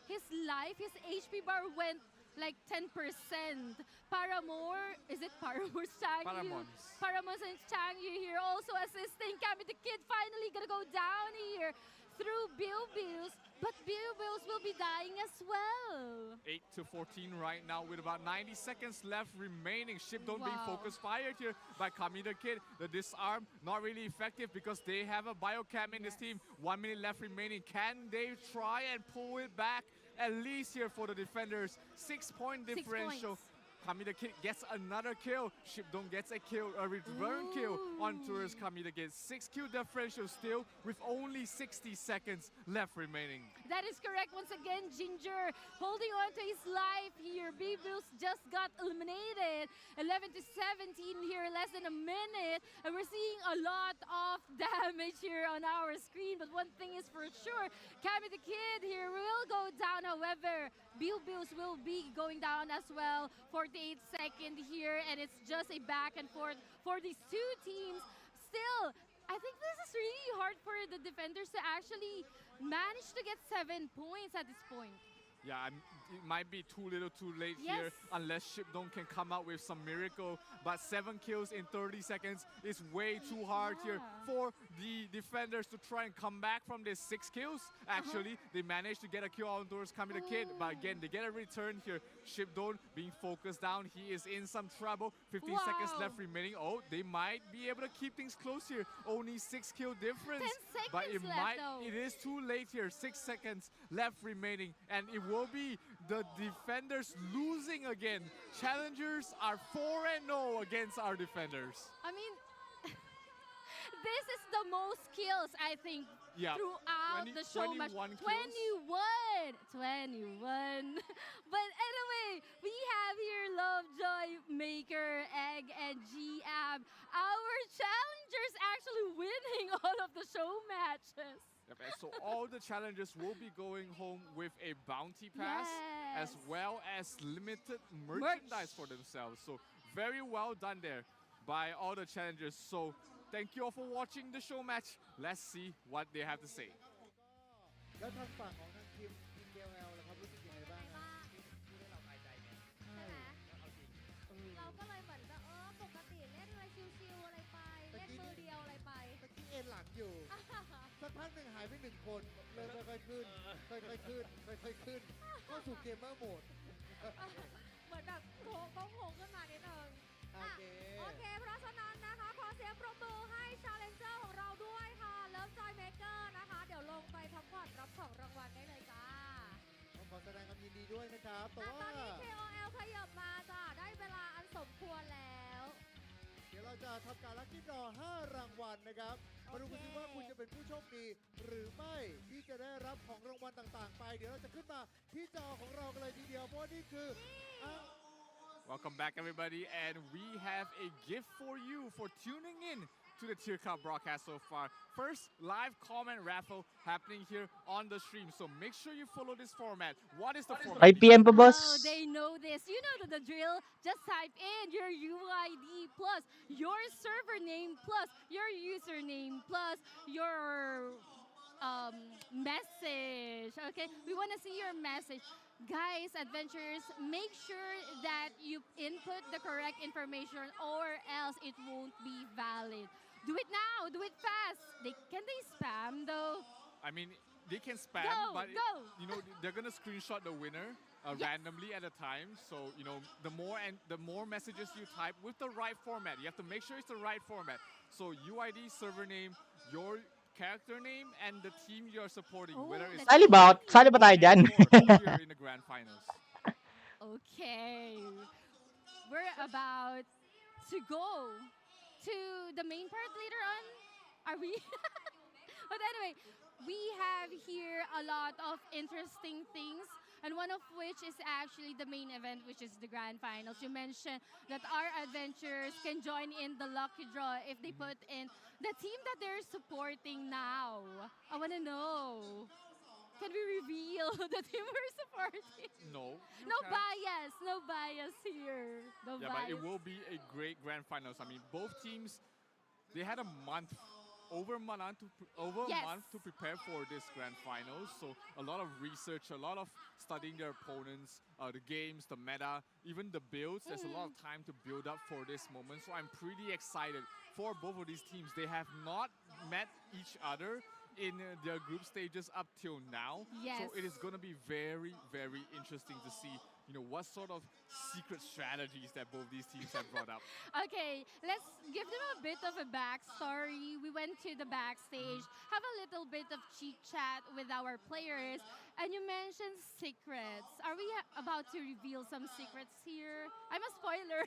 his life, his HP bar went like 10%. Paramore, is it Paramore's Changyu? Paramons. Paramons and Changyu here also assisting. Kami the Kid finally gonna go down here through Bills, but Bills will be dying as well. 8-14 right now with about 90 seconds left remaining. Shipdon being Wow. focus fired here by Kami the Kid. The disarm not really effective because they have a biocam in this team. 1 minute left remaining. Can they try and pull it back? At least here for the defenders. 6-point 6 differential. points. Kami the Kid gets another kill. Shipdon gets a kill, a return kill on towards Kami the Kid. 6 kill differential still with only 60 seconds left remaining. That is correct. Once again, Ginger holding on to his life here. Bills just got eliminated. 11-17 here, less than a minute. And we're seeing a lot of damage here on our screen. But one thing is for sure, Kami the Kid here will go down. However, Bills will be going down as well. 48-second here, and it's just a back and forth for these two teams. Still, I think this is really hard for the defenders to actually manage to get 7 points at this point. Yeah, it might be too little too late here Yes. unless Shipdon can come out with some miracle. But 7 kills in 30 seconds is way too hard here Yeah. for the defenders to try and come back from this 6 kills. Actually, they managed to get a kill on towards Kami the Kid, but again, they get a return here. Shipdon being focused down. He is in some trouble. 15 seconds Wow. left remaining. Oh, they might be able to keep things close here. Only 6 kill difference. 10 But it seconds left, though. it is too late here. 6 seconds left remaining, and it will be the defenders losing again. Challengers are 4-0 against our defenders. I mean, this is the most kills, I think, Yeah, throughout the show match. 21 kills. 21. But anyway, we have here Lovejoy, Maker, Egg, and G-Ab. Our challengers actually winning all of the show matches. Yep, and so all the challengers will be going home with a bounty pass as Yes. well as limited merchandise for themselves. So very well done there by all the challengers. So thank you all for watching the show match. Let's see what they have to say. แล้วทางฝั่งของทางทีม KVIP ล่ะครับรู้สึกยังไงบ้างครับ พูดให้เราตายใจไหม ใช่ไหม เอาจริง เราก็เลยเหมือนแบบปกติเล่นอะไรชิวๆอะไรไป เล่นมือเดียวอะไรไป ตะกี้เอ็นหลังอยู่ สักพักหนึ่งหายไป1 คนเริ่มค่อยๆขึ้น ค่อยๆขึ้น ค่อยๆขึ้น เข้าสู่เกมเมอร์โหมด เหมือนแบบโผล่ขึ้นมานิดนึง โอเค โอเค เพราะฉะนั้นนะคะ ขอเสียงปรบมือให้ Challenger ของเราด้วยค่ะ Lovejoy Maker นะคะ เดี๋ยวลงไปพักผ่อนรับของรางวัลได้เลยจ้า ขอแสดงความยินดีด้วยนะครับ แต่ อ่ะต ว่า อนนี้ KOL ขยับมาจ้า ได้เวลาอันสมควรแล้ว เดี๋ยวเราจะทำการลัคกี้ดรอ5 รางวัลนะครับ มาดูกันสิว่าคุณจะเป็นผู้โชคดีหรือไม่ที่จะได้รับของรางวัลต่างๆ ไป เดี๋ยวเราจะขึ้นมาที่จอของเรากันเลยทีเดียว เพราะว่านี่คืออ่ะ Welcome back, everybody, and we have a gift for you for tuning in to the Tier Cup broadcast so far. First, live comment raffle happening here on the stream, so make sure you follow this format. What is the format? IPM pa, boss. Oh, they know this. You know the drill. Just type in your UID plus your server name plus your username plus your message. Okay, we want to see your message. Guys, adventurers, make sure that you input the correct information or else it won't be valid. Do it now. Do it fast. Can they spam though? I mean, they can spam, Go, but go. you know they're gonna screenshot the winner Yes. randomly at a time. So you know the more messages you type with the right format, you have to make sure it's the right format. So UID, server name, your character name, and the team you're supporting, Oh, whether it's that's Sali ba tayo dyan? here in the grand finals. Okay. We're about to go to the main part later on. Are we? But anyway, we have here a lot of interesting things, and one of which is actually the main event, which is the grand finals. You mentioned that our adventurers can join in the lucky draw if they put in the team that they're supporting now. I want to know. Can we reveal the team we're supporting? No. No bias. No bias here. No Yeah, bias. but it will be a great grand finals. I mean, both teams, they had a month, over a month to prepare for this grand finals. So a lot of research, a lot of studying their opponents, the games, the meta, even the builds. There's a lot of time to build up for this moment. So I'm pretty excited for both of these teams. They have not met each other in their group stages up till now. Yes. So it is going to be very, very interesting to see, what sort of secret strategies that both these teams have brought up. Okay, let's give them a bit of a backstory. We went to the backstage, have a little bit of chit chat with our players, and you mentioned secrets. Are we about to reveal some secrets here? I'm a spoiler.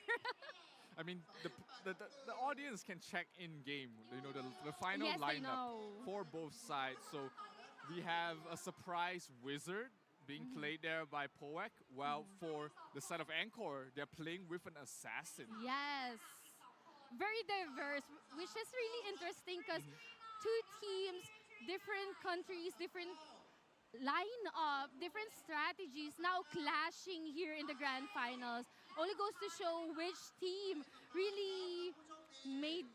I mean, the audience can check in game, the final lineup for both sides. So we have a surprise wizard being played there by Poek, while for the side of Encore, they're playing with an assassin. Yes. Very diverse, which is really interesting because two teams, different countries, different lineup, different strategies now clashing here in the grand finals. Only goes to show which team really made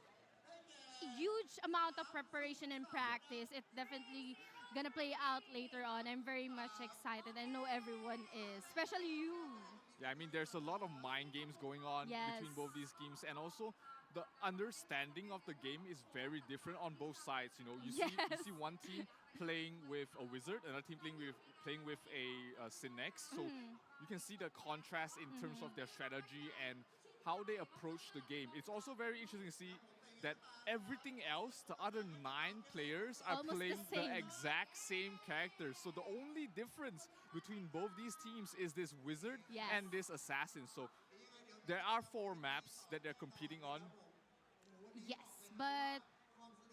huge amount of preparation and practice. It definitely gonna play out later on. I'm very much excited. I know everyone is, especially you. Yeah, I mean, there's a lot of mind games going on between both these teams, and also the understanding of the game is very different on both sides. You see one team playing with a wizard, another team playing with a Synex. So you can see the contrast in terms of their strategy and how they approach the game. It's also very interesting to see that everything else, the other 9 players are Almost playing the same. exact same characters. So the only difference between both these teams is this wizard and this assassin. So there are 4 maps that they're competing on. Yes, but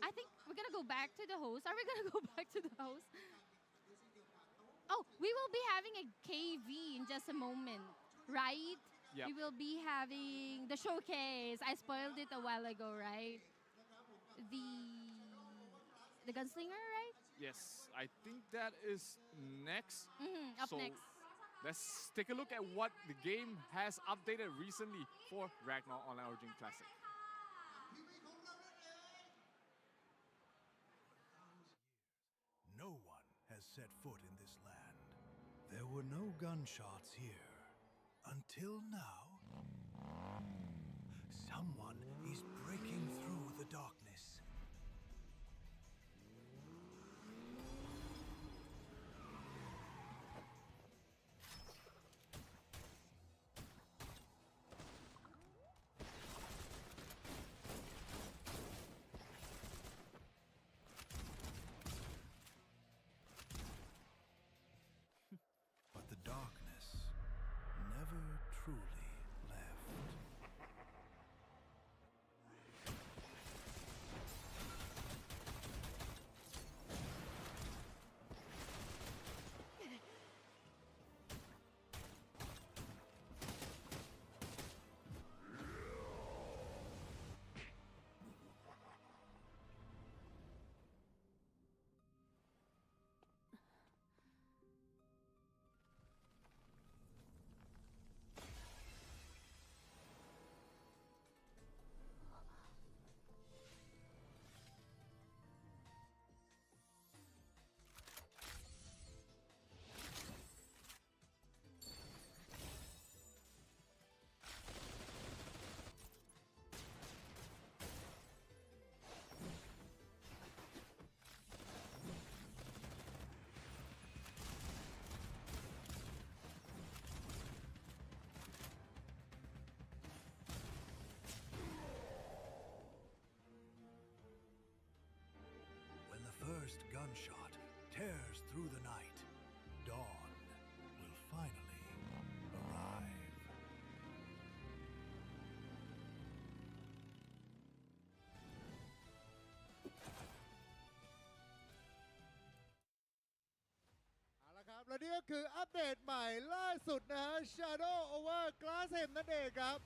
I think we're gonna go back to the host. Are we gonna go back to the host? Oh, we will be having a KV in just a moment, right? Yep. We will be having the showcase. I spoiled it a while ago, right? The gunslinger, right? Yes, I think that is next. Up So next. let's take a look at what the game has updated recently for Ragnarok Online Origin Classic. No one has set foot in this land. There were no gunshots here. Until now, someone is breaking through the darkness. But the darkness never truly left. When the first gunshot tears through the night, dawn will finally arrive. และนี่ก็คืออัปเดตใหม่ล่าสุดนะฮะ Shadow Over Glassem นั่นเองครับ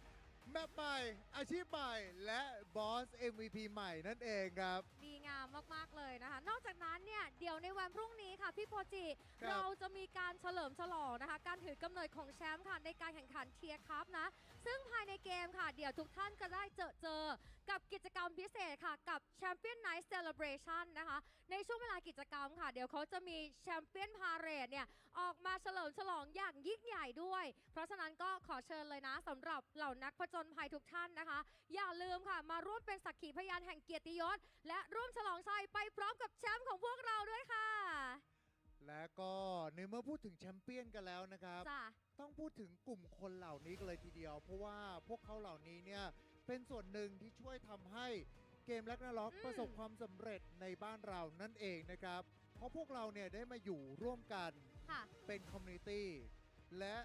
แมปใหม่อาชีพใหม่และบอส MVP ใหม่นั่นเองครับ ดีงามมากๆเลยนะคะนอกจากนั้นเนี่ยเดี๋ยวในวันพรุ่งนี้ค่ะพี่โพจิ ครับ เราจะมีการเฉลิมฉลองนะคะการถือกำเนิดของแชมป์ค่ะในการแข่งขันเทียร์คัพนะซึ่งภายในเกมค่ะเดี๋ยวทุกท่านก็ได้เจอกับกิจกรรมพิเศษค่ะกับ Champion Night Celebration นะคะในช่วงเวลากิจกรรมค่ะเดี๋ยวเขาจะมี Champion Parade เนี่ยออกมาเฉลิมฉลองอย่างยิ่งใหญ่ด้วยเพราะฉะนั้นก็ขอเชิญเลยนะสำหรับเหล่านักผจญภัยทุกท่านนะคะอย่าลืมค่ะมาร่วมเป็นสักขีพยานแห่งเกียรติยศและร่วมฉลองชัยไปพร้อมกับแชมป์ของพวกเราด้วยค่ะ และก็ในเมื่อพูดถึงแชมเปี้ยนกันแล้วนะครับ จ้ะ ต้องพูดถึงกลุ่มคนเหล่านี้กันเลยทีเดียว เพราะว่าพวกเขาเหล่านี้เนี่ยเป็นส่วนหนึ่งที่ช่วยทำให้เกม Ragnarok ประสบความสำเร็จในบ้านเรานั่นเองนะครับ เพราะพวกเราเนี่ยได้มาอยู่ร่วมกัน ค่ะ เป็นคอมมูนิตี้และ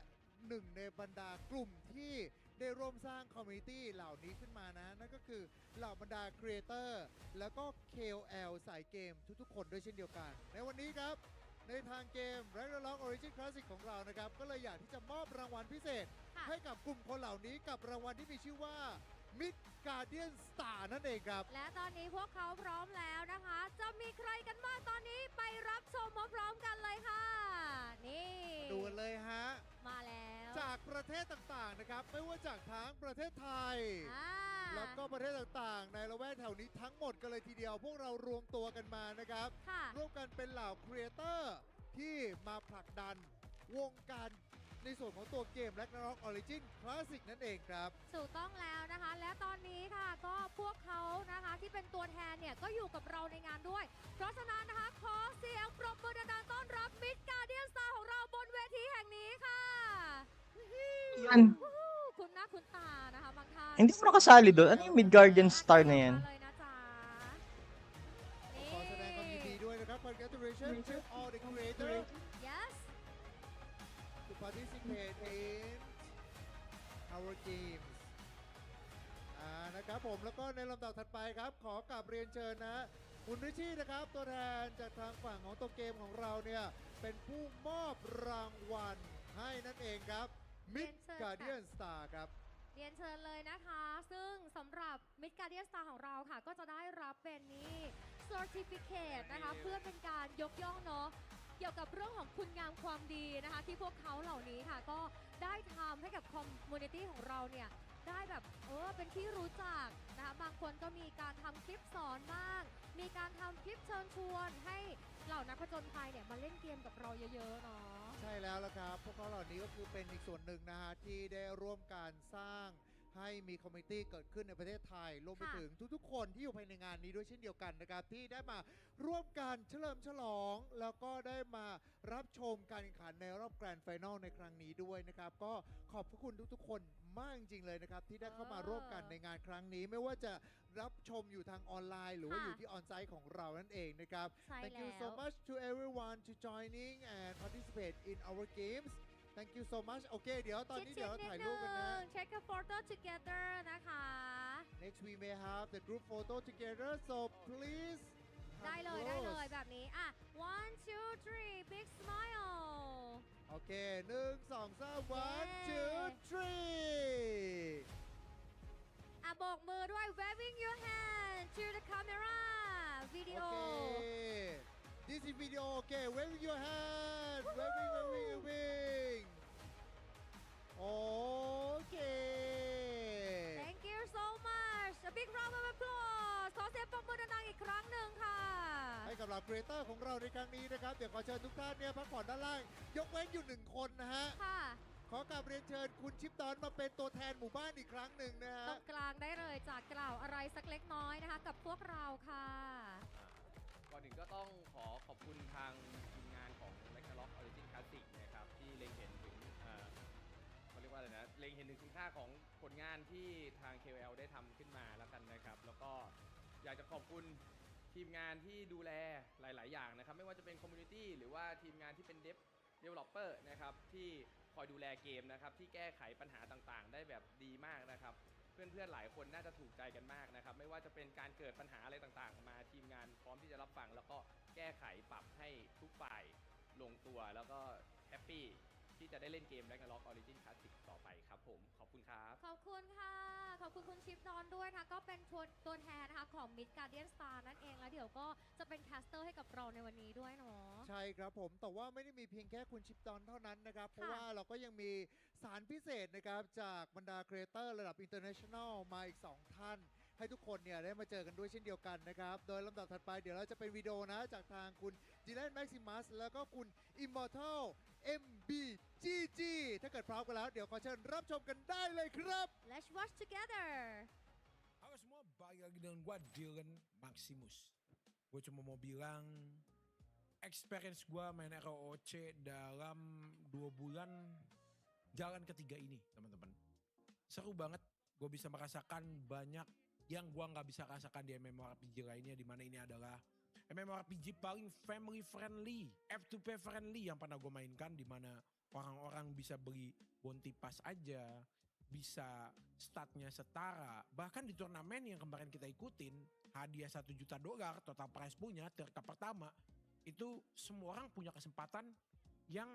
หนึ่งในบรรดากลุ่มที่ได้ร่วมสร้างคอมมูนิตี้เหล่านี้ขึ้นมานะนั่นก็คือเหล่าบรรดาครีเอเตอร์แล้วก็ KOL สายเกมทุกๆคนด้วยเช่นเดียวกัน ในวันนี้ครับในทางเกม Ragnarok Origin Classic ของเรานะครับก็เลยอยากที่จะมอบรางวัลพิเศษ ค่ะ ให้กับกลุ่มคนเหล่านี้กับรางวัลที่มีชื่อว่า Mid Guardian Star นั่นเองครับ และตอนนี้พวกเขาพร้อมแล้วนะคะ จะมีใครกันบ้างตอนนี้ไปรับชมพร้อมๆกันเลยค่ะ นี่ ดูกันเลยฮะ มาแล้ว จากประเทศต่างๆนะครับไม่ว่าจากทั้งประเทศไทย อ่า แล้วก็ประเทศต่างๆ ในละแวกแถวนี้ทั้งหมดกันเลยทีเดียว พวกเรารวมตัวกันมานะครับ ค่ะ ร่วมกันเป็นเหล่าครีเอเตอร์ที่มาผลักดันวงการในส่วนของตัวเกม Ragnarok Origin Classic นั่นเองครับ ถูกต้องแล้วนะคะ และตอนนี้ค่ะก็พวกเขานะคะที่เป็นตัวแทนเนี่ยก็อยู่กับเราในงานด้วย เพราะฉะนั้นนะคะขอเสียงปรบมือดังๆต้อนรับ Mid Guardian Star ของเราบนเวทีแห่งนี้ค่ะ Yan. วู้ฮู้คุณหน้าคุณตานะคะบางท่าน Hindi ko nakasali doon. Ano yung Midgarden Star na yan? มาเลยนะจ๊ะนี่ ขอแสดงความยินดีด้วยนะครับ Congratulations to all the creators yes to participate in our games นะครับผมแล้วก็ในลำดับถัดไปครับ ขอกราบเรียนเชิญนะคุณริชชี่นะครับ ตัวแทนจากทางฝั่งของตัวเกมของเราเนี่ย เป็นผู้มอบรางวัลให้นั่นเองครับ Mid Guardian Star ครับ เรียนเชิญเลยนะคะ ซึ่งสำหรับ Mid Guardian Star ของเราค่ะ ก็จะได้รับเป็นนี่ Certificate นะคะ เพื่อเป็นการยกย่องเนาะเกี่ยวกับเรื่องของคุณงามความดีนะคะ ที่พวกเขาเหล่านี้ค่ะ ก็ได้ทำให้กับคอมมูนิตี้ของเราเนี่ย ได้แบบเป็นที่รู้จักนะคะ บางคนก็มีการทำคลิปสอนบ้าง มีการทำคลิปเชิญชวนให้เหล่านักผจญภัยเนี่ยมาเล่นเกมกับเราเยอะๆเนาะ ใช่แล้วละครับ พวกเขาเหล่านี้ก็คือเป็นอีกส่วนหนึ่งนะฮะที่ได้ร่วมการสร้างให้มีคอมมูนิตี้เกิดขึ้นในประเทศไทยรวมไป ค่ะ ถึงทุกๆ คนที่อยู่ภายในงานนี้ด้วยเช่นเดียวกันนะครับ ที่ได้มาร่วมกันเฉลิมฉลอง แล้วก็ได้มารับชมการแข่งขันในรอบแกรนด์ไฟนอลในครั้งนี้ด้วยนะครับ ก็ขอบพระคุณทุกๆ คนมากจริงๆเลยนะครับ ที่ได้เข้ามาร่วมกันในงานครั้งนี้ ไม่ว่าจะรับชมอยู่ทางออนไลน์ หรือว่าอยู่ที่ออนไซต์ของเรานั่นเองนะครับ ใช่ Thank แล้ you so ว much to everyone to joining and participate in our games. Thank you so much. โอเค เดี๋ยวตอนนี้เดี๋ยวถ่ายรูปกันนะ Take a photo together นะคะ Next we may have the group photo together. So please ได้เลย come ได้เลย close. แบบนี้อ่ะ one two three big smile โอเค1 2 3 1 เย้ 2 3 อ่ะโบกมือด้วย waving your hand to the camera วิดีโอ Okay. This is video. Okay. Waving your hand. Waving, waving, waving. Okay. Thank you so much a big round of applause ขอเสียงปรบมือดังๆอีกครั้งหนึ่งค่ะ ให้กับเหล่าครีเอเตอร์ของเราในครั้งนี้นะครับ เดี๋ยวขอเชิญทุกท่านเนี่ยพักผ่อนด้านล่าง ยกเว้นอยู่1 คนนะฮะ ค่ะ ขอกราบเรียนเชิญคุณชิปดอนมาเป็นตัวแทนหมู่บ้านอีกครั้งหนึ่งนะฮะ ตรงกลางได้เลยจากกล่าวอะไรสักเล็กน้อยนะคะ กับพวกเราค่ะ ก่อนอื่นก็ต้องขอขอบคุณทางทีมงานของ Ragnarok Origin Classic นะครับที่เล็งเห็นถึงเขาเรียกว่าอะไรนะเล็งเห็นถึงคุณค่าของผลงานที่ทาง KOL ได้ทำขึ้นมาแล้วกันนะครับ แล้วก็อยากจะขอบคุณทีมงานที่ดูแลหลาย ๆ อย่างนะครับ ไม่ว่าจะเป็นคอมมูนิตี้หรือว่าทีมงานที่เป็นdeveloper นะครับที่คอยดูแลเกมนะครับที่แก้ไขปัญหาต่าง ๆ ได้แบบดีมากนะครับ เพื่อนๆหลายคนน่าจะถูกใจกันมากนะครับ ไม่ว่าจะเป็นการเกิดปัญหาอะไรต่างๆ มาทีมงานพร้อมที่จะรับฟังแล้วก็แก้ไขปรับให้ทุกฝ่าย ลงตัวแล้วก็แฮปปี้ที่จะได้เล่นเกม Ragnarok Origin Classic ต่อไปครับผมขอบคุณครับ ขอบคุณค่ะ ขอบคุณคุณชิปดอนด้วยนะคะก็เป็นตัวแทนนะคะของ Mid Guardian Star นั่นเองแล้วเดี๋ยวก็จะเป็นแคสเตอร์ให้กับเราในวันนี้ด้วยเนาะ ใช่ครับผมแต่ว่าไม่ได้มีเพียงแค่คุณชิปดอนเท่านั้นนะครับ เพราะว่าเราก็ยังมีสารพิเศษนะครับจากบรรดาครีเอเตอร์ระดับ international มาอีก 2 ท่าน ให้ทุกคนเนี่ยได้มาเจอกันด้วยเช่นเดียวกันนะครับ โดยลำดับถัดไปเดี๋ยวเราจะเป็นวิดีโอนะจากทางคุณจิเลนแม็กซิมัสแล้วก็คุณ Immortal MBGG ถ้าเกิดพร้อมกันแล้วเดี๋ยวขอเชิญรับชมกันได้เลยครับ Let's watch together Halo semua, balik lagi dengan gue Dylan Maximus. Gue cuma mau bilang experience gue main ROC dalam 2 bulan jalan ketiga ini teman-teman. Seru banget, gue bisa merasakan banyak yang gue nggak bisa rasakan di MMORPG lainnya, dimana ini adalah MMORPG paling family friendly, F2P friendly yang pernah gue mainkan, dimana orang-orang bisa beli bounty pass aja, bisa statnya setara. Bahkan di turnamen yang kemarin kita ikutin, hadiah $1 juta, total prize punya tier cup pertama, itu semua orang punya kesempatan yang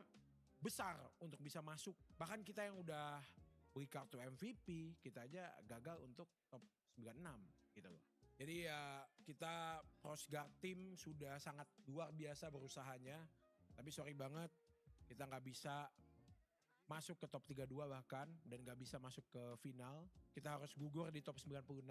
besar untuk bisa masuk. Bahkan kita yang udah beli kartu MVP, kita aja gagal untuk top 96 gitu loh. Jadi ya kita Coast Guard Team sudah sangat luar biasa berusahanya. Tapi sorry banget kita nggak bisa masuk ke top 32 bahkan. Dan nggak bisa masuk ke final. Kita harus gugur di top 96.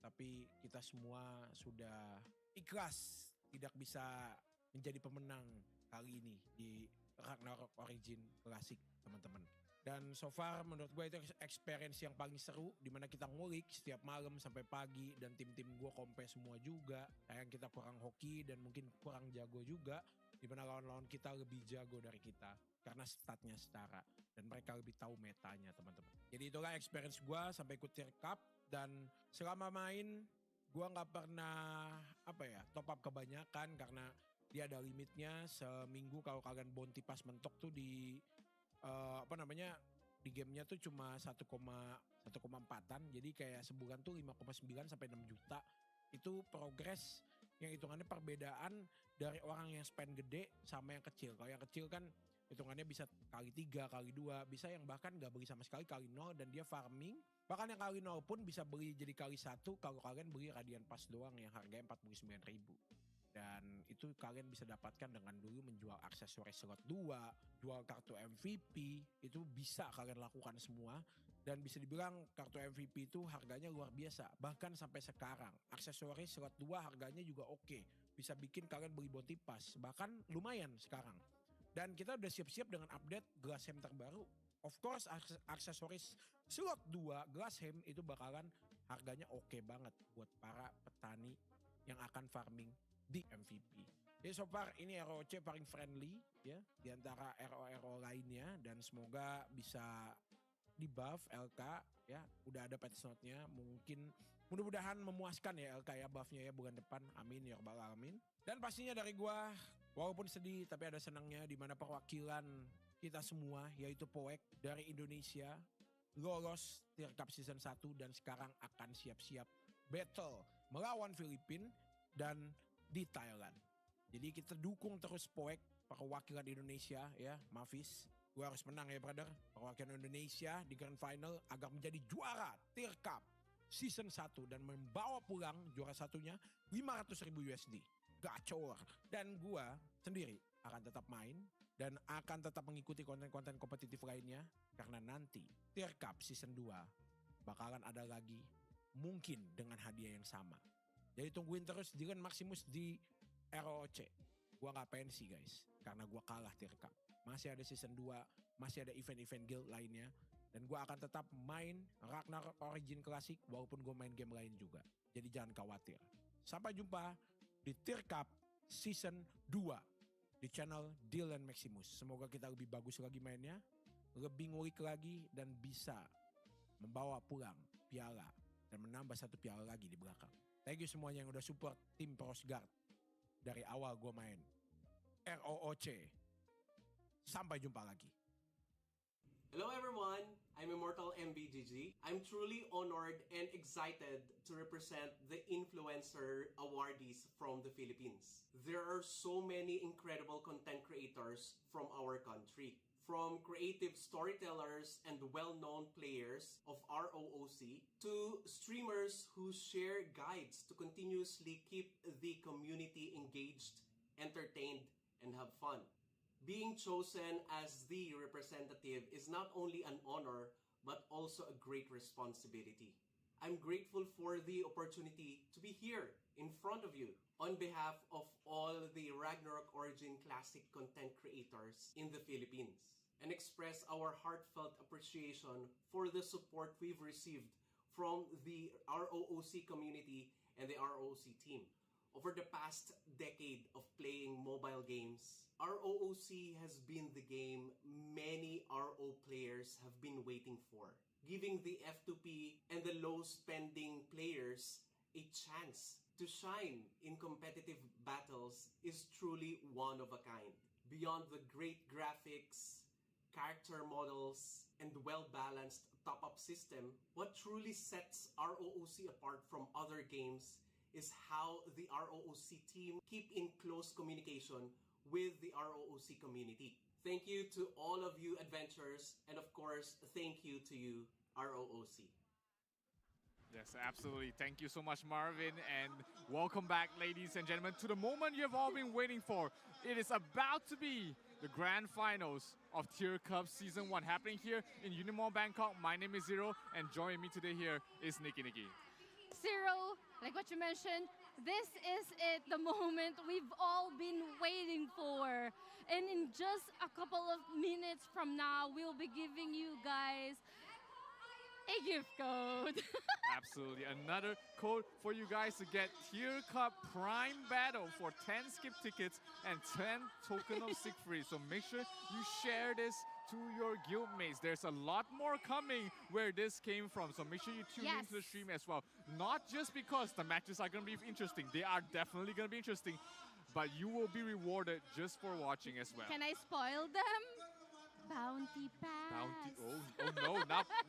Tapi kita semua sudah ikhlas tidak bisa menjadi pemenang kali ini di Ragnarok Origin Classic teman-teman. Dan so far menurut gue itu experience yang paling seru, dimana kita ngulik setiap malam sampai pagi dan tim-tim gue kompe semua juga. Sayang kita kurang hoki dan mungkin kurang jago juga, dimana lawan-lawan kita lebih jago dari kita karena statnya setara dan mereka lebih tahu metanya teman-teman. Jadi itulah experience gue sampai ikut tier cup, dan selama main gue nggak pernah top up kebanyakan karena dia ada limitnya. Seminggu kalau kalian bounty pass mentok tuh di di gamenya tuh cuma 1,4an, jadi kayak sebulan tuh 5,9 sampai 6 juta. Itu progres yang hitungannya perbedaan dari orang yang spend gede sama yang kecil. Kalau yang kecil kan hitungannya bisa kali 3, kali 2, bisa yang bahkan gak beli sama sekali kali 0 dan dia farming. Bahkan yang kali 0 pun bisa beli jadi kali 1 kalau kalian beli Radiant Pass doang yang harganya 49.000. Dan itu kalian bisa dapatkan dengan dulu menjual aksesoris slot 2, jual kartu MVP, itu bisa kalian lakukan semua. Dan bisa dibilang kartu MVP itu harganya luar biasa. Bahkan sampai sekarang, aksesoris slot 2 harganya juga oke. Bisa bikin kalian beli bounty pass, bahkan lumayan sekarang. Dan kita udah siap-siap dengan update Glass Hem terbaru. Of course aksesoris slot 2 Glass Hem itu bakalan harganya oke banget buat para petani yang akan farming di MVP. Jadi so far ini ROC paling friendly ya di antara RO lainnya, dan semoga bisa di buff LK ya. Udah ada patch note-nya, mudah-mudahan memuaskan ya LK ya buffnya ya bulan depan. Amin ya rabbal alamin. Dan pastinya dari gua walaupun sedih tapi ada senangnya, di mana perwakilan kita semua yaitu POEK dari Indonesia lolos tier cup season 1 dan sekarang akan siap-siap battle melawan Filipina dan di Thailand. Jadi kita dukung terus POEK, perwakilan Indonesia ya, Mafis. Gue harus menang ya brother, perwakilan Indonesia di Grand Final agar menjadi juara Tier Cup Season 1 dan membawa pulang juara satunya 500.000 USD. Gacor. Dan gue sendiri akan tetap main dan akan tetap mengikuti konten-konten kompetitif lainnya, karena nanti Tier Cup Season 2 bakalan ada lagi, mungkin dengan hadiah yang sama. Jadi tungguin terus Dylan Maximus di ROC. Gua gak pensi guys, karena gua kalah tier cup. Masih ada season 2, masih ada event-event guild lainnya. Dan gua akan tetap main Ragnarok Origin Classic walaupun gua main game lain juga. Jadi jangan khawatir. Sampai jumpa di tier cup season 2 di channel Dylan Maximus. Semoga kita lebih bagus lagi mainnya, lebih ngulik lagi, dan bisa membawa pulang piala dan menambah 1 piala lagi di belakang. Thank you semuanya yang udah support tim Coast Guard dari awal gue main ROOC. Sampai jumpa lagi. Hello everyone, I'm Immortal MVGG. I'm truly honored and excited to represent the influencer awardees from the Philippines. There are so many incredible content creators from our country. From creative storytellers and well-known players of ROOC to streamers who share guides to continuously keep the community engaged, entertained, and have fun. Being chosen as the representative is not only an honor, but also a great responsibility. I'm grateful for the opportunity to be here in front of you on behalf of all the Ragnarok Origin Classic content creators in the Philippines and express our heartfelt appreciation for the support we've received from the ROOC community and the ROOC team. Over the past decade of playing mobile games, ROOC has been the game many RO players have been waiting for, giving the F2P and the low-spending players a chance to shine in competitive battles is truly one of a kind. Beyond the great graphics, character models, and well-balanced top-up system, what truly sets ROOC apart from other games is how the ROOC team keep in close communication with the ROOC community. Thank you to all of you adventurers, and of course, thank you to you, ROOC. Yes, absolutely. Thank you so much, Marvin, and welcome back, ladies and gentlemen, to the moment you've all been waiting for. It is about to be the grand finals of Tier Cup Season 1 happening here in Unimall, Bangkok. My name is Zero, and joining me today here is Nikki. Zero, like what you mentioned, this is it, the moment we've all been waiting for. And in just a couple of minutes from now, we'll be giving you guys a gift code. Absolutely. Another code for you guys to get Tier Cup Prime Battle for 10 skip tickets and 10 token of Siegfried. So make sure you share this to your guild mates. There's a lot more coming where this came from. So make sure you tune into the stream as well. Not just because the matches are going to be interesting. They are definitely going to be interesting. But you will be rewarded just for watching as well. Can I spoil them? Bounty pass. Oh no,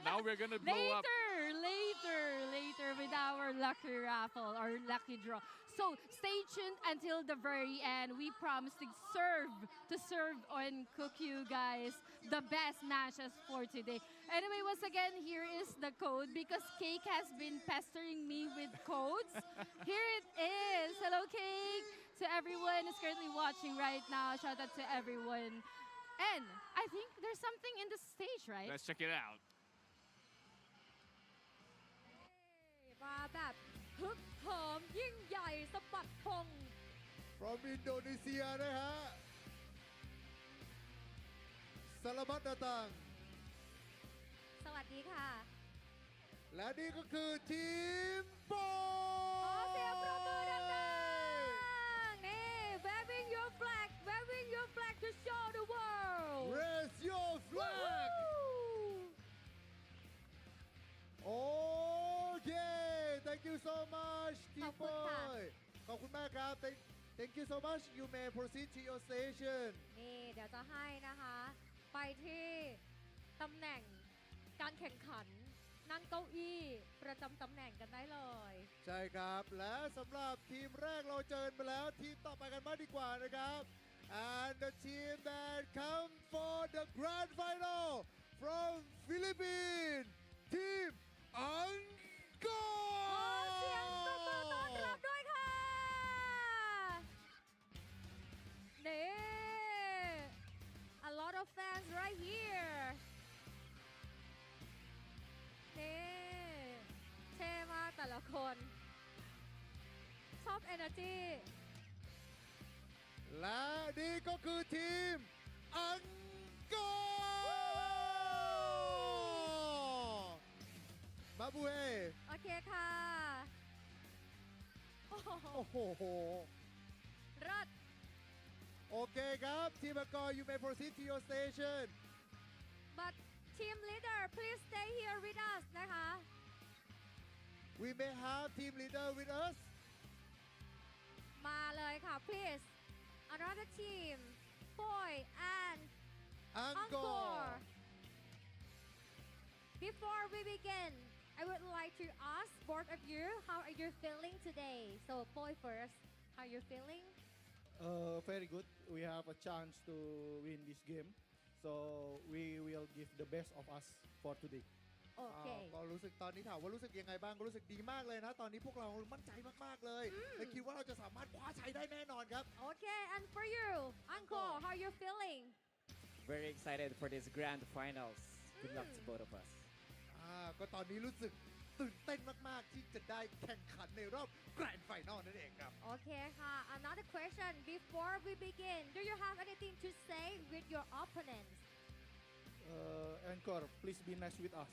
now we're gonna blow up. Later with our lucky raffle or lucky draw. So stay tuned until the very end. We promise to serve and cook you guys the best matches for today. Anyway, once again, here is the code because Cake has been pestering me with codes. Here it is. Hello, Cake. To everyone who's currently watching right now, shout out to everyone. And I think there's something in the stage, right? Let's check it out. มาแบบฮึกเหิมยิ่งใหญ่สะบัดพง from Indonesia นะฮะ Selamat datang สวัสดีค่ะ และนี่ก็คือทีมบอ ขอเสียงปรบมือดังๆนี่ waving your flag to show the world Raise your flag โอเค thank you so much ทีมบอยขอบคุณมากครับ thank you so much you may proceed to your station นี่เดี๋ยวจะให้นะคะ ไปที่ตำแหน่งการแข่งขันนั่งเก้าอี้ประจำตำแหน่งกันได้เลย ใช่ครับ และสำหรับทีมแรกเราเจอไปแล้วทีมต่อไปกันมากดีกว่านะครับ and the team that come for the grand final from Philippines ทีมอังกอร์ ขอเสียงปรบมือต้อนรับด้วยค่ะ นี่ a lot of fans right here นี่เท่มากแต่ละคน ชอบ energy และนี่ก็คือทีมอังกอร์มาบูเฮ โอเคค่ะ โอ้โห โอ้โห รัด โอเคครับ ทีมอังกอร์ you may proceed to your station but team leader please stay here with us นะคะ we may have team leader with us มาเลยค่ะ please another team boy and Angkor Angkor Before we begin, I would like to ask both of you, how are you feeling today? So, boy first, how are you feeling? Very good. We have a chance to win this game. So we will give the best of us for today. โอเค ก็รู้สึกตอนนี้ถามว่ารู้สึกยังไงบ้างก็รู้สึกดีมากเลยนะ ตอนนี้พวกเรามั่นใจมากๆเลยและคิดว่าเราจะสามารถคว้าชัยได้แน่นอนครับ Okay, and for you, Uncle, how are you feeling? Very excited for this grand finals. Good luck to both of us. ก็ตอนนี้รู้สึกตื่นเต้นมากๆที่จะได้แข่งขันในรอบแกรนด์ไฟนอลนั่นเองครับ Okay, another question. Before we begin, do you have anything to say with your opponents? Anchor, please be nice with us.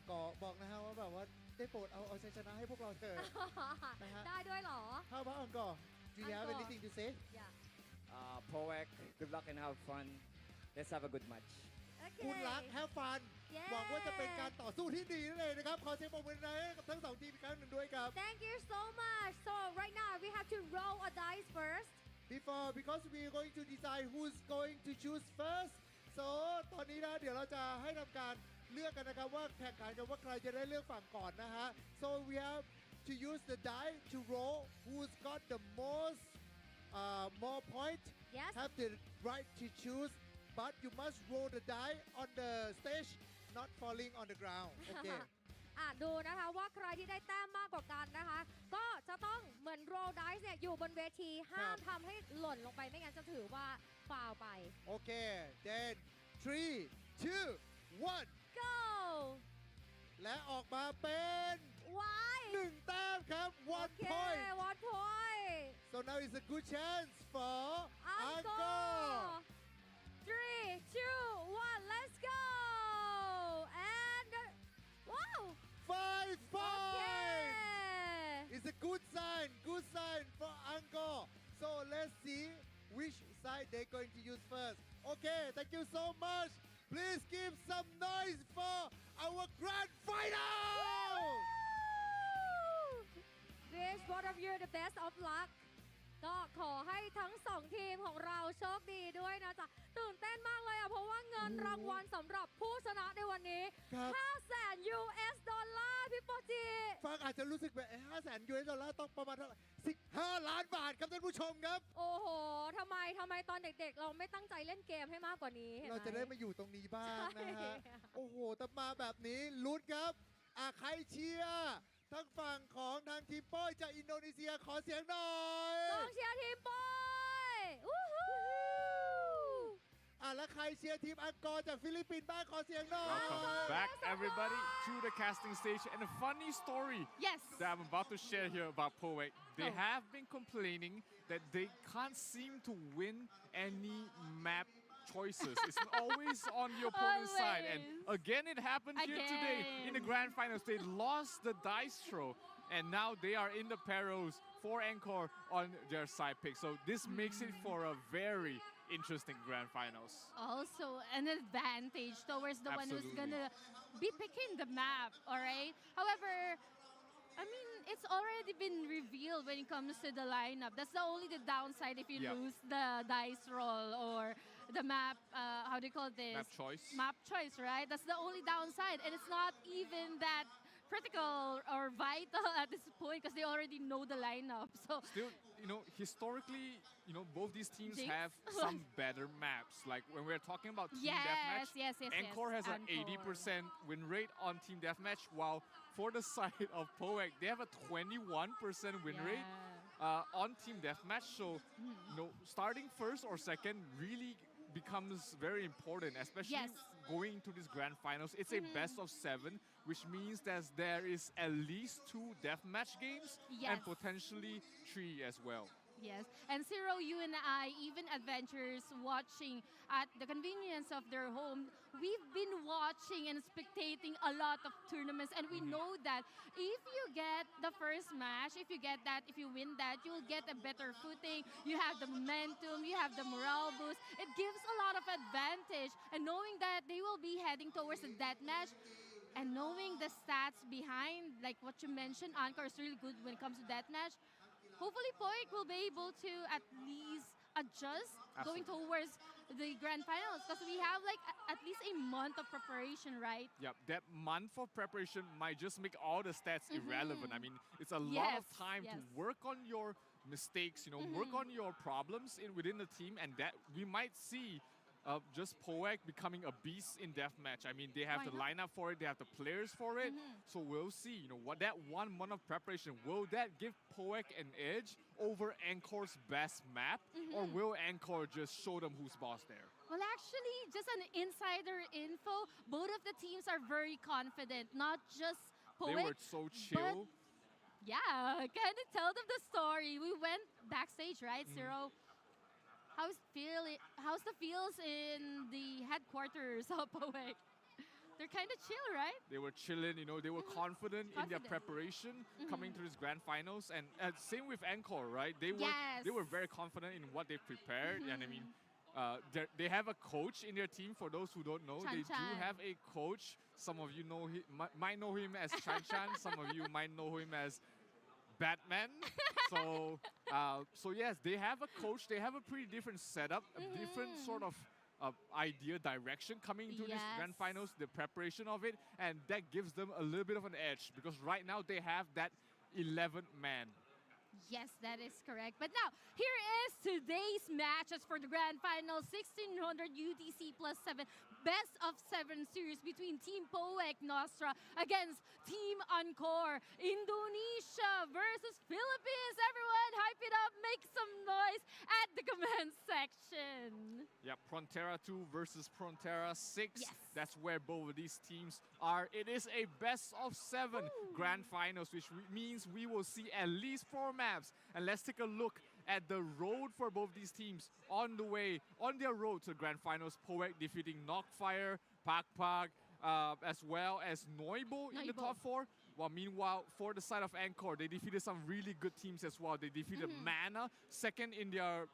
ก็บอกนะฮะว่าแบบว่าได้โปรดเอาชัยชนะให้พวกเราเถอะนะฮะ ได้ด้วยเหรอ How about Uncle? Do you have Uncle. anything to say? Yeah. Poek, good luck and have fun. Let's have a good match. คุณรัก have fun Yes. หวังว่าจะเป็นการต่อสู้ที่ดีนั่นเองนะครับ ขอเสียงปรบมือให้กับทั้งสองทีมอีกครั้งหนึ่งด้วยครับ Thank you so much. So right now we have to roll a dice first. because we are going to decide who's going to choose first so ตอนนี้นะเดี๋ยวเราจะให้ทำการเลือกกันนะครับว่าแข่งขันกันว่าใครจะได้เลือกฝั่งก่อนนะฮะ so we have to use the die to roll who's got the most more point Yes. have the right to choose but you must roll the die on the stage not falling on the ground okay ดูนะคะว่าใครที่ได้แต้มมากกว่ากันนะคะ ก็จะต้องเหมือน roll dice เนี่ยอยู่บนเวทีห้ามทำให้หล่นลงไปไม่งั้นจะถือว่าฟาวไป okay then 3 2 1 go และออกมาเป็น Why 1 แต้มครับ one Okay, point 1 point so now is a good chance for Uncle Uncle 3 2 1 let's go and wow 5 points Okay it's a good sign for Uncle so let's see which side they're going to use first okay thank you so much please give some noise for our grand final Wish both of you the best of luck ก็ขอให้ทั้งสองทีมของเราโชคดีด้วยนะจ๊ะตื่นเต้นมากเลยอ่ะเพราะว่าเงินรางวัลสำหรับผู้ชนะในวันนี้ 500,000 US ดอลลาร์พี่โปจิ ฟังอาจจะรู้สึกแบบ500,000 US ดอลลาร์ต้องประมาณเท่าไหร่15 ล้านบาทครับท่านผู้ชมครับ โอ้โหทำไมตอนเด็กๆ เราไม่ตั้งใจเล่นเกมให้มากกว่านี้ห็นหม เราจะได้มาอยู่ตรงนี้บ้างนะฮะ โอ้โหแต่มาแบบนี้ลุ้นครับใครเชียร์ทั้งฝั่งของทางทีมโป้ยจากอินโดนีเซียขอเสียงหน่อย กองเชียร์ทีมบอยวู้ฮู้ แล้วใครเชียร์ทีมอังกอร์จากฟิลิปปินส์บ้างขอเสียงหน่อย Welcome back, everybody, to the casting stage. And a funny story Yes. that I'm about to share here about Poek. They have been complaining that they can't seem to win any map choices. It's always on the opponent's side. And again, it happened here today in the grand finals. They lost the dice throw. And now they are in the perils for Encore on their side pick. So this makes it for a very interesting grand finals. Also an advantage towards the one who's Absolutely. gonna be picking the map, all right? However, I mean, it's already been revealed when it comes to the lineup. That's the downside if you lose the dice roll or the map, how do you call this? Map choice. Map choice, right? That's the only downside. And it's not even that critical or vital at this point because they already know the lineup. So Still, historically, both these teams Jinx? have some better maps. Like when we're talking about team deathmatch, yes. Encore has an 80% win rate on team deathmatch, while for the side of Poek, they have a 21% win rate on team deathmatch. So, starting first or second really becomes very important, especially going to these grand finals. It's a best of 7, which means that there is at least 2 deathmatch games and potentially 3 as well. Yes, and Zero, you and I, even adventurers watching at the convenience of their home, we've been watching and spectating a lot of tournaments, and we know that if you get the first match, if you win that, you'll get a better footing, you have the momentum, you have the morale boost. It gives a lot of advantage, and knowing that they will be heading towards a death match, and knowing the stats behind, like what you mentioned, Encore is really good when it comes to deathmatch. Hopefully, Poek will be able to at least adjust going towards the grand finals because we have like at least a month of preparation, right? Yep, that month of preparation might just make all the stats irrelevant. I mean, it's a lot of time to work on your mistakes, work on your problems within the team, and that we might see just Poek becoming a beast in deathmatch. I mean, they have the lineup for it, they have the players for it. So we'll see, what that 1 month of preparation, will that give Poek an edge over Ankor's best map, or will Ankor just show them who's boss there? Well, actually, just an insider info, both of the teams are very confident, not just Poek. They were so chill. Yeah, kind of tell them the story. We went backstage, right, Zero? How's the feels in the headquarters of Poek? They're kind of chill, right? They were chilling, they were confident in their preparation coming to this grand finals, and same with Ankor, right? They were very confident in what they prepared, and I mean, they have a coach in their team. For those who don't know, they do have a coach. Some of you might know him as Chan Chan. Some of you might know him as Batman. So yes, they have a coach. They have a pretty different setup, a different sort of idea, direction coming into this grand finals, the preparation of it, and that gives them a little bit of an edge because right now they have that 11th man. Yes, that is correct. But now, here is today's matches for the grand final, 1600 UTC plus 7, best of 7 series between Team Poek Nostra against Team Ankor. Indonesia versus Philippines. Everyone, hype it up, make some noise at the comment section. Yeah, Frontera 2 versus Frontera 6. Yes. That's where both of these teams are. It is a best of 7 grand finals, which means we will see at least 4 maps. And let's take a look at the road for both these teams on their road to the grand finals. Poek defeating Knockfire, Pak, as well as Noibo in the top 4. While meanwhile, for the side of Ankor, they defeated some really good teams as well. They defeated Mana, second in their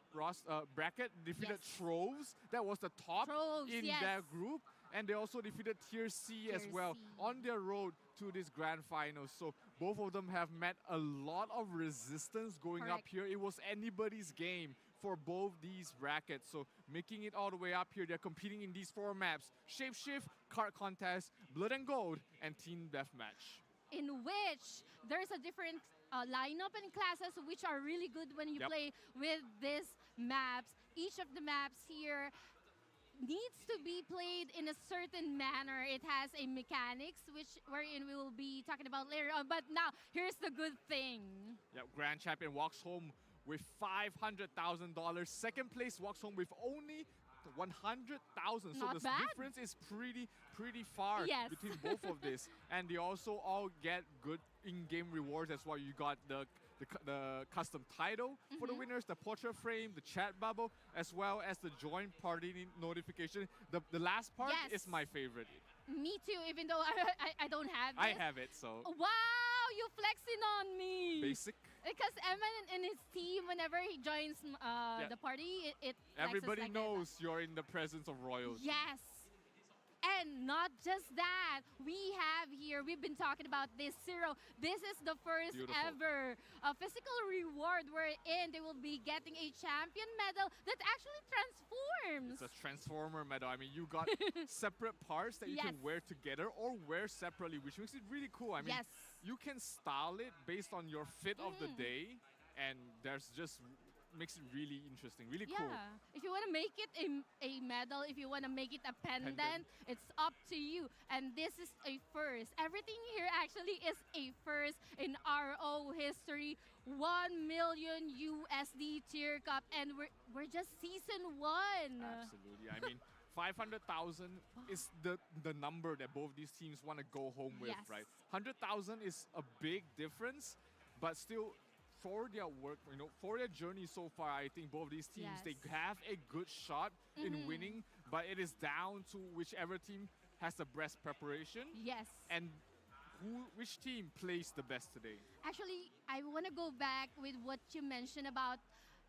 bracket, defeated Troves. That was the top in their group. And they also defeated Tier C as well on their road to this grand finals. So both of them have met a lot of resistance going up here. It was anybody's game for both these brackets. So making it all the way up here, they're competing in these 4 maps: Shapeshift, Card Contest, Blood and Gold, and Team Deathmatch. In which there's a different lineup and classes which are really good when you play with these maps. Each of the maps here needs to be played in a certain manner. It has a mechanics wherein we will be talking about later on. But now, here's the good thing. Yeah, Grand Champion walks home with $500,000. Second place walks home with only 100,000. So the difference is pretty far between both of this. And they also all get good in-game rewards as well. You got the custom title for the winners, the portrait frame, the chat bubble, as well as the join party notification. The last part is my favorite. Me too, even though I don't have it. I have it, so. Wow, you flexing on me. Basic. Because Eman and his team, whenever he joins the party, it everybody like knows you're in the presence of royals. Yes. And not just that, we've been talking about this, Zero. This is the first ever physical reward wherein they will be getting a champion medal that actually transforms. It's a transformer medal. I mean, you got separate parts that you can wear together or wear separately, which makes it really cool. I mean, you can style it based on your fit of the day, and there's just makes it really interesting, really cool. If you want to make it a medal, if you want to make it a pendant, it's up to you. And this is a first. Everything here actually is a first in RO history. 1 million USD tier cup, and we're just season 1. Absolutely. I mean, 500,000 is the number that both these teams want to go home with, right? 100,000 is a big difference, but still, for their work, for their journey so far, I think both these teams, they have a good shot in winning, but it is down to whichever team has the best preparation. Yes. And which team plays the best today? Actually, I want to go back with what you mentioned about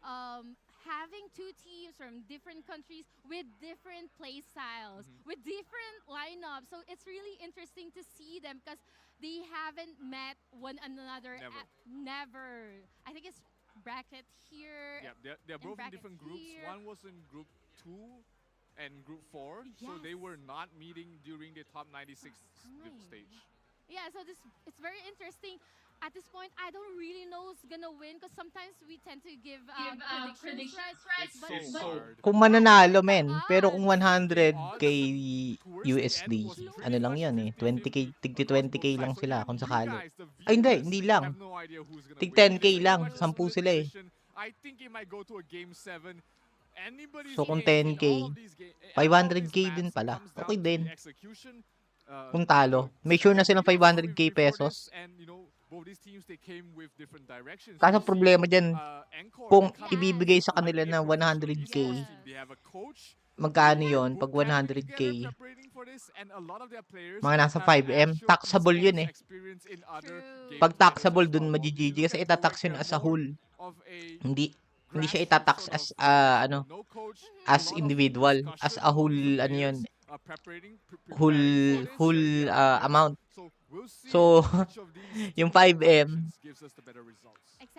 having 2 teams from different countries with different play styles, with different lineups. So it's really interesting to see them because they haven't met one another. Never. I think it's bracket here. Yeah, they're both in different groups. Here. One was in group 2 and Group 4, so they were not meeting during the top 96 stage. Yeah, so it's very interesting. At this point, I don't really know who's gonna win because sometimes we tend to give predictions, right? It's so hard. Kung mananalo, men. Pero kung 100k USD, ano lang yan eh. 20k, tigti 20k lang sila kung sakali. Ay, hindi lang. Tig 10k lang. 10 sila eh. I think it might go to a game 7. So kung 10k, 500k din pala. Okay din. Kung talo. May sure na silang 500k pesos. Kaso problema dyan, kung ibibigay sa kanila na 100k, magkano yon pag 100k? Mga nasa 5M. Taxable yun eh. Pag taxable dun, magigigi kasi itatax yun as a whole. Hindi siya itatax as as individual, as a whole yun, whole amount. So yung 5M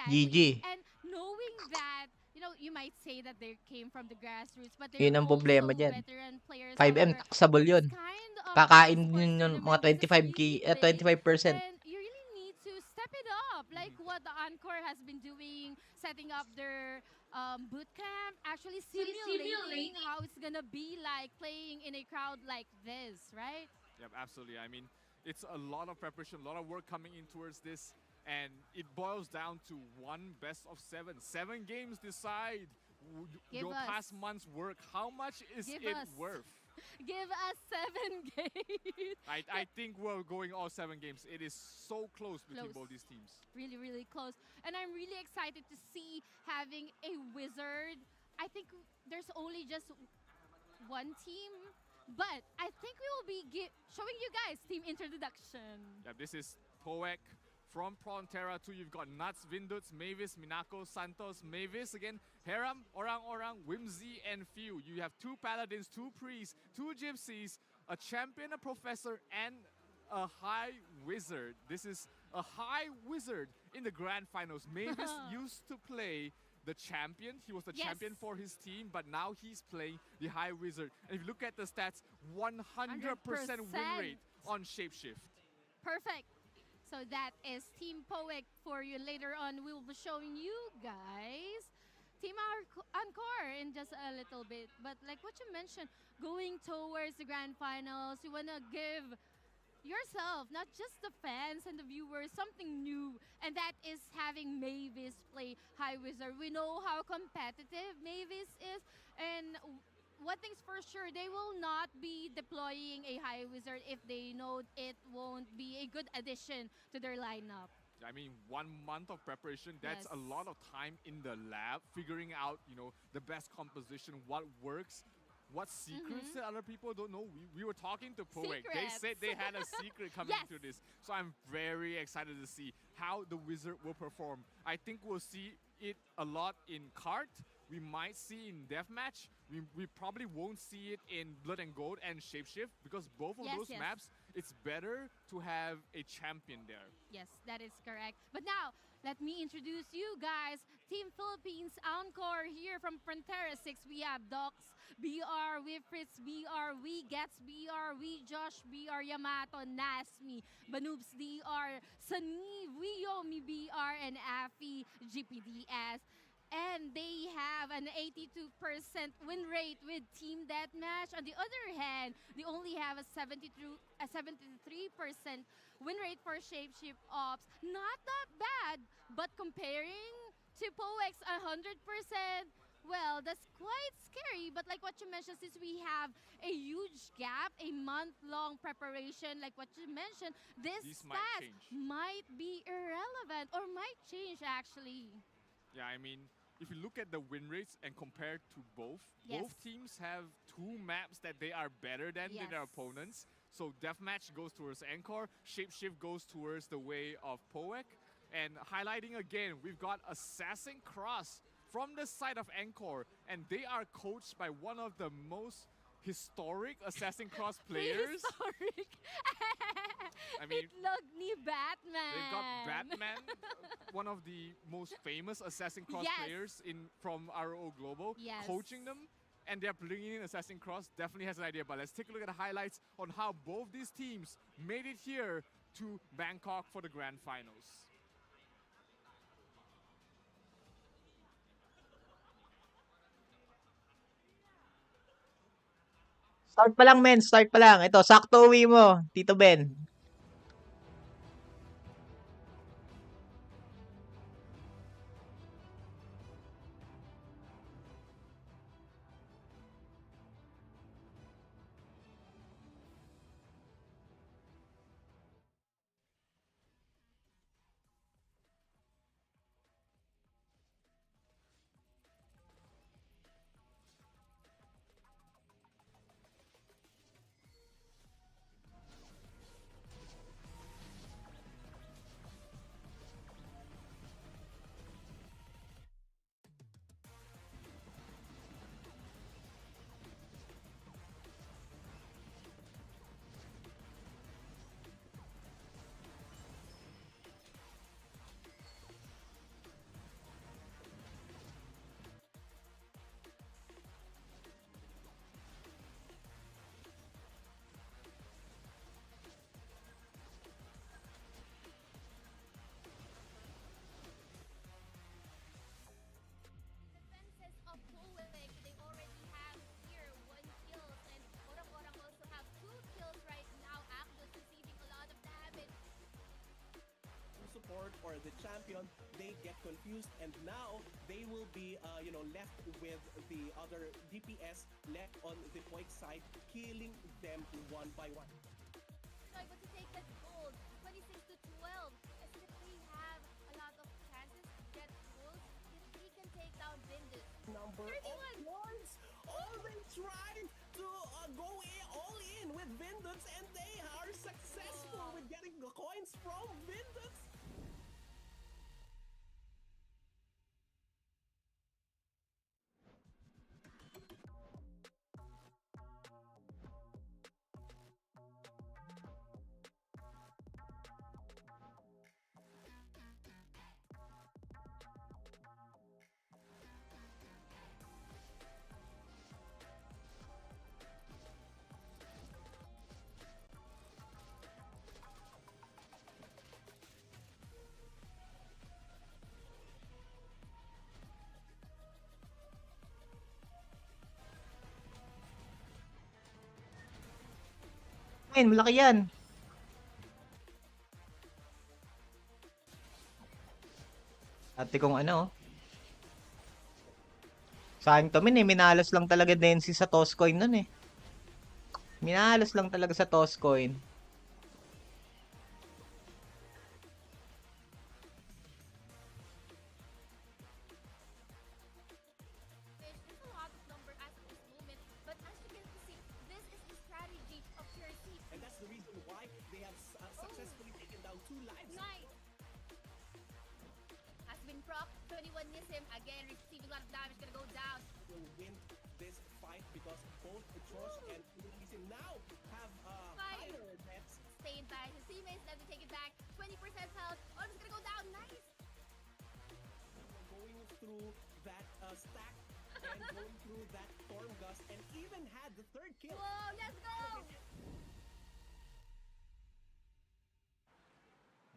GG. And knowing that, you might say that they came from the grassroots, but Yun ang problema dyan. veteran players. 5M taxable yun. Kakain yun yung mga 25k, 25%. And you really need to step it up, like what the Encore has been doing, setting up their boot camp, actually simulating how it's gonna be like playing in a crowd like this, right? Yep, absolutely. I mean, it's a lot of preparation, a lot of work coming in towards this, and it boils down to one best of 7. 7 games decide your past month's work. How much is it worth? Give us 7 games. I think we're going all 7 games. It is so close between both these teams. Really, really close. And I'm really excited to see having a wizard. I think there's only just one team, but I think we will be showing you guys team introduction. Yeah, this is Poek. From Frontera 2, you've got Nuts, Vinduts, Mavis, Minako, Santos, Mavis again, Heram, Orang, Whimsy, and Few. You have 2 Paladins, 2 Priests, 2 Gypsies, a Champion, a Professor, and a High Wizard. This is a High Wizard in the Grand Finals. Mavis used to play the Champion. He was the champion for his team, but now he's playing the High Wizard. And if you look at the stats, 100% win rate on Shapeshift. Perfect. So that is Team Poek for you. Later on, we'll be showing you guys Team Encore in just a little bit. But like what you mentioned, going towards the grand finals, you want to give yourself, not just the fans and the viewers, something new. And that is having Mavis play High Wizard. We know how competitive Mavis is. And one thing's for sure, they will not be deploying a High Wizard if they know it won't be a good addition to their lineup. I mean, 1 month of preparation, that's a lot of time in the lab, figuring out, the best composition, what works, what secrets that other people don't know. We were talking to Poek. They said they had a secret coming into this. So I'm very excited to see how the Wizard will perform. I think we'll see it a lot in Kart. We might see in Deathmatch. We probably won't see it in Blood and Gold and Shapeshift because both of those maps, it's better to have a champion there. Yes, that is correct. But now, let me introduce you guys. Team Philippines Encore here from Frontera 6. We have Docs BR, we Fritz BR, we Gets BR, we Josh BR, Yamato, Nasmi, Banoobs DR, Sani, we Yomi BR, and Afi GPDS. And they have an 82% win rate with Team Deathmatch. On the other hand, they only have a 73% win rate for Shapeshift Ops. Not that bad, but comparing to Poek's 100%, well, that's quite scary. But like what you mentioned, since we have a huge gap, a month-long preparation, like what you mentioned, this stats might be irrelevant or might change actually. Yeah, I mean, if you look at the win rates and compare to both teams have 2 maps that they are better than their opponents. So Deathmatch goes towards Encore, Shapeshift goes towards the way of Poek. And highlighting again, we've got Assassin Cross from the side of Encore, and they are coached by one of the most historic Assassin Cross players. Historic. I mean, Batman. They've got Batman, one of the most famous Assassin Cross players from RO Global, coaching them. and they're bringing in Assassin Cross, definitely has an idea. But let's take a look at the highlights on how both these teams made it here to Bangkok for the grand finals. Start pa lang, men. Start pa lang. Ito, sakto uwi mo, Tito Ben. Or the champion, they get confused, and now they will be left with the other DPS left on the point side, killing them one by one. Able to take that gold, 26 to 12. As if they have a lot of chances to get gold if they can take down Vindus. Number 31 points. Oh, they tried to go all in with Vindus, and they are successful with getting the coins from Vindus. Men, malaki yan. Ate kung ano. Sayang to min eh. Minalos lang talaga Densi sa toss coin nun eh. Minalos lang talaga sa toss coin. Again, receiving a lot of damage, gonna go down. Will win this fight because both Josh and Luisin now have higher deaths. Staying by his teammates, let me take it back. 20% health. Oh, it's gonna go down. Nice. Going through that stack and going through that storm gust, and even had the third kill. Whoa, let's go.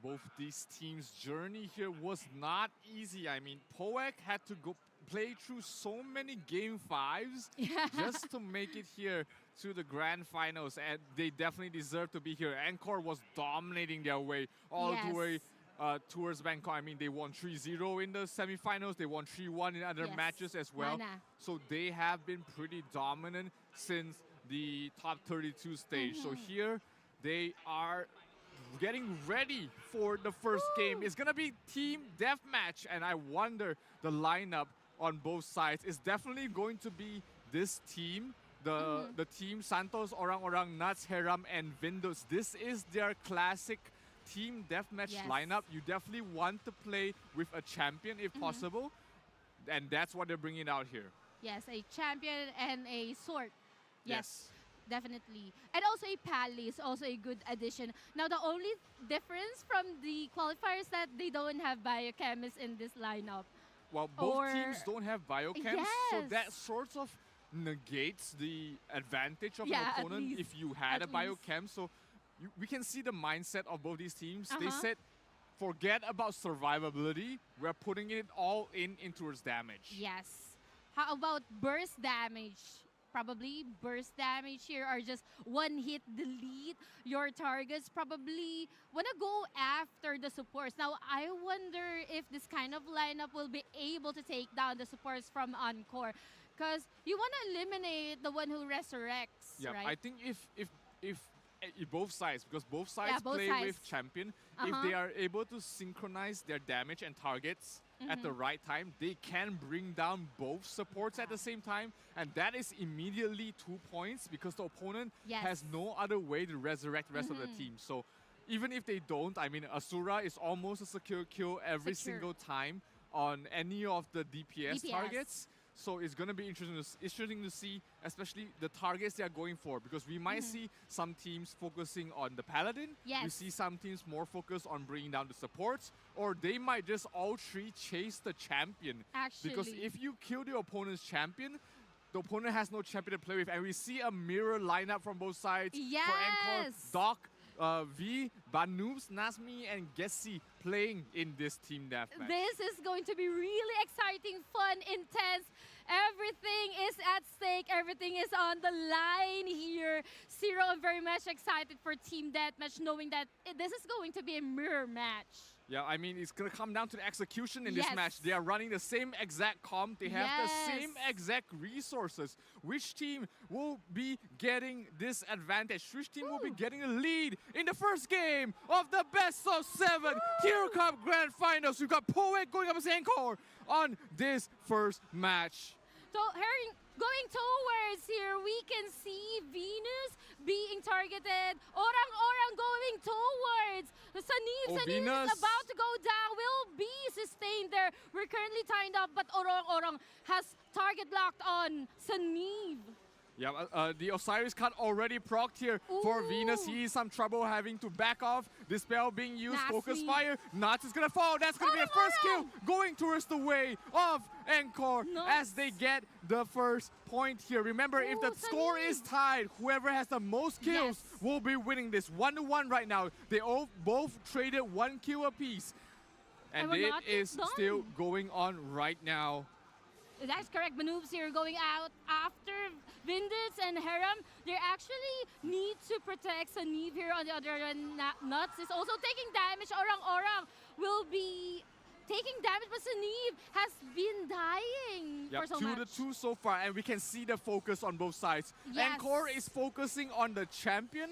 Both these teams' journey here was not easy. I mean, Poek had to go play through so many game 5s just to make it here to the grand finals, and they definitely deserve to be here. Encore was dominating their way all the way towards Bangkok. I mean, they won 3-0 in the semifinals. They won 3-1 in other matches as well. So they have been pretty dominant since the top 32 stage. So here they are getting ready for the first game. It's gonna be team deathmatch, and I wonder the lineup on both sides is definitely going to be this team, the team Santos, Orang-Orang, Nuts, Heram, and Vindus. This is their classic team deathmatch lineup. You definitely want to play with a champion if possible, and that's what they're bringing out here. Yes, a champion and a sword. Yes. Definitely. And also a Palit is also a good addition. Now, the only difference from the qualifiers that they don't have biochemists in this lineup. Well, both teams don't have biochems, so that sort of negates the advantage of Yeah, an at opponent least. if you had At a biochem. So we can see the mindset of both these teams. They said, forget about survivability. We're putting it all into its damage. Yes. How about burst damage? Probably burst damage here, or just one hit delete your targets. Probably wanna go after the supports. Now I wonder if this kind of lineup will be able to take down the supports from Encore, because you wanna eliminate the one who resurrects, Yeah, right? I think if both sides, because both sides both play sides. with champion, if they are able to synchronize their damage and targets at the right time, they can bring down both supports at the same time, and that is immediately 2 points because the opponent has no other way to resurrect the rest of the team. So even if they don't, I mean, Asura is almost a secure kill every single time on any of the DPS targets. So it's going to be interesting to see, especially the targets they are going for, because we might see some teams focusing on the Paladin. We see some teams more focused on bringing down the supports, or they might just all three chase the champion. Because if you kill the opponent's champion, the opponent has no champion to play with, and we see a mirror lineup from both sides. For Encore, Doc, V, Banubs, Nasmi, and Gessi playing in this team deathmatch. This is going to be really exciting, fun, intense. Everything is at stake. Everything is on the line here. Zero, I'm very much excited for Team Deathmatch, knowing that this is going to be a mirror match. Yeah, I mean, it's going to come down to the execution in this match. They are running the same exact comp. They have the same exact resources. Which team will be getting this advantage? Which team will be getting a lead in the first game of the best of 7 Hero Cup Grand Finals? We've got Poet going up as Encore on this first match. So, going towards here, we can see Venus being targeted. Orang going towards. Sanif is about to go down, will be sustained there. We're currently tied up, but Orang has target locked on Sanif. Yeah, the Osiris cut already procced here for Venus. He is some trouble having to back off. The spell being used, Focus Fire. Nuts is going to fall. That's going to be the first kill going towards the way of Encore as they get the first point here. Remember, if the score is tied, whoever has the most kills will be winning this. 1-1 right now. They both traded 1 kill apiece. And it is still going on right now. That's correct. Maneuvers here going out after Vindits and Harem. They actually need to protect Sanif here on the other end. Nuts is also taking damage. Orang will be taking damage, but Sanif has been dying for so much. 2-2 so far, and we can see the focus on both sides. Encore is focusing on the champion,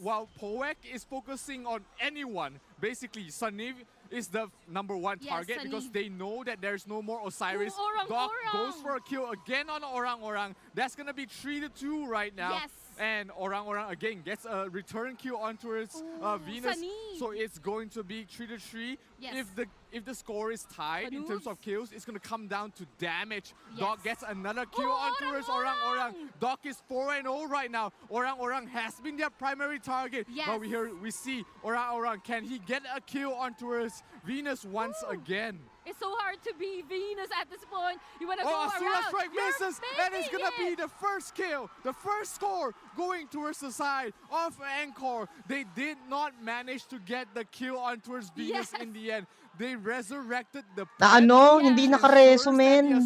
while Poek is focusing on anyone. Basically, Sanif is the #1 target because they know that there's no more Osiris. Doc goes for a kill again on Orang. That's going to be 3-2 right now. And Orang again gets a return kill onto its Venus. So it's going to be 3-3. If the score is tied in terms of kills, it's going to come down to damage. Doc gets another kill onto its Orang. Doc is 4-0 right now. Orang has been their primary target. But we see Orang. Can he get a kill onto his Venus once again? It's so hard to be Venus at this point. You want to go Asura around. Strike misses, and it's going to be the first kill, the first score going towards the side of Encore. They did not manage to get the kill on towards Venus in the end. They resurrected the hindi nakareso, men.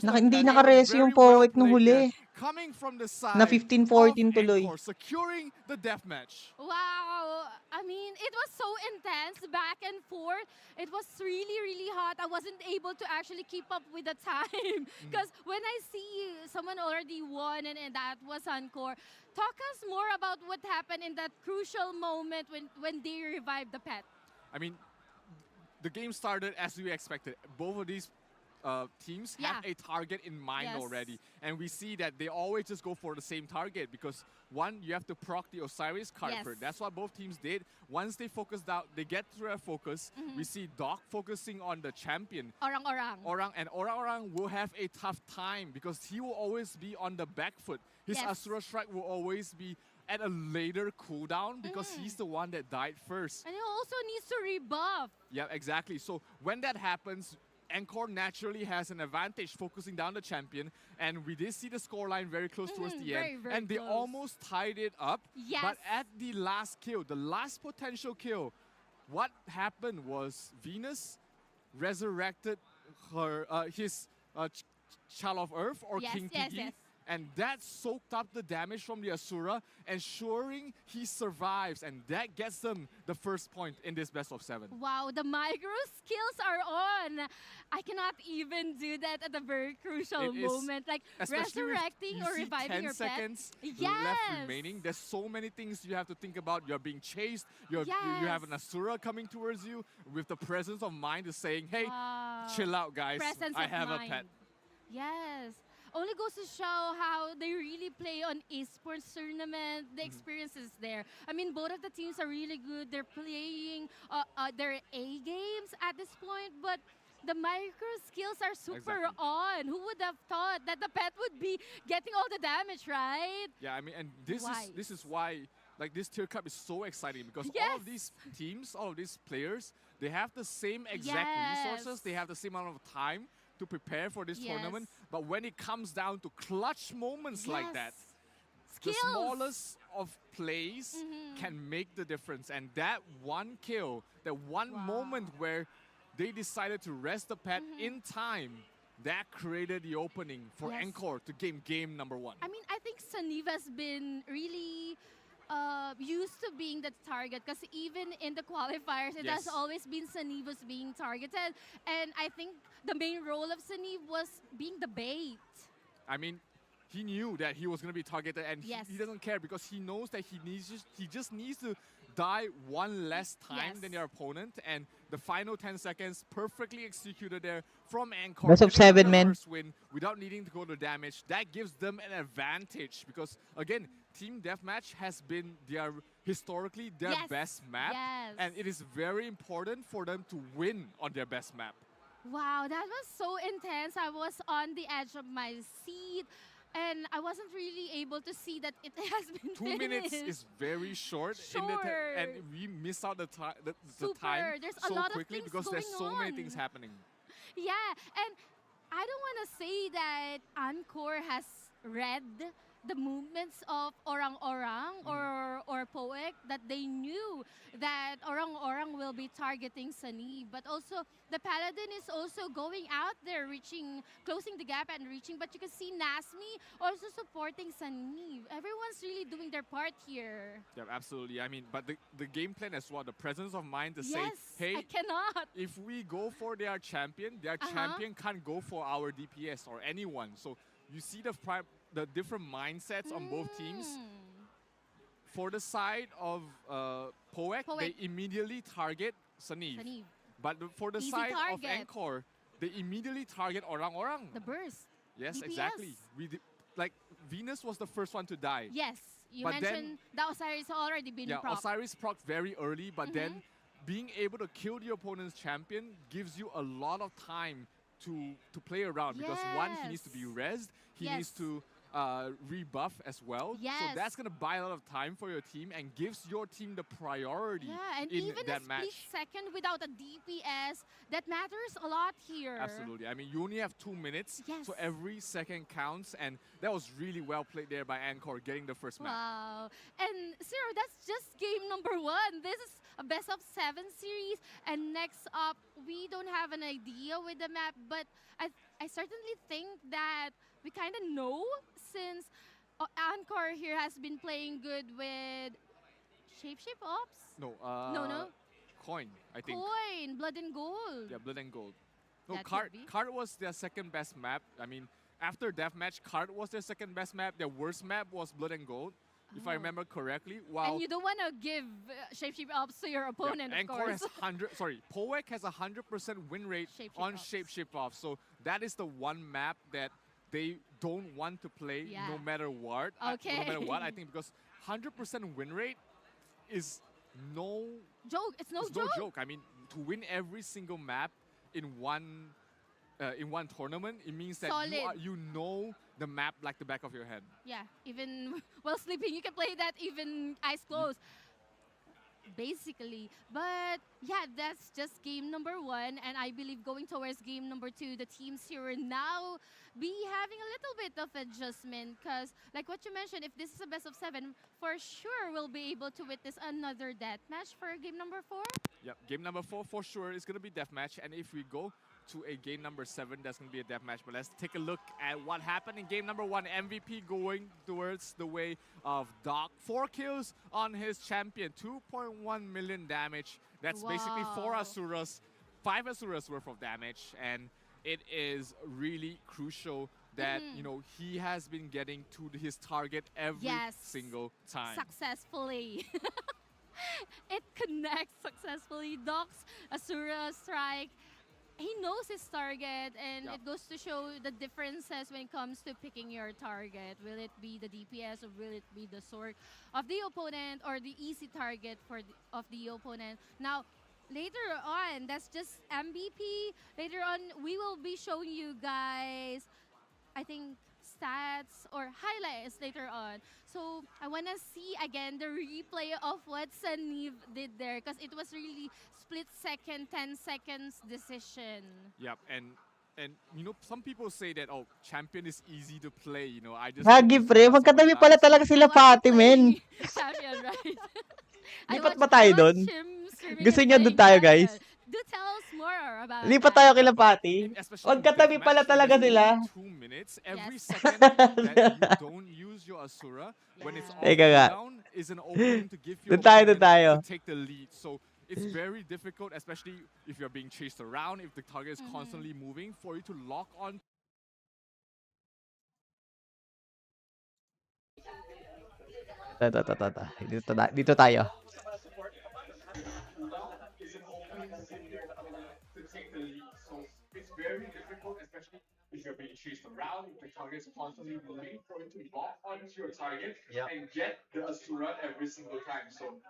Hindi nakareso yung Poek nung huli. Coming from the side Na 15-14 tuloy. Securing the deathmatch. Wow. I mean, it was so intense, back and forth. It was really, really hot. I wasn't able to actually keep up with the time. Because when I see someone already won and that was Encore, talk us more about what happened in that crucial moment when they revived the pet. I mean, the game started as we expected. Both of these teams have a target in mind already. And we see that they always just go for the same target because, one, you have to proc the Osiris card first. That's what both teams did. Once they focused out, they get through their focus. We see Doc focusing on the champion. Orang will have a tough time because he will always be on the back foot. His Asura Strike will always be at a later cooldown because he's the one that died first. And he also needs to rebuff. Yeah, exactly. So when that happens, Encore naturally has an advantage focusing down the champion, and we did see the scoreline very close towards the end, very and they close. almost tied it up. Yes. But at the last kill, the last potential kill, what happened was Venus resurrected his Child of Earth or King Tiki, and that soaked up the damage from the Asura, ensuring he survives, and that gets them the first point in this best of 7. Wow, the micro skills are on. I cannot even do that at a very crucial moment, like resurrecting or reviving your pet. 10 seconds left remaining. There's so many things you have to think about. You're being chased. You have an Asura coming towards you with the presence of mind is saying, hey, chill out, guys. I have a pet. Yes. Only goes to show how they really play on esports tournament. The experience is there. I mean, both of the teams are really good. They're playing their A games at this point, but the micro skills are super on. Who would have thought that the pet would be getting all the damage, right? Yeah, I mean, and this is why like this tier cup is so exciting, because all of these teams, all of these players, they have the same exact resources. They have the same amount of time to prepare for this tournament, but when it comes down to clutch moments like that, the smallest of plays can make the difference. And that one kill, that one moment where they decided to rest the pet in time, that created the opening for Encore to game number 1. I mean, I think Saniv has been really used to being the target, because even in the qualifiers, it has always been Saniv was being targeted. And I think the main role of Saniv was being the bait. I mean, he knew that he was going to be targeted, and he doesn't care, because he knows that he just needs to die one less time than their opponent, and the final 10 seconds perfectly executed there from Encore. Best of 7, man. First win without needing to go to damage. That gives them an advantage, because again, Team Deathmatch has been historically their best map, and it is very important for them to win on their best map. Wow, that was so intense. I was on the edge of my seat, and I wasn't really able to see that it has been 2 minutes is very short, and we miss out the time There's so a lot quickly of because there's so many things happening. Yeah, and I don't want to say that Encore has read the movements of Orang Orang or Poek, that they knew that Orang Orang will be targeting Saniv, but also the Paladin is also going out there, closing the gap and reaching, but you can see Nasmi also supporting Saniv. Everyone's really doing their part here. Yeah, absolutely. I mean, but the game plan as well, the presence of mind to say, hey, I cannot. If we go for their champion can't go for our DPS or anyone. So you see the different mindsets on both teams. For the side of Poek, they immediately target Saniv. But for the side of Encore, they immediately target Orang Orang. The burst. Yes, DPS. exactly. Like Venus was the first one to die. Yes, you mentioned that Osiris already been proc. Osiris proc very early, but then being able to kill the opponent's champion gives you a lot of time to play around, because one, he needs to be rezzed, he needs to rebuff as well. So that's going to buy a lot of time for your team and gives your team the priority and in even that a match. split second without a DPS, that matters a lot here. Absolutely. I mean, you only have 2 minutes, so every second counts, and that was really well played there by Encore, getting the first map. Wow. And Zero, that's just game number 1. This is a best of 7 series, and next up, we don't have an idea with the map, but I certainly think that we kind of know, since Encore here has been playing good with Shapeshift Ops. No, Coin, I think. Coin, Blood and Gold. Yeah, Blood and Gold. No, That Cart could be. Cart was their second best map. I mean, after Deathmatch, Cart was their second best map. Their worst map was Blood and Gold, if I remember correctly. And you don't want to give Shapeshift Ops to your opponent, of Encore course. has Poek has 100% win rate on Shapeshift Off. So that is the one map that they don't want to play no matter what. No matter what, I think, because 100% win rate is no joke. It's no joke. I mean, to win every single map in one tournament, it means that you know the map like the back of your head. Yeah, even while sleeping, you can play that even eyes closed. basically. But yeah, that's just game number 1, and I believe going towards game number 2, the teams here will now be having a little bit of adjustment, because like what you mentioned, if this is a best of 7, for sure we'll be able to witness another death match for game number 4. Yep, game number 4 for sure is going to be deathmatch. And if we go to a game number 7, that's going to be a deathmatch. But let's take a look at what happened in game number 1. MVP going towards the way of Doc. 4 kills on his champion, 2.1 million damage. That's basically 4 Asuras, 5 Asuras worth of damage. And it is really crucial that, you know, he has been getting to his target every single time. Successfully. It connects successfully. Doc's Asura strike. He knows his target, and it goes to show the differences when it comes to picking your target. Will it be the DPS, or will it be the sword of the opponent, or the easy target of the opponent? Now, later on, that's just MVP. Later on, we will be showing you guys, I think, stats or highlights later on. So I want to see again the replay of what Sanif did there, because it was really split second, 10 seconds decision. Yep, and you know, some people say that, oh, champion is easy to play, you know. I just Hagi pre, magkatabi pala talaga sila Pati, men. Champion, right? Lipat ba tayo doon? Gusto niyo doon tayo, guys? Do tell us more about Lipat tayo kila Pati. Magkatabi pala talaga sila. 2 minutes. Every second that you don't use your Asura, when it's off down, is an opening to give your opponent to take the lead. So it's very difficult, especially if you're being chased around, if the target is constantly moving, for you to lock on. Dito tayo. It's very difficult, especially if you're being chased around, if the target is constantly moving, for you to lock onto your target and get the Asura every single time. So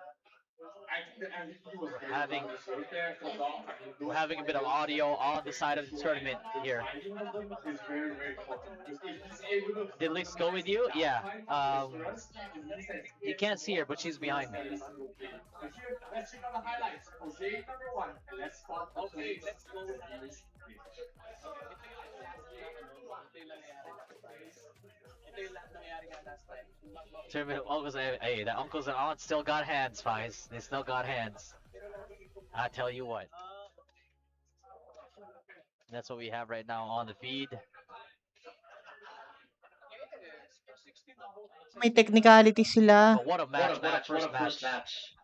I think the MVP was very well deserved there for Dom. We're having a bit of audio on the side of the tournament here. Is very, very important, because if he's able to... Did Lix go with you? Yeah. You can't see her, but she's behind me. Let's check out the highlights for game number 1. And let's spot the plays. Uncles, hey, the uncles and aunts still got hands, Fies. They still got hands. I tell you what. That's what we have right now on the feed. May technicality sila. But what a match, what a first match.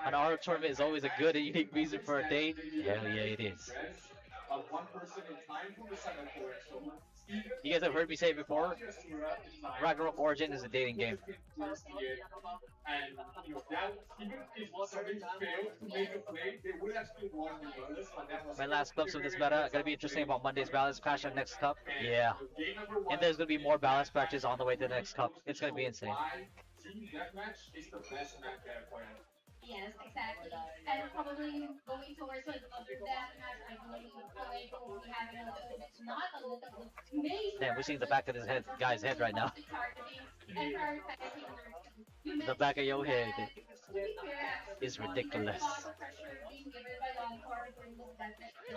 An auto tournament is always a good and unique reason for a date. Hell yeah, it is. You guys have heard me say it before. Ragnarok Origin is a dating game. My last clips of this meta gonna be interesting about Monday's balance patch on next cup. Yeah. And there's gonna be more balance patches on the way to the next cup. It's gonna be insane. Yes, exactly. And probably going towards another death match, I believe will be having a little bit, not a little bit, maybe. Damn, we're seeing the back of this guy's head right now. The back of your head is ridiculous. Ano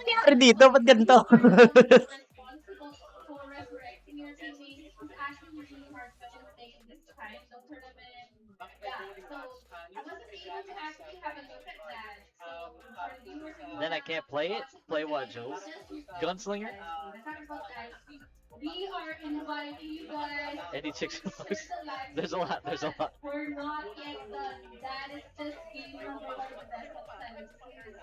nangyari dito? Ba't ganito? For resurrecting your teammates was actually really hard, especially in this time of tournament. Yeah, so I wasn't able to actually have a look at that. So for the viewers who Then I can't play it? Play what, Jules? Gunslinger? We are inviting you guys. Any chicks? There's a lot. We're not yet done. That is just game number 1 of the best of 7 series.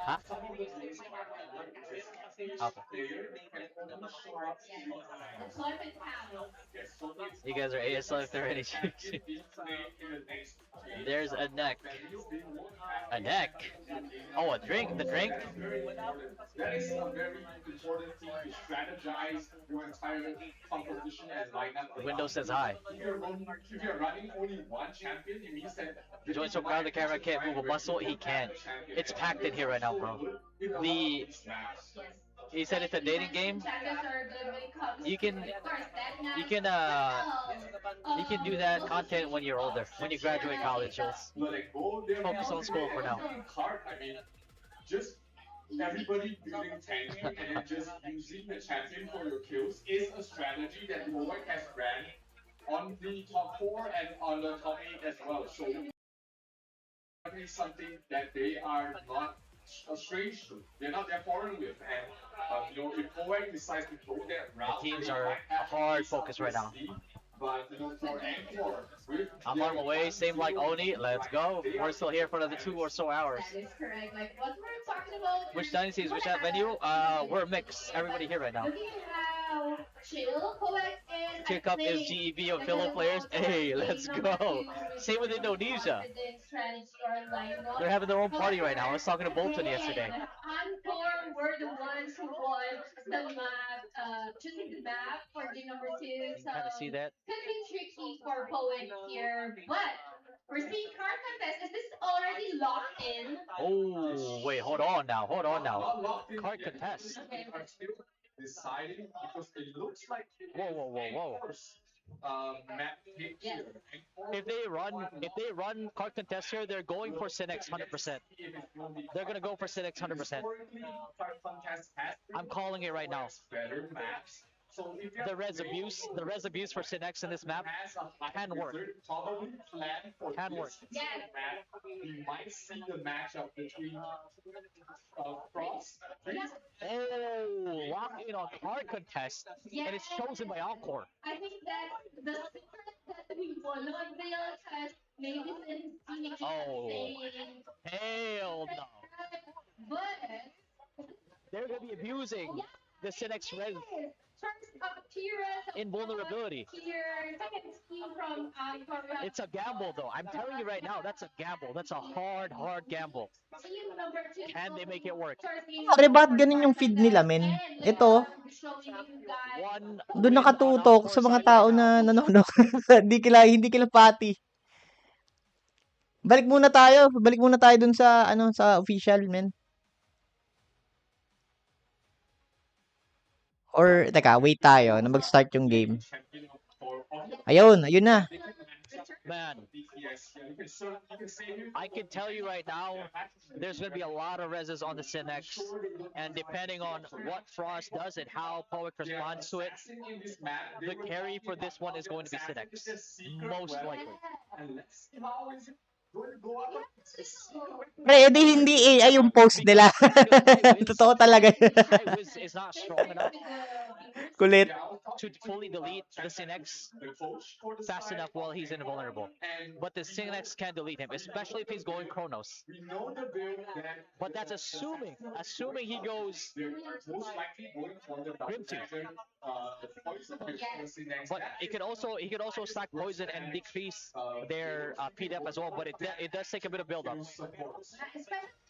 Huh? You guys are ASL if there are any chicks. There's a neck. A neck? Oh, a drink? The drink? That is a very important thing to strategize your entire composition and lineup. Windows says hi. If you're running only one champion, it means that Join so proud the camera can't move a muscle. He can. It's packed in here right now, bro. He said it's a dating game. Chances are good when it comes You to, can of course, that you match. can you can do that content when you're older. When you graduate college, just focus on school for now. I mean, just everybody building tanking and then just using the champion for your kills is a strategy that Warwick has ran on the top 4 and on the top 8 as well. So it's something that they are not strange to. They're foreign with. And you know, if Warwick decides to go that route, The teams are hard focused right now. But you know, for Encore, I'm on my way, same like Oni. Let's go. We're still here for another 2 or so hours. That is correct. Like what we're talking about. Which dynasties, which venue? We're mixed. Everybody here right now. Looking how chill Poet is. Tier Cup is GEV of Philo players. Hey, let's go. Same with Indonesia. They're having their own party right now. I was talking to Bolton yesterday. Encore were the ones who won the map, choosing the map for game number 2. You can kind of see that. Could be tricky for Poet here, but we're seeing card contest. Is this already locked in? Oh, wait, hold on now. Card contest. Deciding because it looks like Whoa. map pick here. If they run card contest here, they're going for Synex 100%. They're gonna go for Synex 100%. I'm calling it right now. Better maps. So if The res abuse for Synex in this map can work. Probably plan for Can this work. map. We might see the matchup between Frost. Oh, lock in on card contest, and it's chosen by Encore. I think that the secret that we want to reveal because maybe since Phoenix Oh, saying, hell no. but They're gonna be abusing the Synex res first up Kira, invulnerability. second scheme from Korea. It's a gamble though. I'm telling you right now, that's a gamble. That's a hard gamble. Team number 2. Can they make it work? Pare, bakit ganun yung feed nila, men? Ito, doon nakatutok sa mga tao na nanonood. hindi kila pati. Balik muna tayo dun sa sa official, men. Or teka, wait tayo na mag-start yung game. Ayun na. Man, I can tell you right now, there's going to be a lot of reses on the Synex, and depending on what Frost does and how Poet responds to it, the carry for this one is going to be Synex, most likely. Pre, edi hindi AI yung post nila. Totoo talaga. Highwiz is not strong enough Kulit. to fully delete the Synex fast enough while he's invulnerable. But the Synex can delete him, especially if he's going Chronos. But that's assuming he goes Grim 2. But he could also stack poison and decrease their PDEP as well. But it does take a bit of build up. Especially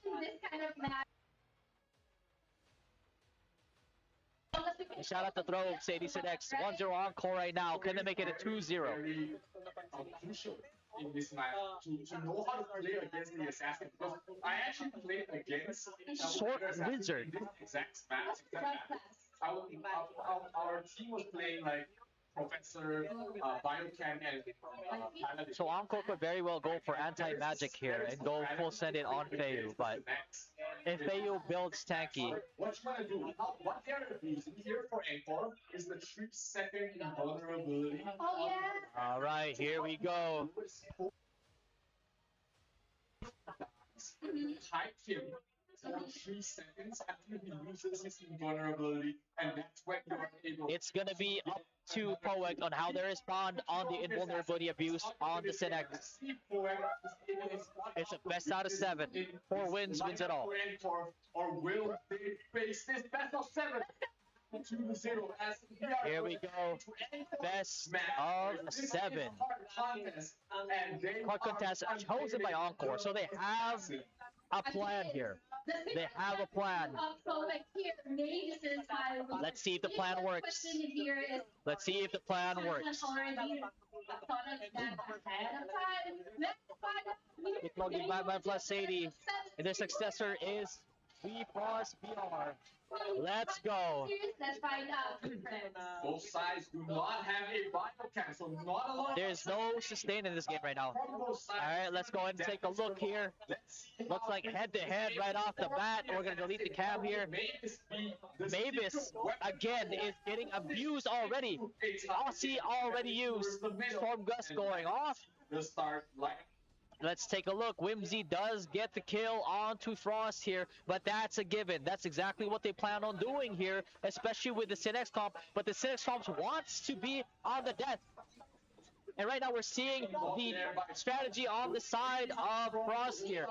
in this kind of match. Shout out to Throw, Sadie Synex. 1-0 Encore right now. Can they make it a 2-0? Crucial in this match to know how to play against the assassin, because I actually played against Short Wizard. This exact match. Our team was playing like Professor, Biochem, and Palit. So Encore could very well go for anti-magic here and go full send it on Feiyu, but if Feiyu builds tanky, What you wanna do? What they're using here for Encore is the 3-second invulnerability. Oh yeah. all right, here we go. Hype him for 3 seconds after he uses his invulnerability, and that's when you're able. It's gonna be up to Poet on how they respond on the invulnerability abuse on the Synex. It's a best out of 7. 4 wins it all. Or will they face this best of 7? 2-0 as Here we go. Best of 7. Card contest chosen by Encore, so they have a plan here. They have a plan. Let's see if the plan works. Let's see if the plan works. Itlog by plus 80. And their successor is VPOS VR. Let's go. Let's find out, friends. Both sides do not have a biocam, so not a lot. There's no sustain in this game right now. Alright, let's go ahead and take a look here. Looks like head-to-head right off the bat. We're going to delete the cam here. Mavis, again, is getting abused already. Aussie already used. Storm Gust going off. Let's take a look. Whimsy does get the kill onto Frost here, but that's a given. That's exactly what they plan on doing here, especially with the Synex comp. But the Synex comp wants to be on the death. And right now we're seeing the strategy on the side of Frost here.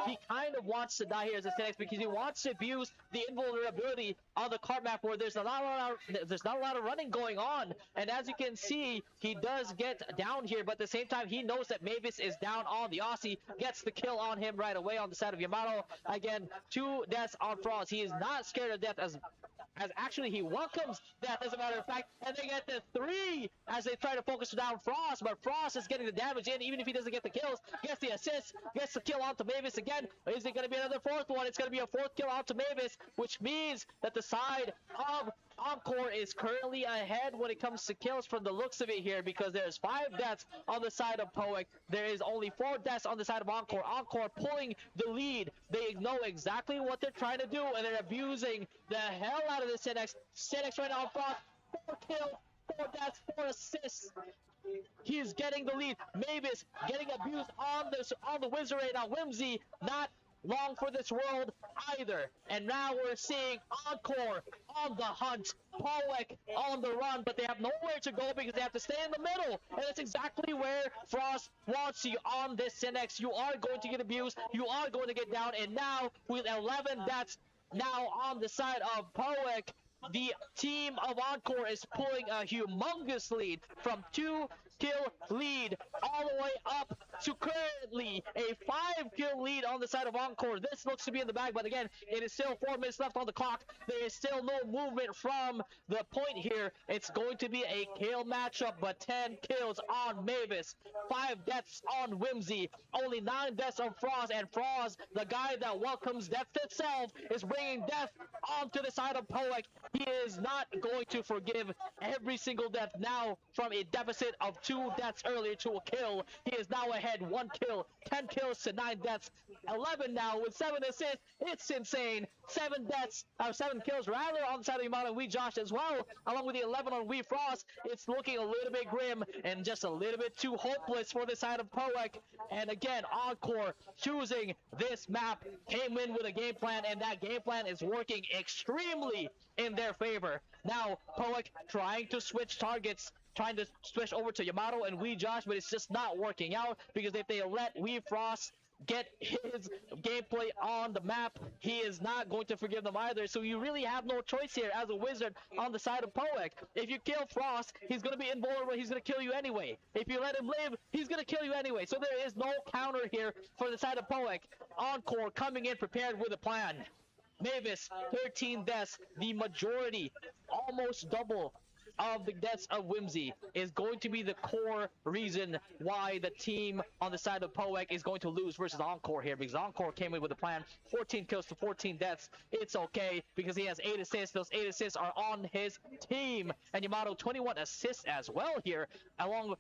He kind of wants to die here as a Synex because he wants to abuse the invulnerability on the card map where there's not a lot of running going on. And as you can see, he does get down here, but at the same time he knows that Mavis is down on the Aussie, gets the kill on him right away on the side of Yamato. Again, 2 deaths on Frost. He is not scared of death as actually he welcomes death as a matter of fact, and they get the 3 as they try to focus down Frost, but Frost is getting the damage in even if he doesn't get the kills, gets the assist, gets the kill onto Mavis again. Is it going to be another 4th one? It's going to be a 4th kill onto Mavis, which means that the side of Encore is currently ahead when it comes to kills from the looks of it here, because there's 5 deaths on the side of Poek. There is only 4 deaths on the side of Encore. Encore pulling the lead. They know exactly what they're trying to do, and they're abusing the hell out of the Synex. Synex right now on Frost. 4 kills, 4 deaths, 4 assists. He's getting the lead. Mavis getting abused on the Wizard right now. Whimsy not long for this world either. And now we're seeing Encore on the hunt. Poek on the run, but they have nowhere to go because they have to stay in the middle. And that's exactly where Frost wants you on this Synex. You are going to get abused. You are going to get down. And now with 11 deaths now on the side of Poek, the team of Encore is pulling a humongous lead from 2-kill lead all the way up to currently a 5-kill lead on the side of Encore. This looks to be in the bag, but again, it is still 4 minutes left on the clock. There is still no movement from the point here. It's going to be a kill matchup, but 10 kills on Mavis, 5 deaths on Whimsy, only 9 deaths on Frost, and Frost, the guy that welcomes death itself, is bringing death onto the side of Poek. He is not going to forgive every single death now from a deficit of 2 deaths earlier to a kill. He is now ahead 1 kill, 10 kills to 9 deaths, 11 now with 7 assists. It's insane. 7 kills rather on the side of Yamato and Wee Josh as well, along with the 11 on Wee Frost. It's looking a little bit grim and just a little bit too hopeless for the side of Poek. And again, Encore choosing this map, came in with a game plan, and that game plan is working extremely in their favor. Now, Poek trying to switch targets, trying to switch over to Yamato and Wee Josh, but it's just not working out because if they let Wee Frost get his gameplay on the map, he is not going to forgive them either. So you really have no choice here as a Wizard on the side of Poek. If you kill Frost, he's going to be invulnerable. He's going to kill you anyway. If you let him live, he's going to kill you anyway. So there is no counter here for the side of Poek. Encore coming in prepared with a plan. Mavis, 13 deaths, the majority, almost double of the deaths of Whimsy, is going to be the core reason why the team on the side of Poek is going to lose versus Encore here, because Encore came in with a plan, 14 kills to 14 deaths. It's okay because he has 8 assists. Those 8 assists are on his team, and Yamato 21 assists as well here, along with,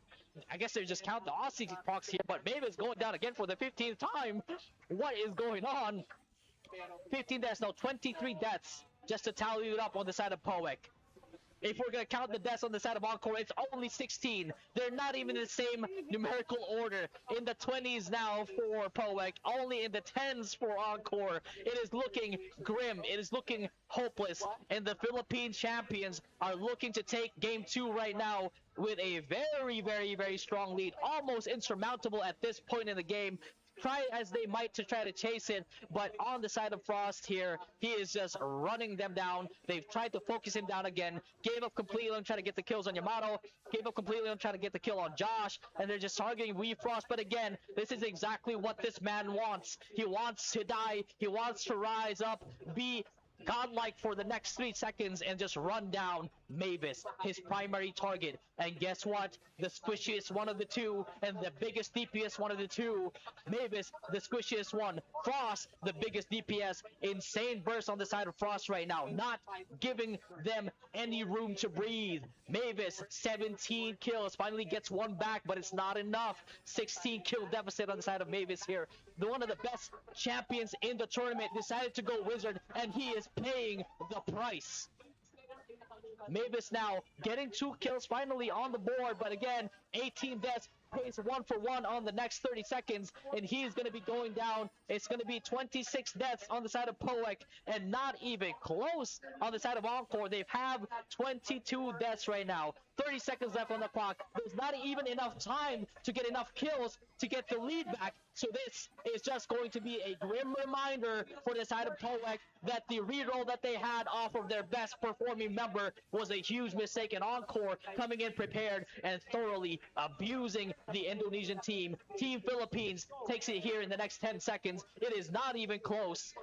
I guess they just count the Aussie procs here, but Mavis going down again for the 15th time. What is going on? 15 deaths, no, 23 deaths, just to tally it up on the side of Poek. If we're going to count the deaths on the side of Encore, it's only 16. They're not even in the same numerical order. In the 20s now for Poek, only in the 10s for Encore. It is looking grim. It is looking hopeless. And the Philippine champions are looking to take Game 2 right now with a very, very, very strong lead. Almost insurmountable at this point in the game. Try as they might to try to chase it, but on the side of Frost here, he is just running them down. They've tried to focus him down again, gave up completely on trying to get the kills on Yamato, gave up completely on trying to get the kill on Josh, and they're just targeting Wee Frost. But again, this is exactly what this man wants. He wants to die, he wants to rise up, be godlike for the next 3 seconds and just run down Mavis, his primary target. And guess what? The squishiest one of the two, and the biggest DPS one of the two. Mavis, the squishiest one. Frost, the biggest DPS. Insane burst on the side of Frost right now, not giving them any room to breathe. Mavis, 17 kills, finally gets one back, but it's not enough. 16 kill deficit on the side of Mavis here. One of the best champions in the tournament decided to go Wizard, and he is paying the price. Mavis now getting 2 kills finally on the board, but again, 18 deaths, pays 1 for 1 on the next 30 seconds, and he's going to be going down. It's going to be 26 deaths on the side of Poek, and not even close on the side of Encore. They have 22 deaths right now. 30 seconds left on the clock. There's not even enough time to get enough kills to get the lead back. So this is just going to be a grim reminder for the side of Poek that the reroll that they had off of their best performing member was a huge mistake, and Encore coming in prepared and thoroughly abusing the Indonesian team. Team Philippines takes it here in the next 10 seconds. It is not even close.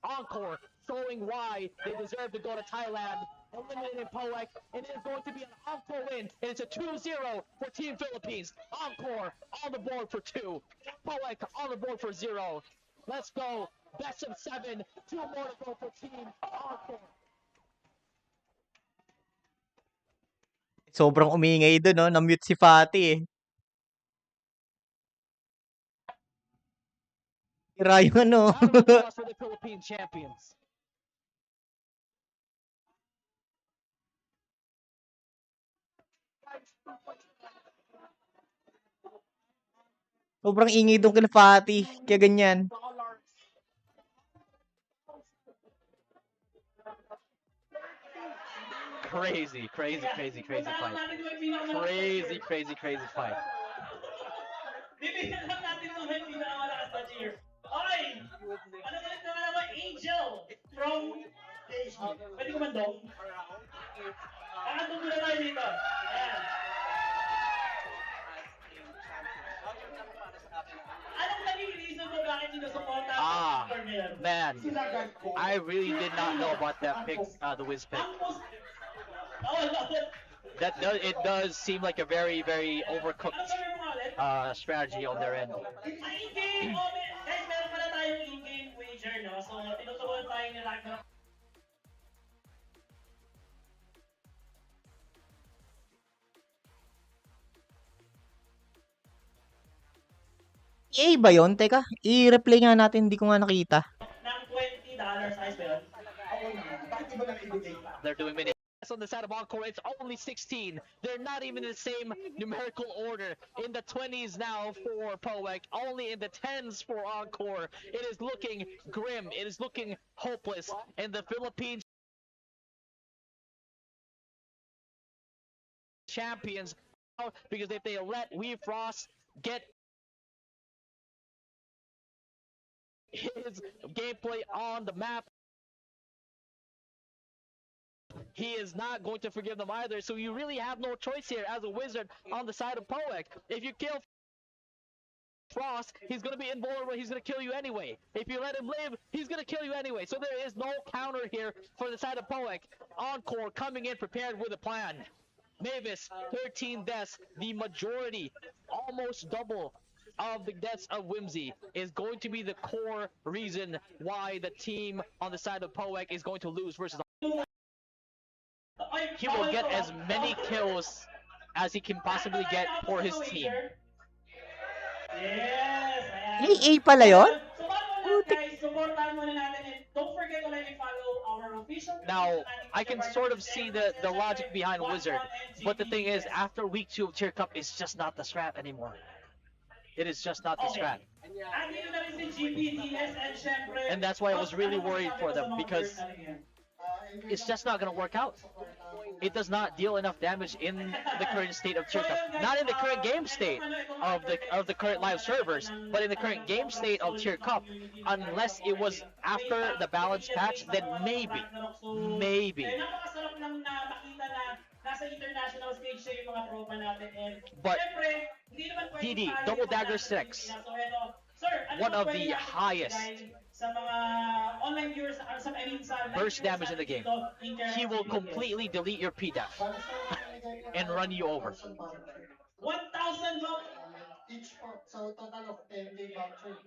Encore showing why they deserve to go to Thailand, eliminating Poek, and it is going to be an Encore win, and it's a 2-0 for Team Philippines. Encore on the board for 2, Poek on the board for 0. Let's go, best of 7, 2 more to go for Team Encore. Sobrang umingay dun, no? Na-mute si Fatih, eh. Tira yung ano. Round of applause for the Philippine champions. Sobrang ingay doon kay Fatih. Kaya ganyan. Crazy fight. Crazy fight. Bibigyan lang natin ng may pinakamalakas na cheer. Okay! Ano ulit na naman? Angel from Asia. Pwede ko man dong? Kakandong muna tayo dito. Ayan. Anong naging reason mo bakit sinusuporta ang Super ngayon? Man, I really did not know about that pick, the Wiz pick. It does seem like a very, very overcooked strategy on their end. In-game, guys, meron pala tayong in-game wager, no? So, tinuturuan tayo ni Ragnarok. EA ba yun? Teka, i-replay nga natin. Hindi ko nga nakita. Ng $20 size ba yun? Bakit iba nang ibigay? They're doing many. On the side of Encore, it's only 16. They're not even in the same numerical order. In the 20s now for Poek, only in the 10s for Encore. It is looking grim. It is looking hopeless. And the Philippines champions, because if they let Frost get his gameplay on the map, he is not going to forgive them either. So you really have no choice here as a Wizard on the side of Poek. If you kill Frost, he's going to be invulnerable. He's going to kill you anyway. If you let him live, he's going to kill you anyway. So there is no counter here for the side of Poek. Encore coming in prepared with a plan. Mavis, 13 deaths. The majority, almost double of the deaths of Whimsy, is going to be the core reason why the team on the side of Poek is going to lose versus. He will get as many kills as he can possibly get for his team. Yes! EA pala yun? Now, I can sort of see the logic behind Wizard, but the thing is, after week 2 of Tier Cup, it's just not the strat anymore. It is just not the strat. And that's why I was really worried for them, because it's just not going to work out. It does not deal enough damage in the current state of Tier Cup. Not in the current game state of the current live servers, but in the current game state of Tier Cup. Unless it was after the balance patch, then maybe. But DD, Double Dagger 6, one of the highest sa mga online viewers, I mean sa burst damage in the game, he will completely delete your PDEF and run you over. 1,000 each po. So total of 10K voucher.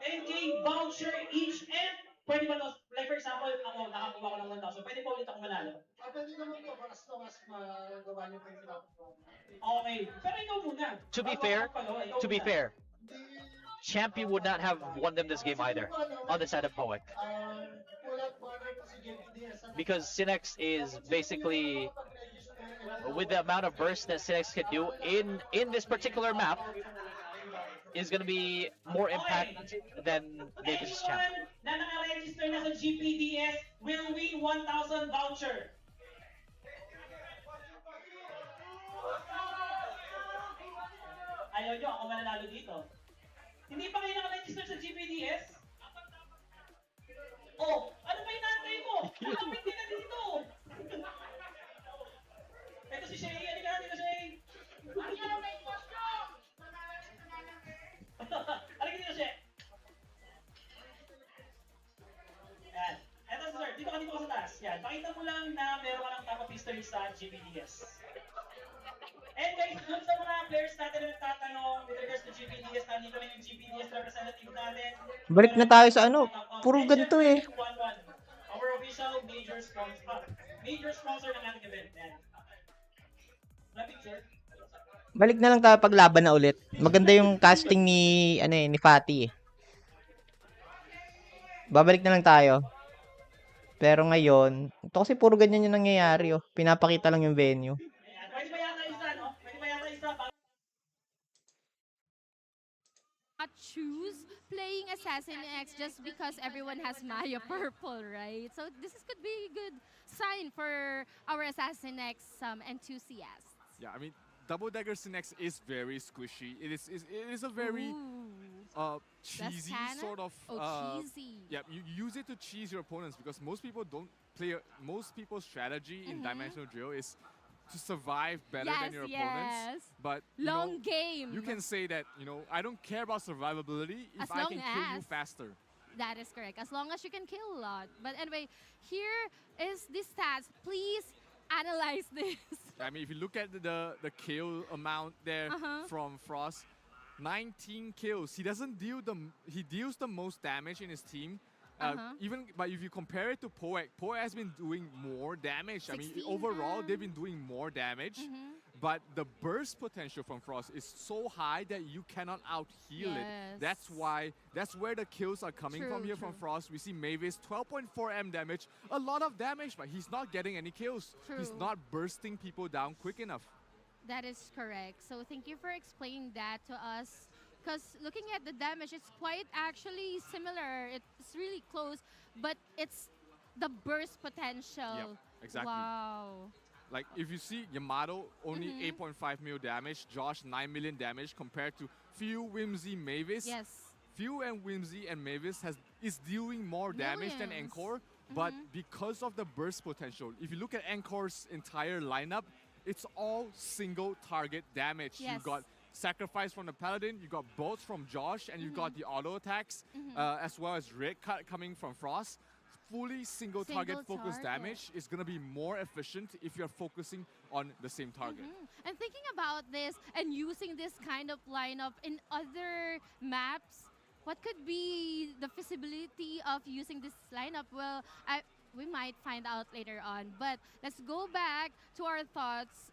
10K voucher each and pwede ba to? Like for example, ako nakakuha ko ng 1,000. Pwede po ulit ako manalo? Pwede naman po. As long as magawa niyo po yung pinakuha. Okay. Pero ikaw muna. To be fair, Champion would not have won them this game either on the side of Poic. Because Synex is basically, with the amount of burst that Synex can do in this particular map, is going to be more impact than Davis' champ. Na naka-register na sa GPDS will win 1,000 voucher. Ayaw nyo, ako mananalo dito. Hindi pa kayo naka-register sa GPDS? Oh, ano ba inaantay mo? Nakapit din na dito. Ito si Shay, ano ka dito, Shay? Halika dito, Shay. Yan. Eto, sir, dito ka sa taas. Yan, pakita mo lang na meron ka ng top of history sa GPDS. And guys, dun sa mga players natin na nagtatanong with regards to GPDS, nandito na yung GPDS representative natin. Balik na tayo sa ano, puro ganito eh. Our official major sponsor ng ating event. Yan. Na picture? Balik na lang tayo paglaban na ulit. Maganda yung casting ni ni Fatty eh. Babalik na lang tayo. Pero ngayon, ito kasi puro ganyan yung nangyayari oh. Pinapakita lang yung venue. Choose playing Assassin X just because everyone has Maya purple, right? So this could be a good sign for our Assassin X enthusiasts. Yeah, I mean, Double Dagger Synex is very squishy. It is a very cheesy sort of. Cheesy. Yeah, you use it to cheese your opponents because most people don't play. Most people's strategy in Dimensional Drill is to survive better than your opponents. But long game. You can say that, I don't care about survivability if I can kill you faster. That is correct. As long as you can kill a lot. But anyway, here is the stats. Please analyze this. I mean, if you look at the kill amount there from Frost, 19 kills. He deals the most damage in his team. But if you compare it to Poic has been doing more damage. I mean, overall, they've been doing more damage. But the burst potential from Frost is so high that you cannot out-heal it. That's where the kills are coming from here from Frost. We see Mavis, 12.4M damage. A lot of damage, but he's not getting any kills. He's not bursting people down quick enough. That is correct. So thank you for explaining that to us. Because looking at the damage, it's quite actually similar. It's really close, but it's the burst potential. Yeah, exactly. Wow. Like, if you see Yamato, only 8.5 mil damage, Josh, 9 million damage, compared to Few, Whimsy, Mavis. Yes. Few and Whimsy and Mavis is dealing more damage than Encore, but because of the burst potential, if you look at Encore's entire lineup, it's all single target damage. Yes. You've got Sacrifice from the Paladin, you got bolts from Josh, and you've got the auto attacks, as well as Red Cut coming from Frost. Fully single target focus damage is going to be more efficient if you're focusing on the same target. And thinking about this and using this kind of lineup in other maps, what could be the feasibility of using this lineup? Well, we might find out later on. But let's go back to our thoughts.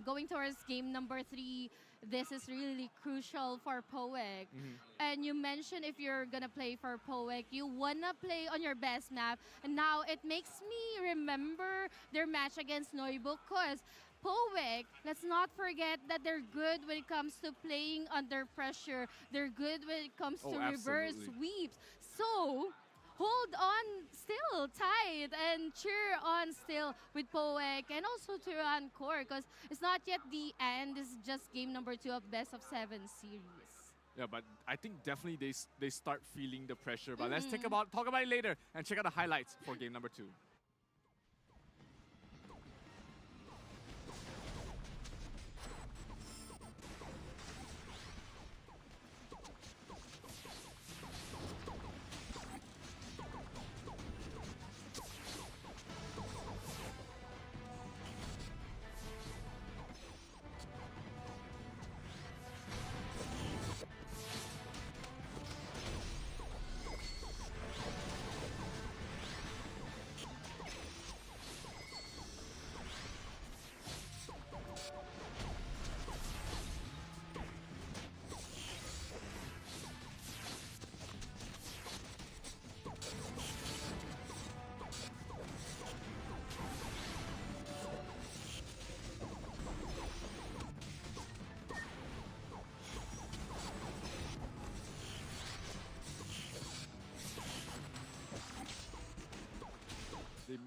Going towards game number 3, this is really crucial for Poic. And you mentioned if you're gonna play for Poic, you wanna play on your best map. And now it makes me remember their match against Noibu, because Poic, let's not forget that they're good when it comes to playing under pressure. They're good when it comes to reverse sweeps. So hold on still tight and cheer on still with Poic and also to Encore, because it's not yet the end. This is just game number 2 of best of 7 series. Yeah, but I think definitely they start feeling the pressure. But let's talk about it later and check out the highlights for game number 2.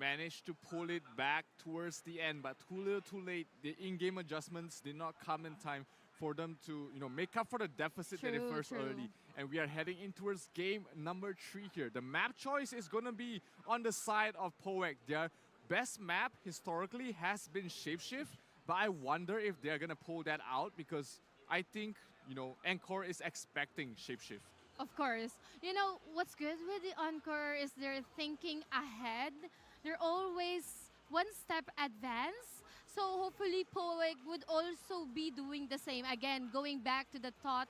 managed to pull it back towards the end, but too little too late. The in-game adjustments did not come in time for them to, make up for the deficit that they first early. And we are heading in towards game number 3 here. The map choice is going to be on the side of Poek. Their best map historically has been Shapeshift, but I wonder if they're going to pull that out because I think, Encore is expecting Shapeshift. Of course. What's good with the Encore is they're thinking ahead. They're always one step advance. So hopefully Poek would also be doing the same. Again, going back to the thought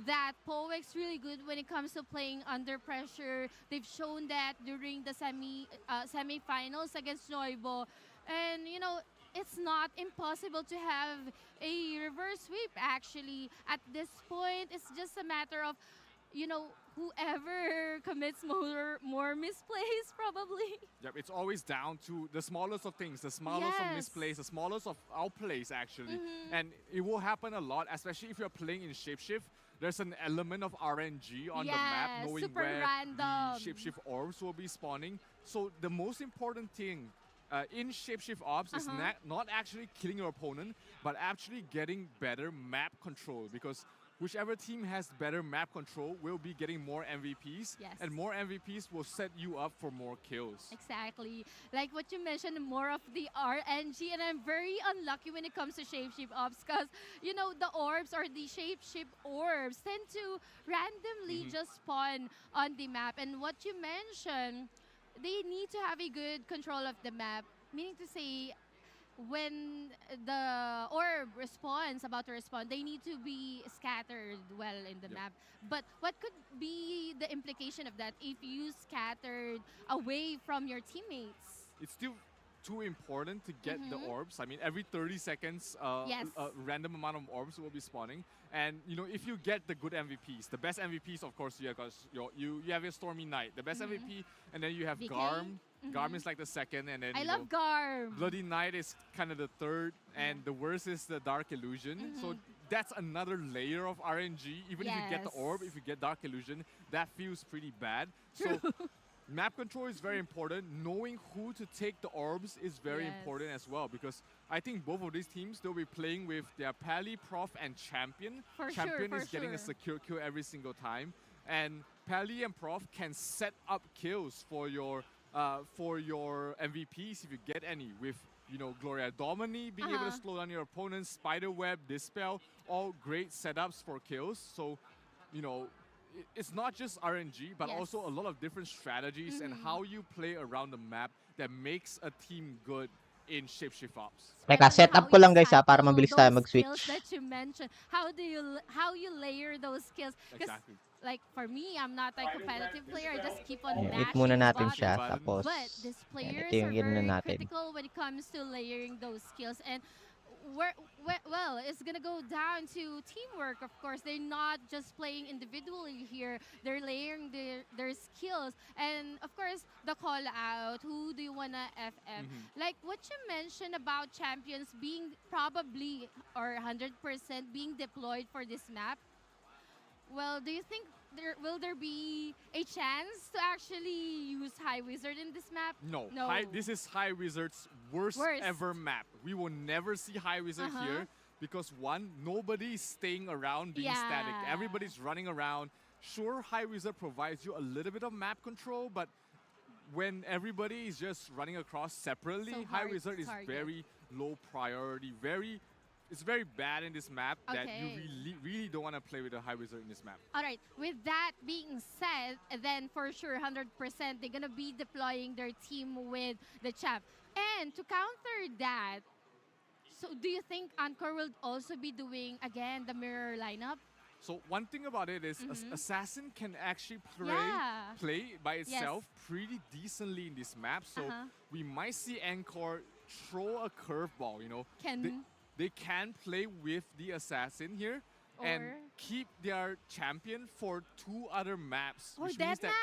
that Poek's really good when it comes to playing under pressure. They've shown that during the semi-finals against Noibo. And, it's not impossible to have a reverse sweep, actually. At this point, it's just a matter of, whoever commits more misplays, probably. Yep, it's always down to the smallest of things, the smallest of misplays, the smallest of outplays, actually. And it will happen a lot, especially if you're playing in Shapeshift. There's an element of RNG on the map, knowing where the Shapeshift orbs will be spawning. So the most important thing in Shapeshift Ops is not actually killing your opponent, but actually getting better map control, because whichever team has better map control will be getting more MVPs, and more MVPs will set you up for more kills. Exactly. Like what you mentioned, more of the RNG, and I'm very unlucky when it comes to Shapeshift Ops because, the orbs or the Shapeshift orbs tend to randomly just spawn on the map. And what you mentioned, they need to have a good control of the map, meaning to say, when the orb about to respond, they need to be scattered well in the map. But what could be the implication of that if you scattered away from your teammates? It's still too important to get the orbs. I mean, every 30 seconds, a random amount of orbs will be spawning. And, if you get the good MVPs, the best MVPs, of course, you have your Stormy Knight, the best MVP, and then you have VK? Garm. Garm is like the second, and then I love Garm. Bloody Knight is kind of the third, and the worst is the Dark Illusion. So that's another layer of RNG. Even if you get the orb, if you get Dark Illusion, that feels pretty bad. So map control is very important. Knowing who to take the orbs is very important as well, because I think both of these teams, they'll be playing with their Palit, Prof, and Champion. Champion is getting a secure kill every single time. And Palit and Prof can set up kills for your MVPs if you get any, with Gloria Domini being able to slow down your opponents, Spiderweb, Dispel, all great setups for kills. So, it's not just RNG, but also a lot of different strategies and how you play around the map that makes a team good in Shapeshift Ops. Teka, set up ko lang guys para mabilis tayo mag-switch. That you mentioned, how you layer those skills? Exactly. Like for me, I'm not a competitive player. I just keep on Hit mashing muna natin buttons. siya, tapos But these players ito yung are gina very natin. critical when it comes to layering those skills. And well, it's gonna go down to teamwork. Of course, they're not just playing individually here. They're layering their skills, and of course, the call out. Who do you wanna FF? Like what you mentioned about champions being probably or 100% being deployed for this map. Well, do you think will there be a chance to actually use High Wizard in this map? No. This is High Wizard's worst ever map. We will never see High Wizard here because one, nobody is staying around being static. Everybody's running around. Sure, High Wizard provides you a little bit of map control, but when everybody is just running across separately, High Wizard is very low priority, it's very bad in this map that you really don't want to play with a High Wizard in this map. All right. With that being said, then for sure, 100%, they're going to be deploying their team with the champ. And to counter that, so do you think Encore will also be doing, again, the mirror lineup? So one thing about it is Assassin can actually play by itself pretty decently in this map. So we might see Encore throw a curveball, They can play with the Assassin here and keep their champion for 2 other maps. Which means that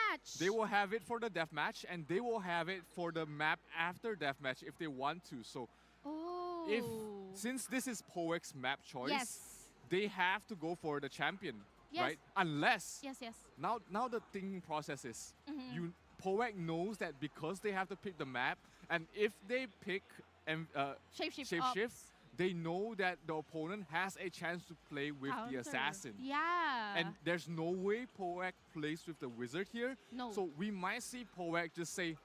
they will have it for the deathmatch and they will have it for the map after deathmatch if they want to. So since this is Poek's map choice, they have to go for the champion, right? Unless now the thinking process is Poek knows that because they have to pick the map And if they pick Shapeshift, they know that the opponent has a chance to play with the Counter. assassin. Yeah. And there's no way Poek plays with the wizard here. No. So we might see Poek just say,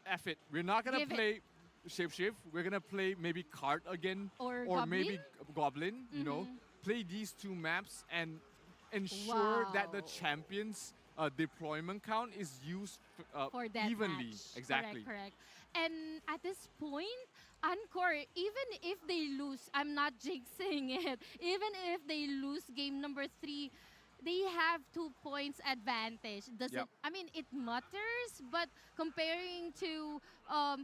F it. We're not going Give to it. play Shapeshift. We're going to play maybe Card again. Or maybe Goblin, you know. Play these two maps and ensure that the champion's deployment count is used for that evenly. match. Exactly. Correct. And at this point, Encore, even if they lose, I'm not jinxing it, even if they lose game number 3, they have 2 points advantage. I mean, it matters, but comparing to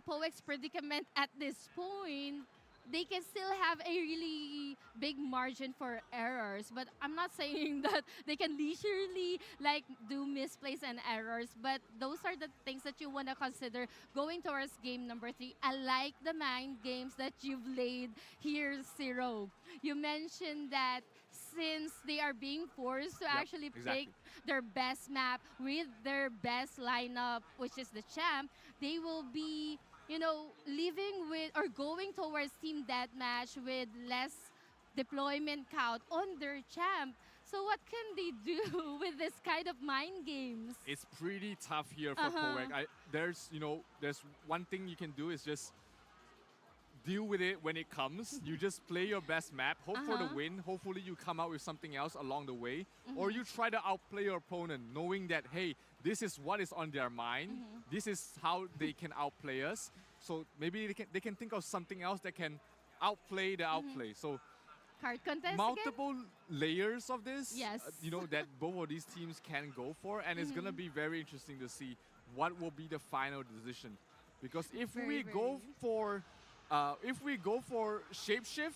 Poek's predicament at this point, they can still have a really big margin for errors. But I'm not saying that they can leisurely like do misplays and errors, but those are the things that you want to consider going towards game number 3. I like the mind games that you've laid here, Zero. You mentioned that since they are being forced to actually pick their best map with their best lineup, which is the champ, they will be, you know, living with or going towards team deathmatch with less deployment count on their champ. So what can they do with this kind of mind games? It's pretty tough here for Poek. There's one thing you can do is just deal with it when it comes. You just play your best map, hope for the win. Hopefully you come out with something else along the way. Or you try to outplay your opponent, knowing that, hey, this is what is on their mind. This is how they can outplay us. So maybe they can think of something else that can outplay the outplay. So card contest multiple layers of this, yes. You know, that both of these teams can go for. And it's going to be very interesting to see what will be the final decision. Because if we go for Shapeshift,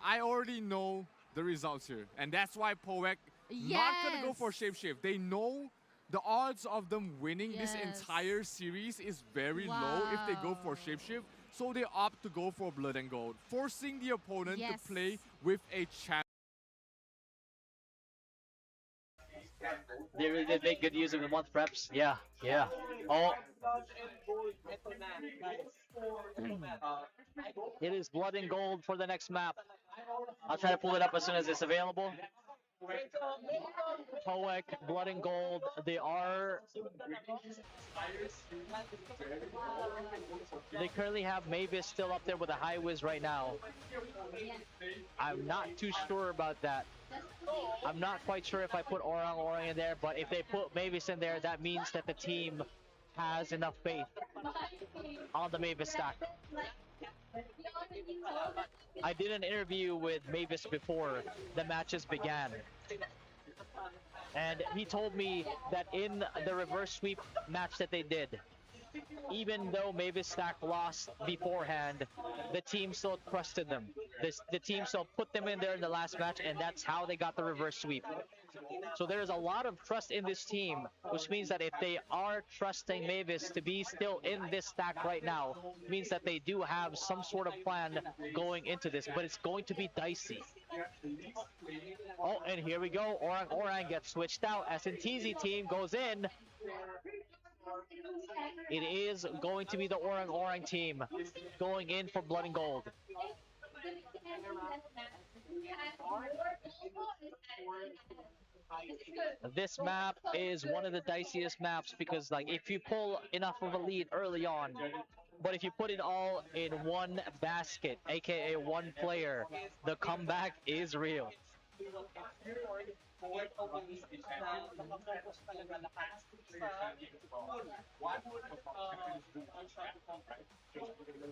I already know the results here. And that's why Poek not going to go for Shapeshift. They know the odds of them winning this entire series is very low if they go for Shapeshift. So they opt to go for Blood and Gold, forcing the opponent to play with a champ. They really did make good use of the month preps. Yeah. Oh. It is Blood and Gold for the next map. I'll try to pull it up as soon as it's available. Poek, Blood and Gold, they currently have Mavis still up there with a high whiz right now. I'm not too sure about that. I'm not quite sure if I put Orang in there, but if they put Mavis in there, that means that the team has enough faith on the Mavis stack. I did an interview with Mavis before the matches began. And he told me that in the reverse sweep match that they did, even though Mavis Stack lost beforehand, the team still trusted them. The team still put them in there in the last match, and that's how they got the reverse sweep. So there is a lot of trust in this team, which means that if they are trusting Mavis to be still in this stack right now, it means that they do have some sort of plan going into this, but it's going to be dicey. Oh, and here we go. Orang gets switched out. SNTZ team goes in. It is going to be the Orang team going in for Blood and Gold. This map is one of the diciest maps because, like, if you pull enough of a lead early on, but if you put it all in one basket, aka one player, the comeback is real.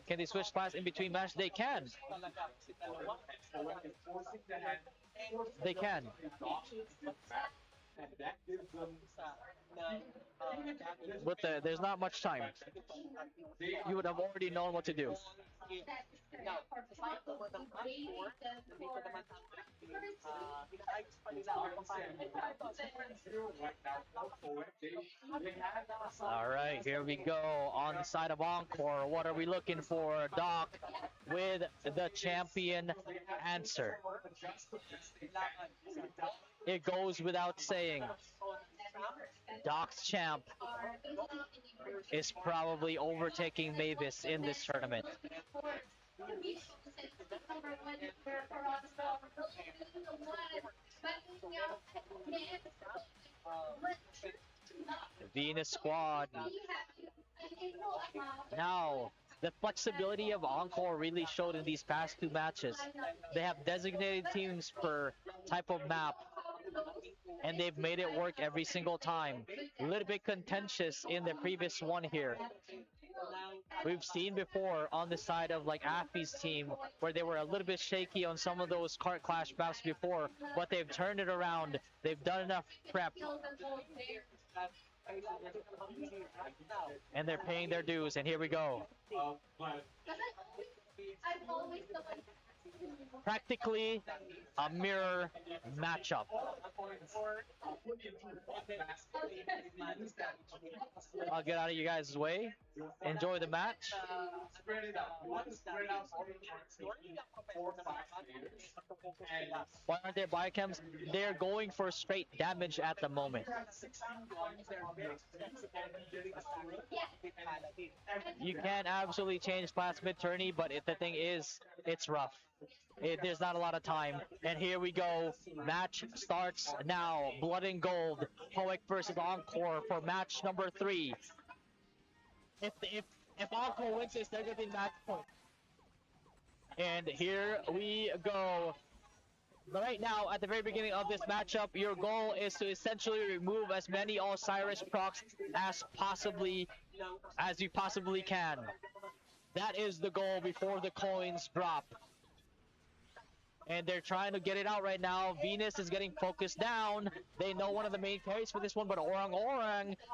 Can they switch class in between matches? They can. They can. But there's not much time. You would have already known what to do. All right, here we go on the side of Encore. What are we looking for, Doc, with the champion answer? It goes without saying. Doc's champ is probably overtaking Mavis in this tournament. Venus squad. Now, the flexibility of Encore really showed in these past two matches. They have designated teams per type of map, and they've made it work every single time. A little bit contentious in the previous one here. We've seen before on the side of like Affy's team where they were a little bit shaky on some of those cart clash maps before, but they've turned it around. They've done enough prep. And they're paying their dues, and here we go. Practically a mirror matchup. I'll get out of you guys' way. Enjoy the match. Why aren't there biochems? They're going for straight damage at the moment. You can absolutely change class mid-tourney, but the thing is, it's rough. There's not a lot of time. And here we go. Match starts now. Blood and Gold. Poic versus Encore for match number 3. If Encore wins this, they're going to be match point. And here we go. Right now, at the very beginning of this matchup, your goal is to essentially remove as many Osiris procs as you possibly can. That is the goal before the coins drop. And they're trying to get it out right now. Venus is getting focused down. They know one of the main carries for this one, but Orang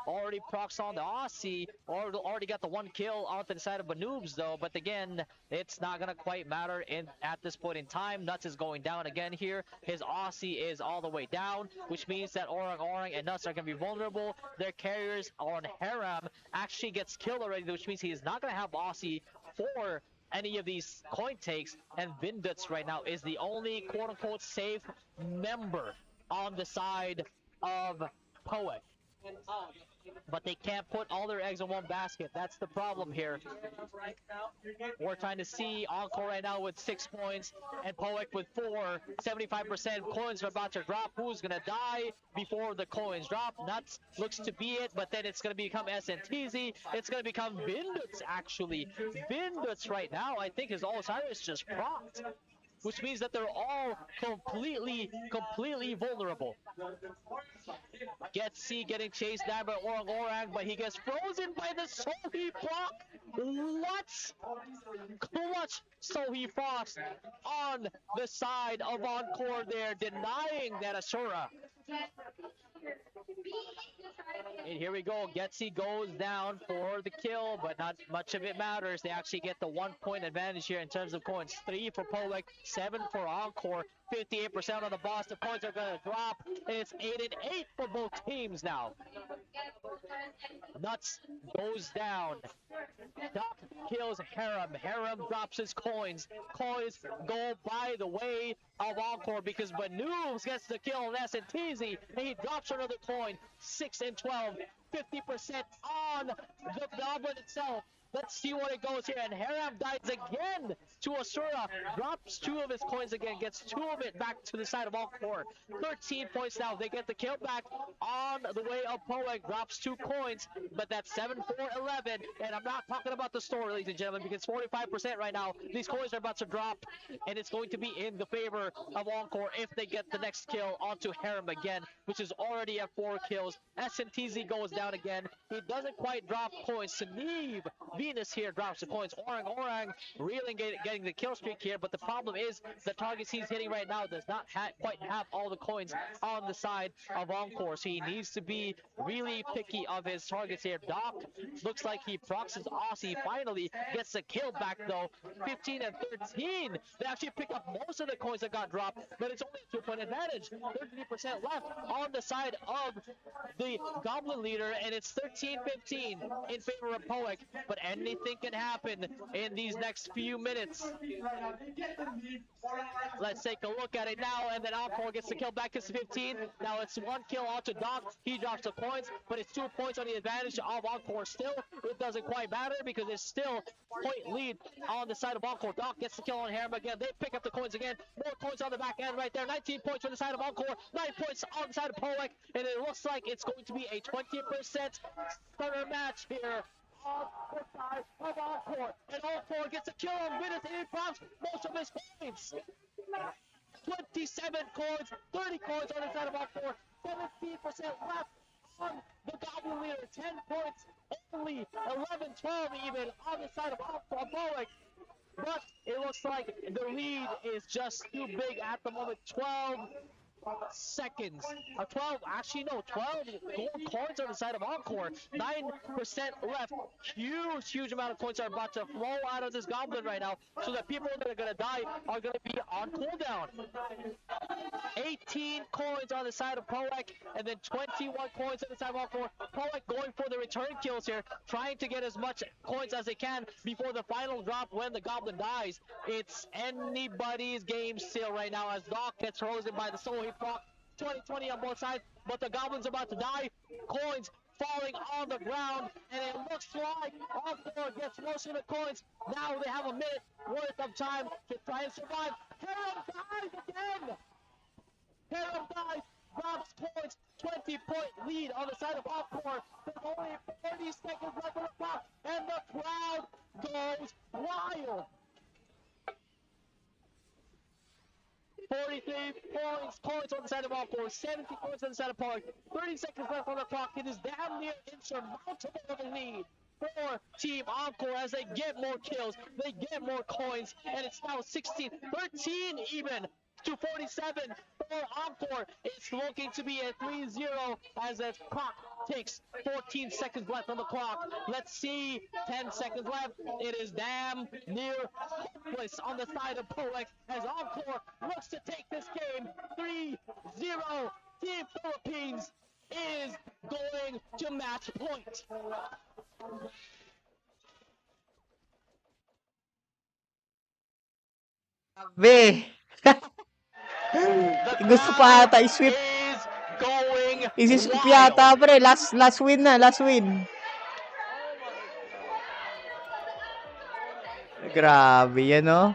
already procs on the Aussie. Already got the one kill off the side of Banoobs though. But again, it's not going to quite matter at this point in time. Nuts is going down again here. His Aussie is all the way down, which means that Orang and Nuts are going to be vulnerable. Their carriers on Haram actually gets killed already, which means he is not going to have Aussie for any of these coin takes, and Vinduts right now is the only quote-unquote safe member on the side of Poic. But they can't put all their eggs in one basket. That's the problem here. We're trying to see Encore right now with 6 points and Poic with 4. 75% coins are about to drop. Who's going to die before the coins drop? Nuts looks to be it, but then it's going to become SNTZ. It's going to become Vinduts, actually. Vinduts right now, I think, is Osiris just propped, which means that they're all completely vulnerable. Getting chased down by Orang, but he gets frozen by the Sohi proc. What? Clutch Sohi Frost on the side of Encore there, denying that Asura. And here we go. Getsy goes down for the kill, but not much of it matters. They actually get the 1 point advantage here in terms of coins. 3 for Poic, 7 for Encore, 58% on the boss. The points are going to drop, and it's 8-8 for both teams now. Nuts goes down. Doc kills Harem. Harem drops his coins. Coins go by the way of Encore because Banoobs gets the kill on SNTZ, and he drops another coin. 6 and 12, 50% on the goblin itself. Let's see what it goes here, and Harem dies again to Asura, drops 2 of his coins again, gets 2 of it back to the side of Encore. 13 points now, they get the kill back on the way of Poic, drops 2 coins, but that's 7-4-11, and I'm not talking about the store, ladies and gentlemen, because 45% right now, these coins are about to drop, and it's going to be in the favor of Encore if they get the next kill onto Harem again, which is already at 4 kills. SNTZ goes down again, he doesn't quite drop coins. Sanib Venus here drops the coins. Orang really getting the kill streak here, but the problem is the targets he's hitting right now does not quite have all the coins on the side of Encore, so he needs to be really picky of his targets here. Doc looks like he procs his Aussie, finally gets the kill back though. 15 and 13. They actually pick up most of the coins that got dropped, but it's only a 2-point advantage. 33% left on the side of the Goblin leader, and it's 13-15 in favor of Poic, but anything can happen in these next few minutes. Let's take a look at it now, and then Encore gets the kill back to 15. Now it's 1 kill onto Doc. He drops the points, but it's 2 points on the advantage of Encore still. It doesn't quite matter because it's still point lead on the side of Encore. Doc gets the kill on Harem again. They pick up the coins again. More coins on the back end right there. 19 points on the side of Encore. 9 points on the side of Polek. And it looks like it's going to be a 20% starter match here on the side of Encore. And Encore gets a kill on Minute. He drops most of his points. 27 coins, 30 coins on the side of Encore. 17% left on the Goblin leader. 10 points only. 11, 12 even on the side of Polek. But it looks like the lead is just too big at the moment. 12 seconds. 12 gold coins on the side of Encore. 9% left. Huge amount of coins are about to flow out of this Goblin right now. So the people that are going to die are going to be on cooldown. 18 coins on the side of Polek, and then 21 coins on the side of Encore. Polek going for the return kills here, trying to get as much coins as they can before the final drop when the Goblin dies. It's anybody's game still right now as Doc gets frozen by the Soul Heap Rock. 20-20 on both sides, but the Goblin's about to die. Coins falling on the ground, and it looks like Encore gets most of the coins. Now they have a minute worth of time to try and survive. Harem dies again! Harem dies, drops points, 20-point lead on the side of Encore. There's only 30 seconds left on the clock, and the crowd goes wild. 43 coins on the side of Encore, 70 points on the side of Polek. 30 seconds left on the clock. It is damn near insurmountable of a lead for Team Encore as they get more kills, they get more coins, and it's now 16, 13 even to 47 for Encore. It's looking to be a 3-0 as the clock takes 14 seconds left on the clock. Let's see, 10 seconds left. It is damn near hopeless on the side of Polek as Encore looks to take this game 3-0. Team Philippines is going to match point. Be! Gusto pa ata i-sweep. Isi-sweep yata pre. Last win na. Last win. Grabe yan, no?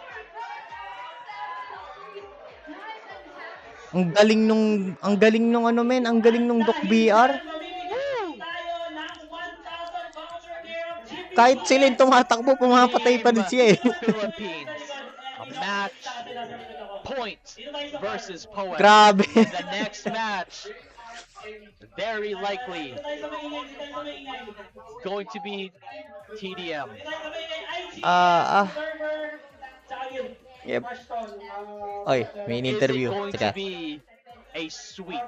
Ang galing nung ano men. Ang galing nung Doc BR. Kahit sila yung tumatakbo, pumapatay pa rin siya eh. Match point versus Poet. Grabe. The next match, very likely going to be TDM. Yep. Oy, may interview. Is it going to be a sweep?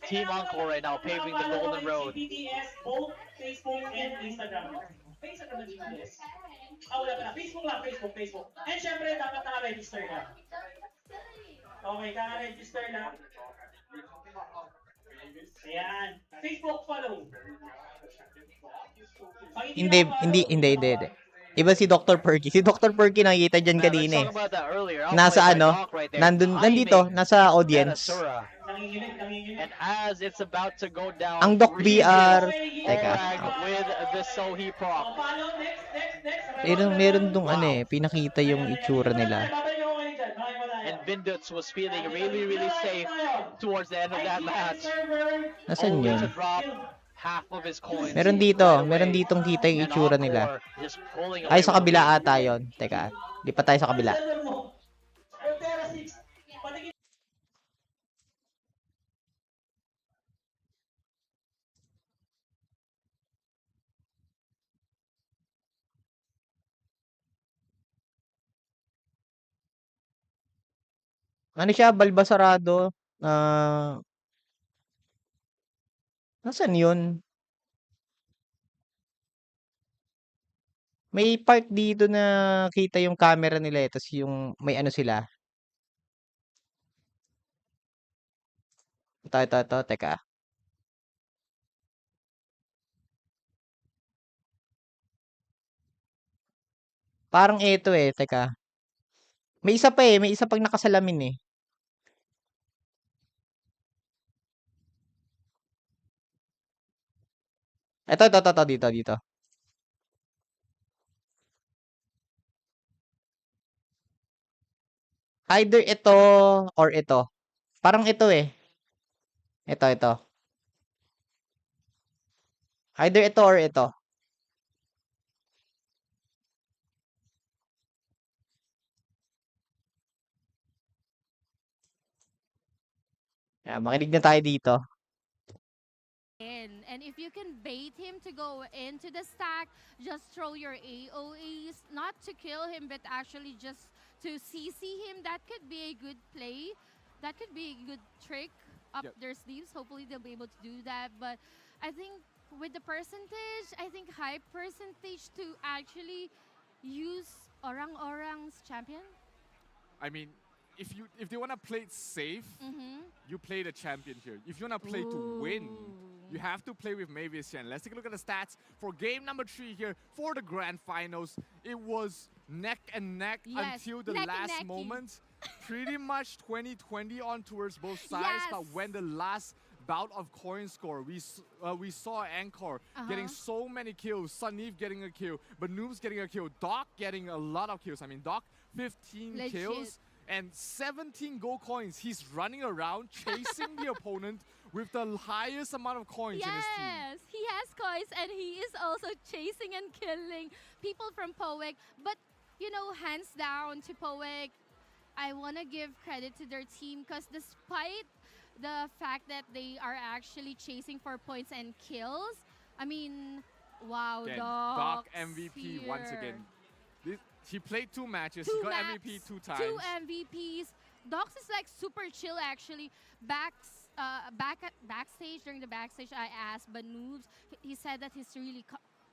Team Encore right now paving the golden road. Both Facebook and Instagram. Facebook na GVS. Wala pa na. Facebook lang. Facebook. And syempre, dapat naka-register na. Okay, naka-register na. Ayan. Facebook follow. Hindi. Iba si Dr. Perky. Si Dr. Perky nakikita dyan kanina eh. Nasa nandito, nasa audience. And as it's about to go down, ang Doc BR, teka. With the Sohi Proc. Meron dong pinakita yung itsura nila. And Vinduts was feeling really safe towards the end of that match. Nasaan yun? Half of his coins. Meron ditong kita yung itsura nila. Ay, sa kabila ata yun. Teka, lipat tayo sa kabila. Ano siya? Balbasarado. Nasaan yun? May part dito na kita yung camera nila eh. Tapos yung may ano sila. Ito. Teka. Parang ito eh. Teka. May isa pa eh. May isa pag nakasalamin eh. Ito. Dito. Either ito or ito. Parang ito eh. Ito. Either ito or ito. Makinig na tayo dito. And if you can bait him to go into the stack, just throw your AOEs, not to kill him, but actually just to CC him. That could be a good play. That could be a good trick up their sleeves. Hopefully they'll be able to do that. But I think with the percentage, I think high percentage to actually use Orang's champion. I mean, if they want to play it safe, you play the champion here. If you want to play to win, you have to play with Mavis here. And let's take a look at the stats for game number 3 here for the grand finals. It was neck and neck until the last moment. Pretty much 20-20 on towards both sides, but when the last bout of coin score, we saw Anchor getting so many kills, Sunniv getting a kill, but Noobs getting a kill, Doc getting a lot of kills. I mean, Doc 15 kills and 17 gold coins. He's running around chasing the opponent with the highest amount of coins in his team. Yes, he has coins and he is also chasing and killing people from Poek. But, you know, hands down to Poek, I want to give credit to their team because despite the fact that they are actually chasing for points and kills, I mean, wow, Again, Doc MVP here. once again. He played 2 matches. He got MVP 2 times. 2 MVPs. Docs is like super chill actually. Backstage, during the backstage, I asked, but Noobs, he said that he's really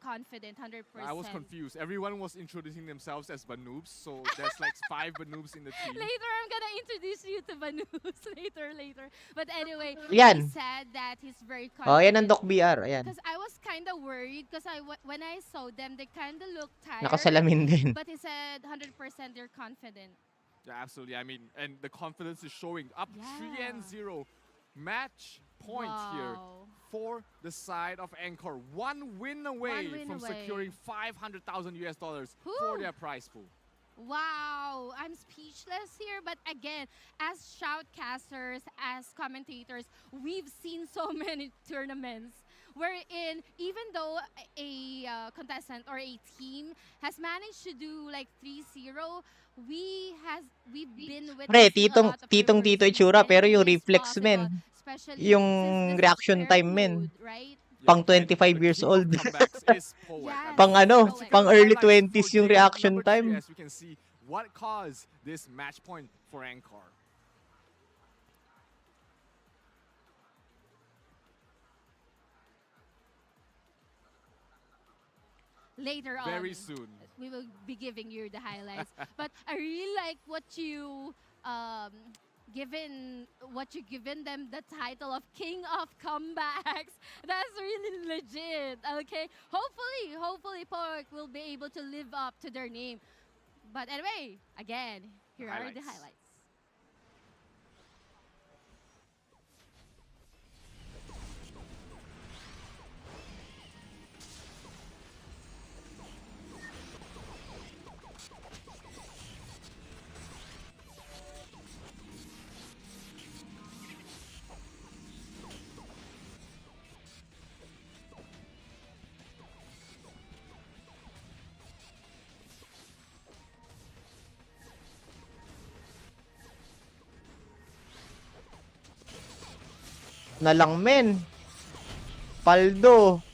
confident, 100%. I was confused. Everyone was introducing themselves as Banoobs, so there's like 5 Banoobs in the team. Later, I'm gonna introduce you to Banoobs. later. But anyway, Yan. he said that he's very confident. Oh, yan ang Doc BR. Ayan. Because I was kind of worried because when I saw them, they kind of looked tired. Nakasalamin din. But he said 100% they're confident. Yeah, absolutely. I mean, and the confidence is showing. Up 3-0. Match point here for the side of Anchor. 1 win away from securing $500,000 for their prize pool. Wow, I'm speechless here. But again, as shoutcasters, as commentators, we've seen so many tournaments wherein even though a contestant or a team has managed to do like 3-0, we've been with Pre, titong Tito itsura, pero yung reflex men, yung reaction time men, pang 25 years old. Pang pang early 20s yung reaction time. As we can see what caused this match point for Anchor. Later on, very soon, we will be giving you the highlights. But I really like what you given them the title of King of Comebacks. That's really legit. Okay, hopefully Poek will be able to live up to their name. But anyway, again, here are the highlights. Na lang men. Paldo.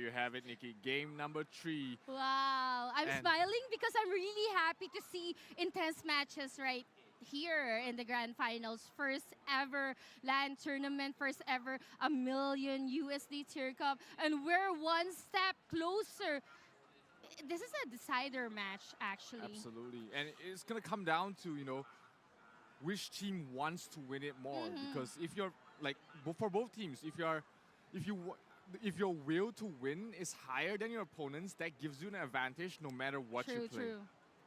you have it, Nikki. Game number 3. Wow. I'm And- smiling because I'm really happy to see intense matches right here in the grand finals. First ever LAN tournament, first ever $1 million USD tier cup, and we're one step closer. This is a decider match, actually. Absolutely. And it's going to come down to, you know, which team wants to win it more. Because if you're, like, for both teams, if your will to win is higher than your opponents, that gives you an advantage no matter what you play. True.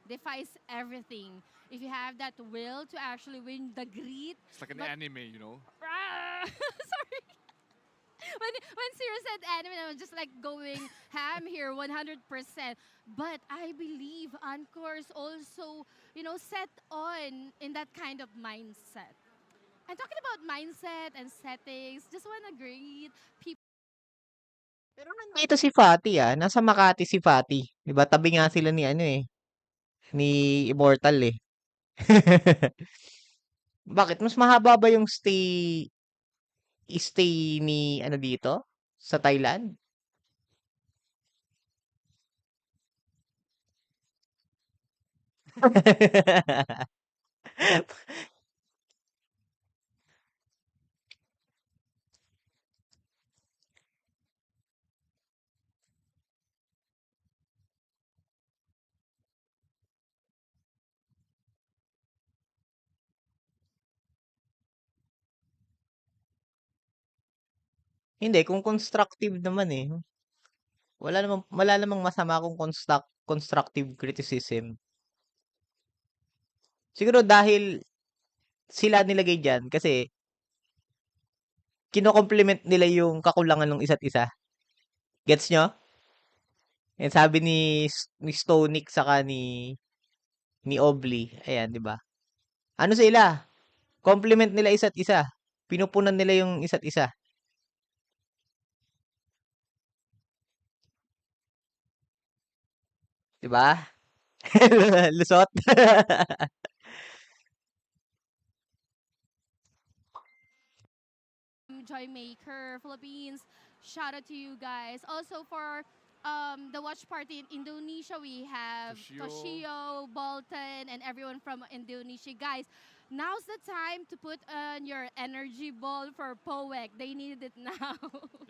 Defies everything. If you have that will to actually win the greed. It's like an anime, you know? Sorry. When Sierra said anime, I was just like going ham here 100%. But I believe Anchors also, you know, set on in that kind of mindset. And talking about mindset and settings, just want to greet people. Pero nandito si Fatty nasa Makati si Fatty. 'Di ba? Tabi nga sila ni ano ni Immortal eh. Bakit mas mahaba ba yung stay ni ano dito sa Thailand? Hindi, kung constructive naman eh. Wala namang masama kung constructive criticism. Siguro dahil sila nilagay diyan kasi kino-compliment nila yung kakulangan ng isa't isa. Gets nyo? And sabi ni Stonic saka ni Obli, ayan, 'di ba? Ano sila? Compliment nila isa't isa. Pinupunan nila yung isa't isa. 'Di ba? Lusot. Joy Maker Philippines, shout out to you guys. Also for the watch party in Indonesia, we have Toshio, Bolton, and everyone from Indonesia. Guys, now's the time to put on your energy ball for POEC. They need it now.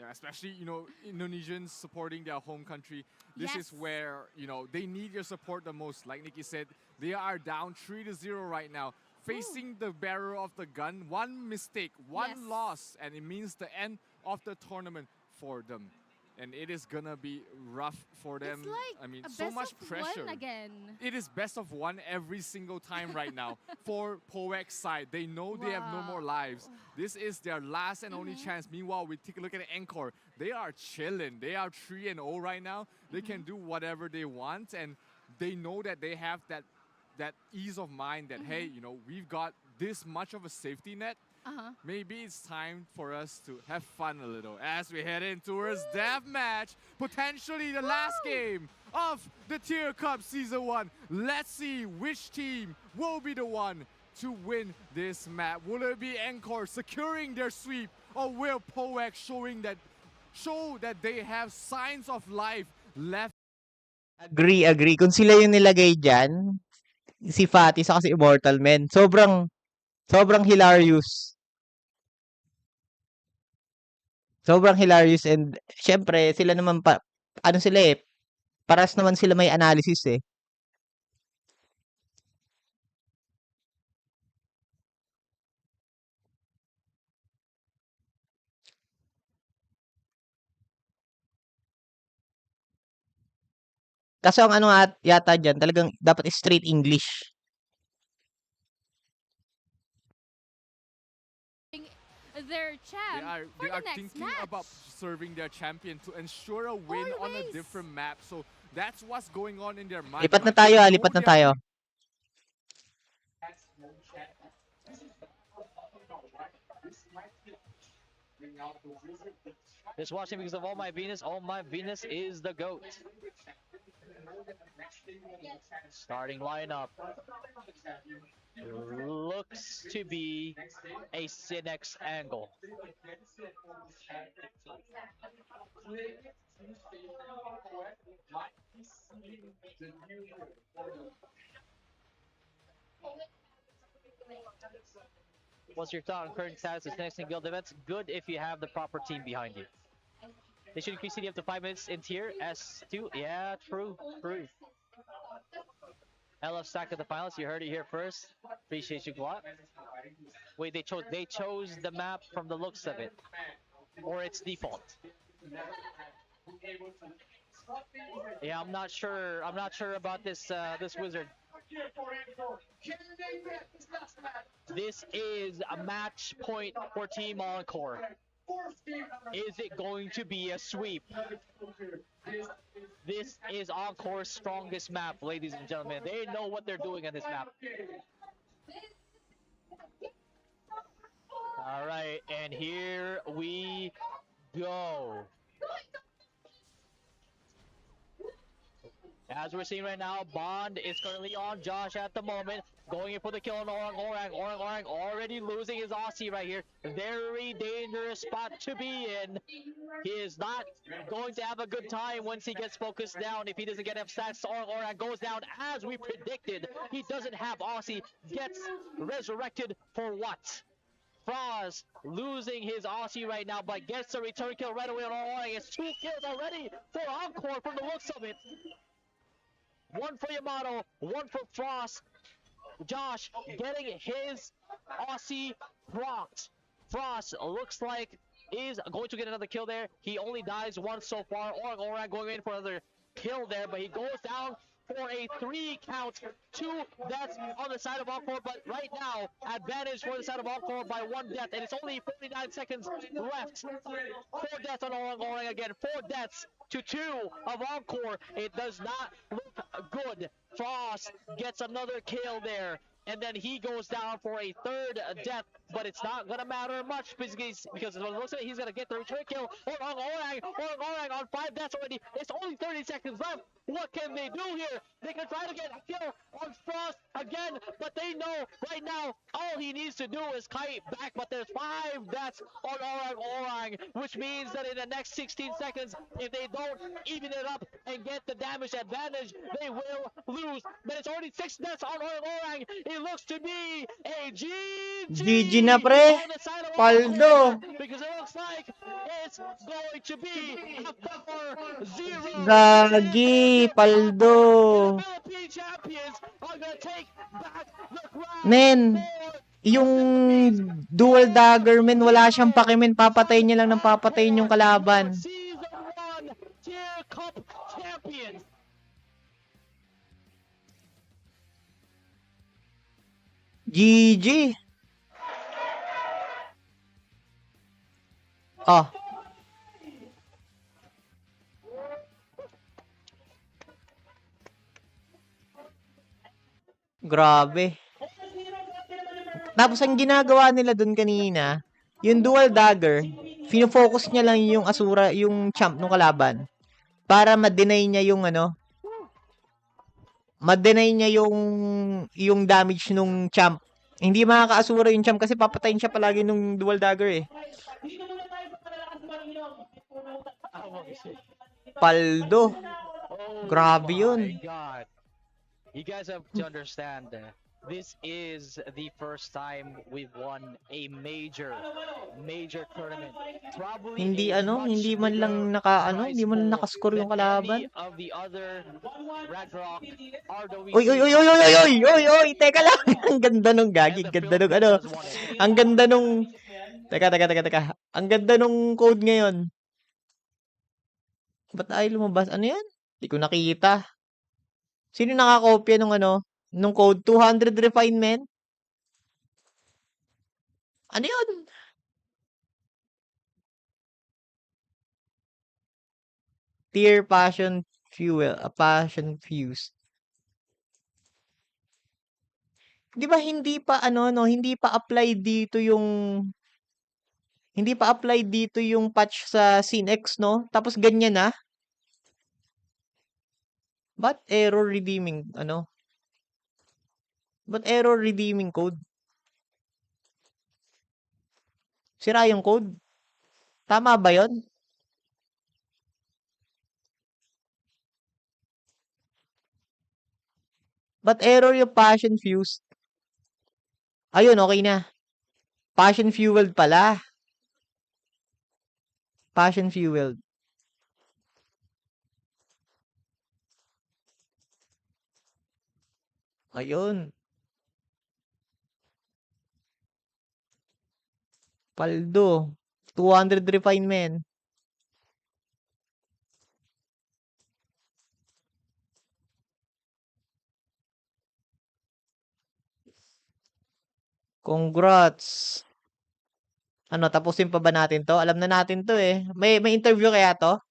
Yeah, especially, you know, Indonesians supporting their home country. This is where, you know, they need your support the most. Like Nikki said, they are down 3-0 right now. Facing the bearer of the gun, one mistake, one loss, and it means the end of the tournament for them. And it is gonna be rough for them. It's like I mean, a so best much of pressure. one again. It is best of one every single time right now for POEC's side. They know they have no more lives. This is their last and only chance. Meanwhile, we take a look at Encore. They are chilling. They are 3-0 right now. They can do whatever they want, and they know that they have that ease of mind that, hey, you know, we've got this much of a safety net. Maybe it's time for us to have fun a little as we head in towards Deathmatch, potentially the last game of the Tier Cup Season 1. Let's see which team will be the one to win this map. Will it be Encore securing their sweep, or will POEC show that they have signs of life left? Agree. Kung sila yung nilagay diyan, si Fatty saka si Immortal Men, sobrang hilarious. Sobrang hilarious, and syempre sila naman ano sila paras naman sila may analysis eh. Kaso ang ano yata diyan, talagang dapat straight English. Their champ They are thinking about serving their champion to ensure a win on a different map. So that's what's going on in their mind. Lipat na tayo. Just watching because of All My Venus. All My Venus is the GOAT. Starting lineup looks to be a Cinex angle. What's your thought on current status of Cinex and guild events? Good if you have the proper team behind you. They should increase CD up to 5 minutes in tier S2. Yeah, true. LF stack of the finalists. You heard it here first. Appreciate you, Glot. Wait, they chose the map from the looks of it, or its default. Yeah, I'm not sure about this this wizard. This is a match point for Team Encore. Is it going to be a sweep? This is Encore's strongest map, ladies and gentlemen. They know what they're doing on this map. All right, and here we go. As we're seeing right now, Bond is currently on Josh at the moment, going in for the kill on Orang. Orang already losing his Aussie right here. Very dangerous spot to be in. He is not going to have a good time once he gets focused down. If he doesn't get enough stats, Orang goes down as we predicted. He doesn't have Aussie, gets resurrected for what? Frost losing his Aussie right now, but gets a return kill right away on Orang. It's 2 kills already for Encore from the looks of it. 1 for Yamato, 1 for Frost. Josh getting his Aussie procced. Frost looks like is going to get another kill there. He only dies once so far. Orang going in for another kill there, but he goes down for a 3 count. 2 deaths on the side of Encore, but right now, advantage for the side of Encore by 1 death, and it's only 49 seconds left. 4 deaths on Orang again. 4 deaths to 2 of Encore. It does not look good. Frost gets another kill there, and then he goes down for a 3rd death, but it's not going to matter much because it looks like he's going to get the return kill. Orang on 5 deaths already. It's only 30 seconds left. What can they do here? They can try to get a kill on Frost again, but they know right now all he needs to do is kite back, but there's 5 deaths on Orang, which means that in the next 16 seconds, if they don't even it up and get the damage advantage, they will lose. But it's already 6 deaths on Orang. It looks to be a GG na pre. Paldo. because it looks like it's going to be a 4-0. Gagi. Paldo. Men. Yung dual dagger, men. Wala siyang pakimen. Papatayin niya lang ng papatayin yung kalaban. GG. Ah. Grabe. Tapos ang ginagawa nila dun kanina, yung dual dagger, fino-focus niya lang yung Asura, yung champ ng kalaban. Para ma-deny niya yung ma-deny niya yung damage nung champ. Hindi makaka-Asura yung champ kasi papatayin siya palagi nung dual dagger eh. Paldo. Grabe yun. You guys have to understand, this is the first time we've won a major tournament. Probably hindi hindi man lang hindi man lang nakascore yung kalaban. Of the other Ragnarok, Oy, teka lang. Ang ganda nung gagi, ganda nung ang ganda nung Teka. Ang ganda nung code ngayon. Ba't ay lumabas? Ano yan? Hindi ko nakita. Sino nakakopya nung code? 200 refinement? Ano yun? Tier passion fuel, passion fuse. Di ba hindi pa hindi pa apply dito yung patch sa Cinex, no? Tapos ganyan na. Ba't error redeeming, ano? Ba't error redeeming code? Sira yung code? Tama ba yun? Ba't error yung passion fused? Ayun, okay na. Passion fueled pala. Passion fueled. Ayun. Paldo. 200 refinement. Congrats. Ano, tapusin pa ba natin to? Alam na natin to eh. May interview kaya to?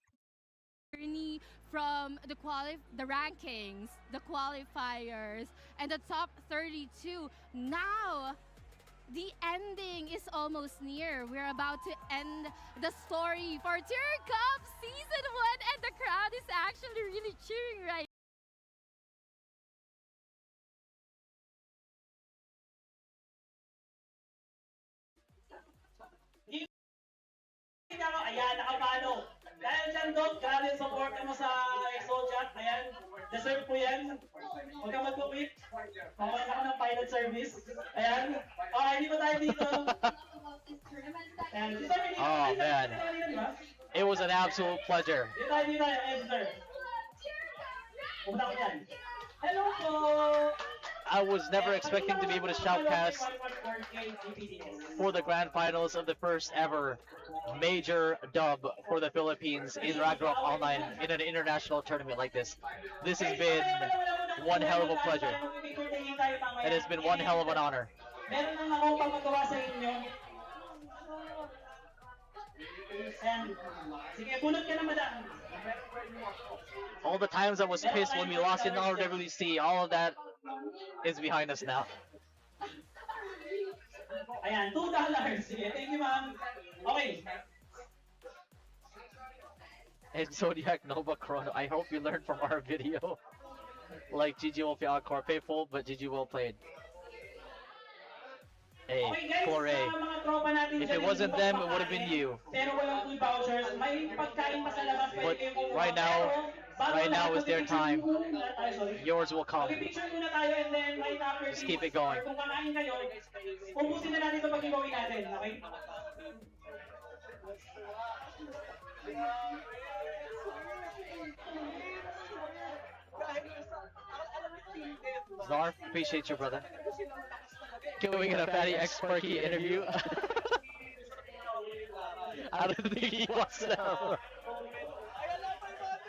Journey from the rankings, the qualifiers, and the top 32. Now, the ending is almost near. We're about to end the story for Tier Cup Season 1, and the crowd is actually really cheering right Ayan, nakapalo. Dahil dyan, Dot, grabe yung support mo sa Exojat. Ayan, deserve po yan. Huwag ka mag-quit. Makawalan ako ng pilot service. Ayan. Okay, hindi pa tayo dito. Ayan. Oh, man. It was an absolute pleasure. Dito tayo, ayan, sir. Pumunta ko dyan. Hello po! I was never expecting to be able to shoutcast for the grand finals of the first ever major dub for the Philippines in Ragnarok Online in an international tournament like this. This has been one hell of a pleasure. It has been one hell of an honor. Meron lang ako papagawa sa inyo. Sige, pulot ka na, madam. All the times I was pissed when we lost in the RWC, all of that is behind us now. Ayan, $2. Sige, thank you, ma'am. Okay. And Zodiac Nova Chrono, I hope you learned from our video. Like GG will be encore faithful, but GG well played. Hey, Corey. If it wasn't them, it would have been you. Pero walang food vouchers. May pagkain pa sa labas. But right now is their time. Yours will come. Picture muna tayo and then right after Just keep it going. Kung kakain kayo, ubusin na natin ito pag gawin natin, okay? Zarf, appreciate you, brother. Can we get a Fatty X Sparky interview? I don't think he wants to know.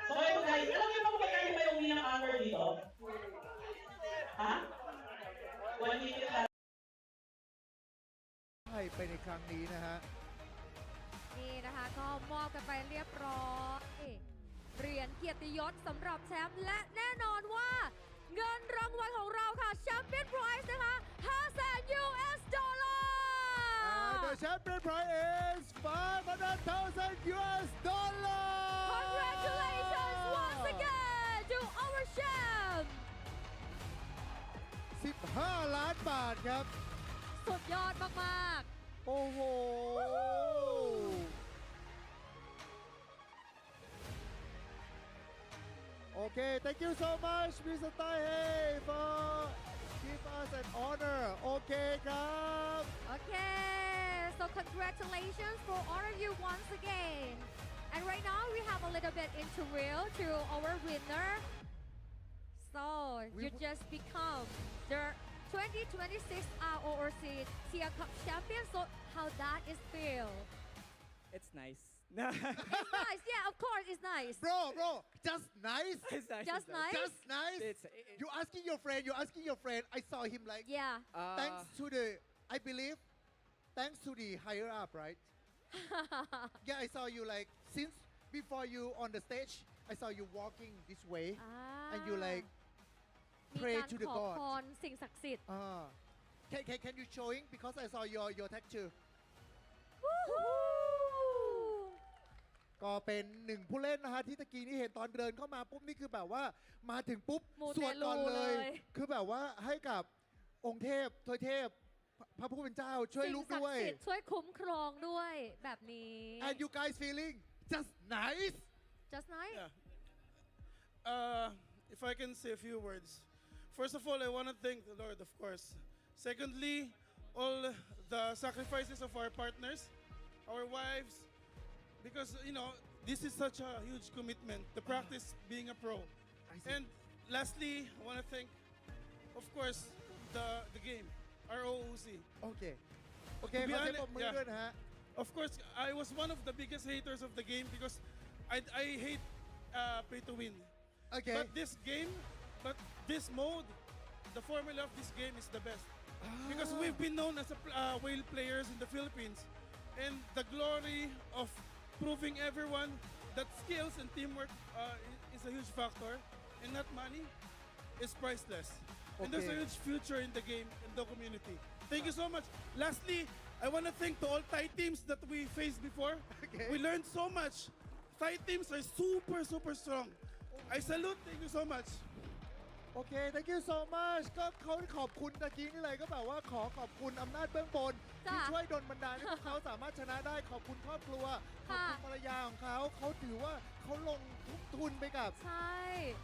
So ito guys, alam niyo ba kung magkano may uwi ng honor dito? Ha? 1 million lang. ให้ไปในครั้งนี้นะฮะ นี่นะคะก็มอบกันไปเรียบร้อยเหรียญเกียรติยศสำหรับแชมป์และแน่นอนว่าเงินรางวัลของเราค่ะแชมเปี้ยนไพรส์นะคะ $500,000 The champion prize is $500,000. Congratulations once again to our champ 15 ล้านบาทครับ สุดยอดมากๆ โอ้โห Okay, thank you so much, Mr. Taihei, for give us an honor. Okay, ครับ Okay, so congratulations for honor you once again. And right now we have a little bit interview to our winner. So you just become the 2026 ROC Tier Cup champion. So how that is feel? It's nice. It's nice, yeah, of course it's nice. Bro, just nice. It's nice. Just nice? Just nice. You asking your friend. I saw him like. Yeah. Thanks to the, I believe, thanks to the higher up, right? Yeah, I saw you like since before you on the stage. I saw you walking this way, and you like pray to the มีการขอพ God. รสิ่งศักดิ์สิทธิ์ Can you showing because I saw your tattoo. ก็เป็นหนึ่งผู้เล่นนะฮะที่ตะกี้นี่เห็นตอนเดินเข้ามาปุ๊บนี่คือแบบว่ามาถึงปุ๊บ มูเตลู สวดก่อนเลย เลย คือแบบว่าให้กับองค์เทพทวยเทพ พระผู้เป็นเจ้าช่วยลูกด้วย สิ่งศักดิ์สิทธิ์ช่วยคุ้มครองด้วยแบบนี้ and you guys feeling just nice just nice If I can say a few words. First of all, I want to thank the Lord, of course. Secondly, all the sacrifices of our partners, our wives, because, you know, this is such a huge commitment, the practice being a pro. And lastly, I want to thank, of course, the game, ROOC. Okay. To Okay, beขอเสียง honest, ปรบมือด้วยนะฮะ Of course, I was one of the biggest haters of the game because I hate pay to win. Okay. But this mode, the formula of this game is the best. Because we've been known as whale players in the Philippines. And the glory of proving everyone that skills and teamwork is a huge factor and not money is priceless. And there's a Okay. huge future in the game and the community. Thank you so much. Lastly, I want to thank to all Thai teams that we faced before. Okay. We learned so much. Thai teams are super, super strong. I salute. Thank you so much. โอเค thank you so much ก็เขาขอบคุณตะกี้นี่เลยก็แบบว่าขอขอบคุณอำนาจเบื้องบน จ้ะ ที่ช่วยดลบันดาลให้พวกเขาสามารถชนะได้ขอบคุณครอบครัว ขอบคุณภรรยาของเขาเขาถือว่าเขาลงทุกทุนไปกับ ใช่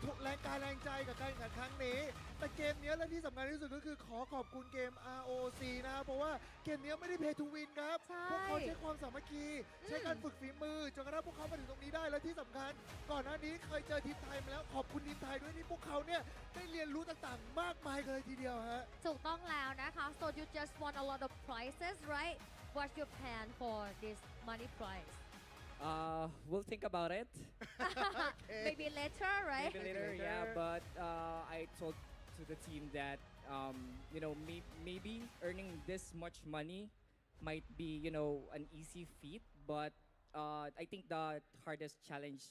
ทุกแรงกายแรงใจกับการแข่งขันครั้งนี้ แต่เกมนี้และที่สำคัญที่สุดก็คือขอขอบคุณเกม ROC นะครับเพราะว่าเกมนี้ไม่ได้ pay to win ครับ ใช่ พวกเขาใช้ความสามัคคี ใช้การฝึกฝีมือจนกระทั่งพวกเขามาถึงตรงนี้ได้และที่สำคัญ ก่อนหน้านี้เคยเจอทีมไทยมาแล้วขอบคุณทีมไทยด้วยที่พวกเขาเนี่ยได้เรียนรู้ต่างๆ มากมายกันเลยทีเดียวฮะ ถูกต้องแล้วนะคะ so you just won a lot of prizes right what's your plan for this money prize We'll think about it. maybe later right Maybe later, yeah. But I told to the team that you know maybe earning this much money might be an easy feat, but I think the hardest challenge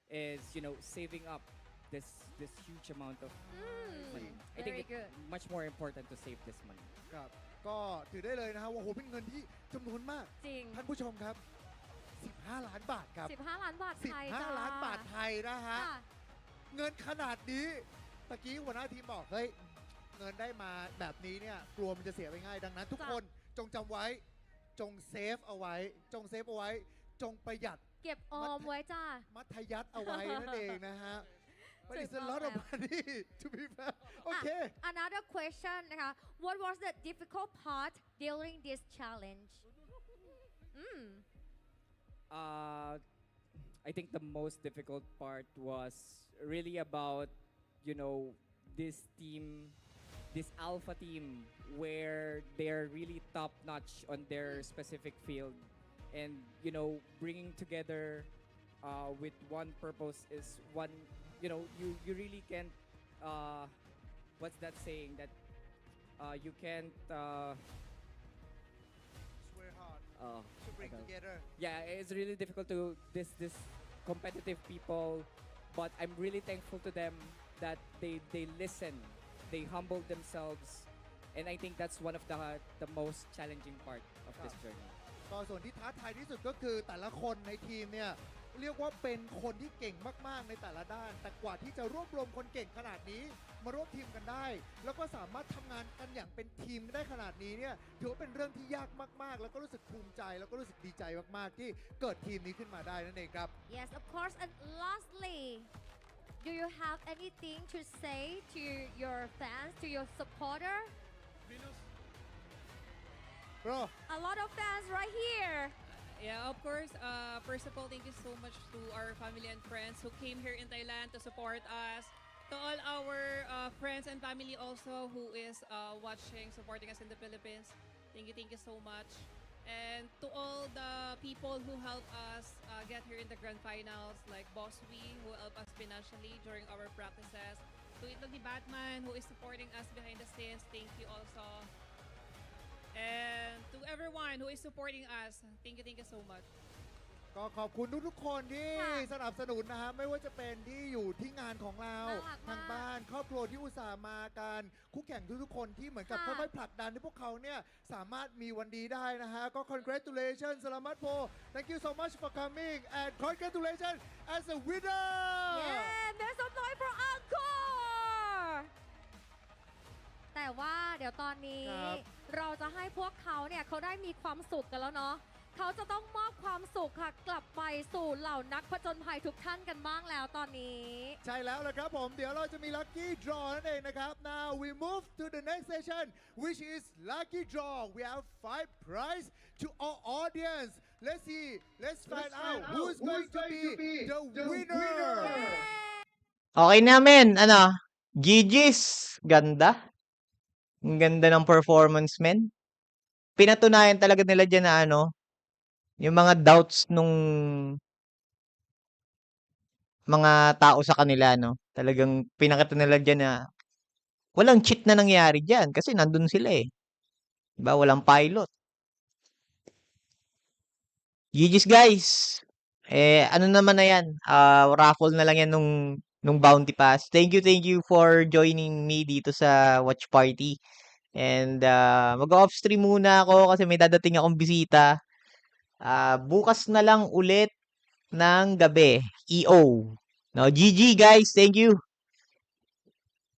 is saving up this huge amount of money. I think very it's good. much more important to save this money. ครับก็ถือได้เลยนะครับว่าโอ้โหเป็นเงินที่จำนวนมาก จริง ท่านผู้ชมครับ 15 ล้านบาทครับ 15 ล้านบาทไทยจ้า 15 ล้านบาทไทยนะฮะ ค่ะ เงินขนาดนี้ตะกี้หัวหน้าทีมบอกเฮ้ยเงินได้มาแบบนี้เนี่ยกลัวมันจะเสียไปง่ายดังนั้น ทุกคนจงจำไว้จงเซฟเอาไว้จงเซฟเอาไว้จงประหยัด เก็บออมไว้จ้า มัธยัติเอาไว้นั่นเองนะฮะ But it's a lot of money to be fair โอเค Another question นะคะ What was the difficult part during this challenge I think the most difficult part was really about this team, this alpha team, where they're really top notch on their specific field, and bringing together with one purpose is one. You really can't. What's that saying that you can't. Swear hard to bring I don't- together Yeah, it's really difficult to this competitive people, but I'm really thankful to them that they listen, they humble themselves, and I think that's one of the most challenging part of this journey. ก็ส่วนที่ท้าทายที่สุดก็คือแต่ละคนในทีมเนี่ยเรียกว่าเป็นคนที่เก่งมากๆในแต่ละด้าน แต่กว่าที่จะรวบรวมคนเก่งขนาดนี้มาร่วมทีมกันได้ แล้วก็สามารถทำงานกันอย่างเป็นทีมได้ขนาดนี้เนี่ยถือว่าเป็นเรื่องที่ยากมากๆ แล้วก็รู้สึกภูมิใจแล้วก็รู้สึกดีใจมากๆ ที่เกิดทีมนี้ขึ้นมาได้นั่นเองครับ Yes of course and lastly do you have anything to say to your fans to your supporter Bro a lot of fans right here Yeah, of course. First of all, thank you so much to our family and friends who came here in Thailand to support us. To all our friends and family also who is watching, supporting us in the Philippines. Thank you so much. And to all the people who helped us get here in the grand finals, like Boss Wee, who helped us financially during our practices. To Italy Batman, who is supporting us behind the scenes, thank you also. And to everyone who is supporting us, thank you so much. ก็ขอบคุณทุกๆคนที่สนับสนุนนะฮะไม่ว่าจะเป็นที่อยู่ที่งานของเราทางบ้านครอบครัวที่อุตส่าห์มากันคู่แข่งทุกๆคนที่เหมือนกับค่อยๆผลักดันให้พวกเขาเนี่ยสามารถมีวันดีได้นะฮะก็ congratulations Selamat po thank you so much for coming and congratulations as a winner Yeah there's some noise for Encore แต่ว่าเดี๋ยวตอนนี้เราจะให้พวกเขาเนี่ยเขาได้มีความสุขกันแล้วเนาะเขาจะต้องมอบความสุขค่ะกลับไปสู่เหล่านักผจญภัยทุกท่านกันบ้างแล้วตอนนี้ ใช่แล้วละครับผมเดี๋ยวเราจะมี lucky draw นั่นเองนะครับ now we move to the next session which is lucky draw we have 5 prize to our audience let's find out who's going to be the winner Okay namin, GG's. Ganda. Ang ganda ng performance, men. Pinatunayan talaga nila dyan na yung mga doubts nung mga tao sa kanila, Talagang pinakita nila dyan na walang cheat na nangyari dyan kasi nandun sila eh. Diba? Walang pilot. GG's guys. Ano naman na yan? Raffle na lang yan nung bounty pass. Thank you for joining me dito sa watch party. And mag-off stream muna ako kasi may dadating akong bisita. Bukas na lang ulit ng gabi. EO. No, GG guys, thank you.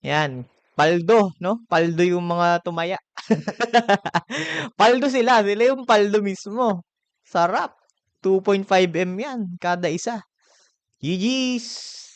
Yan. Paldo, no? Paldo yung mga tumaya. Paldo sila yung paldo mismo. Sarap. 2.5M yan kada isa. GG's.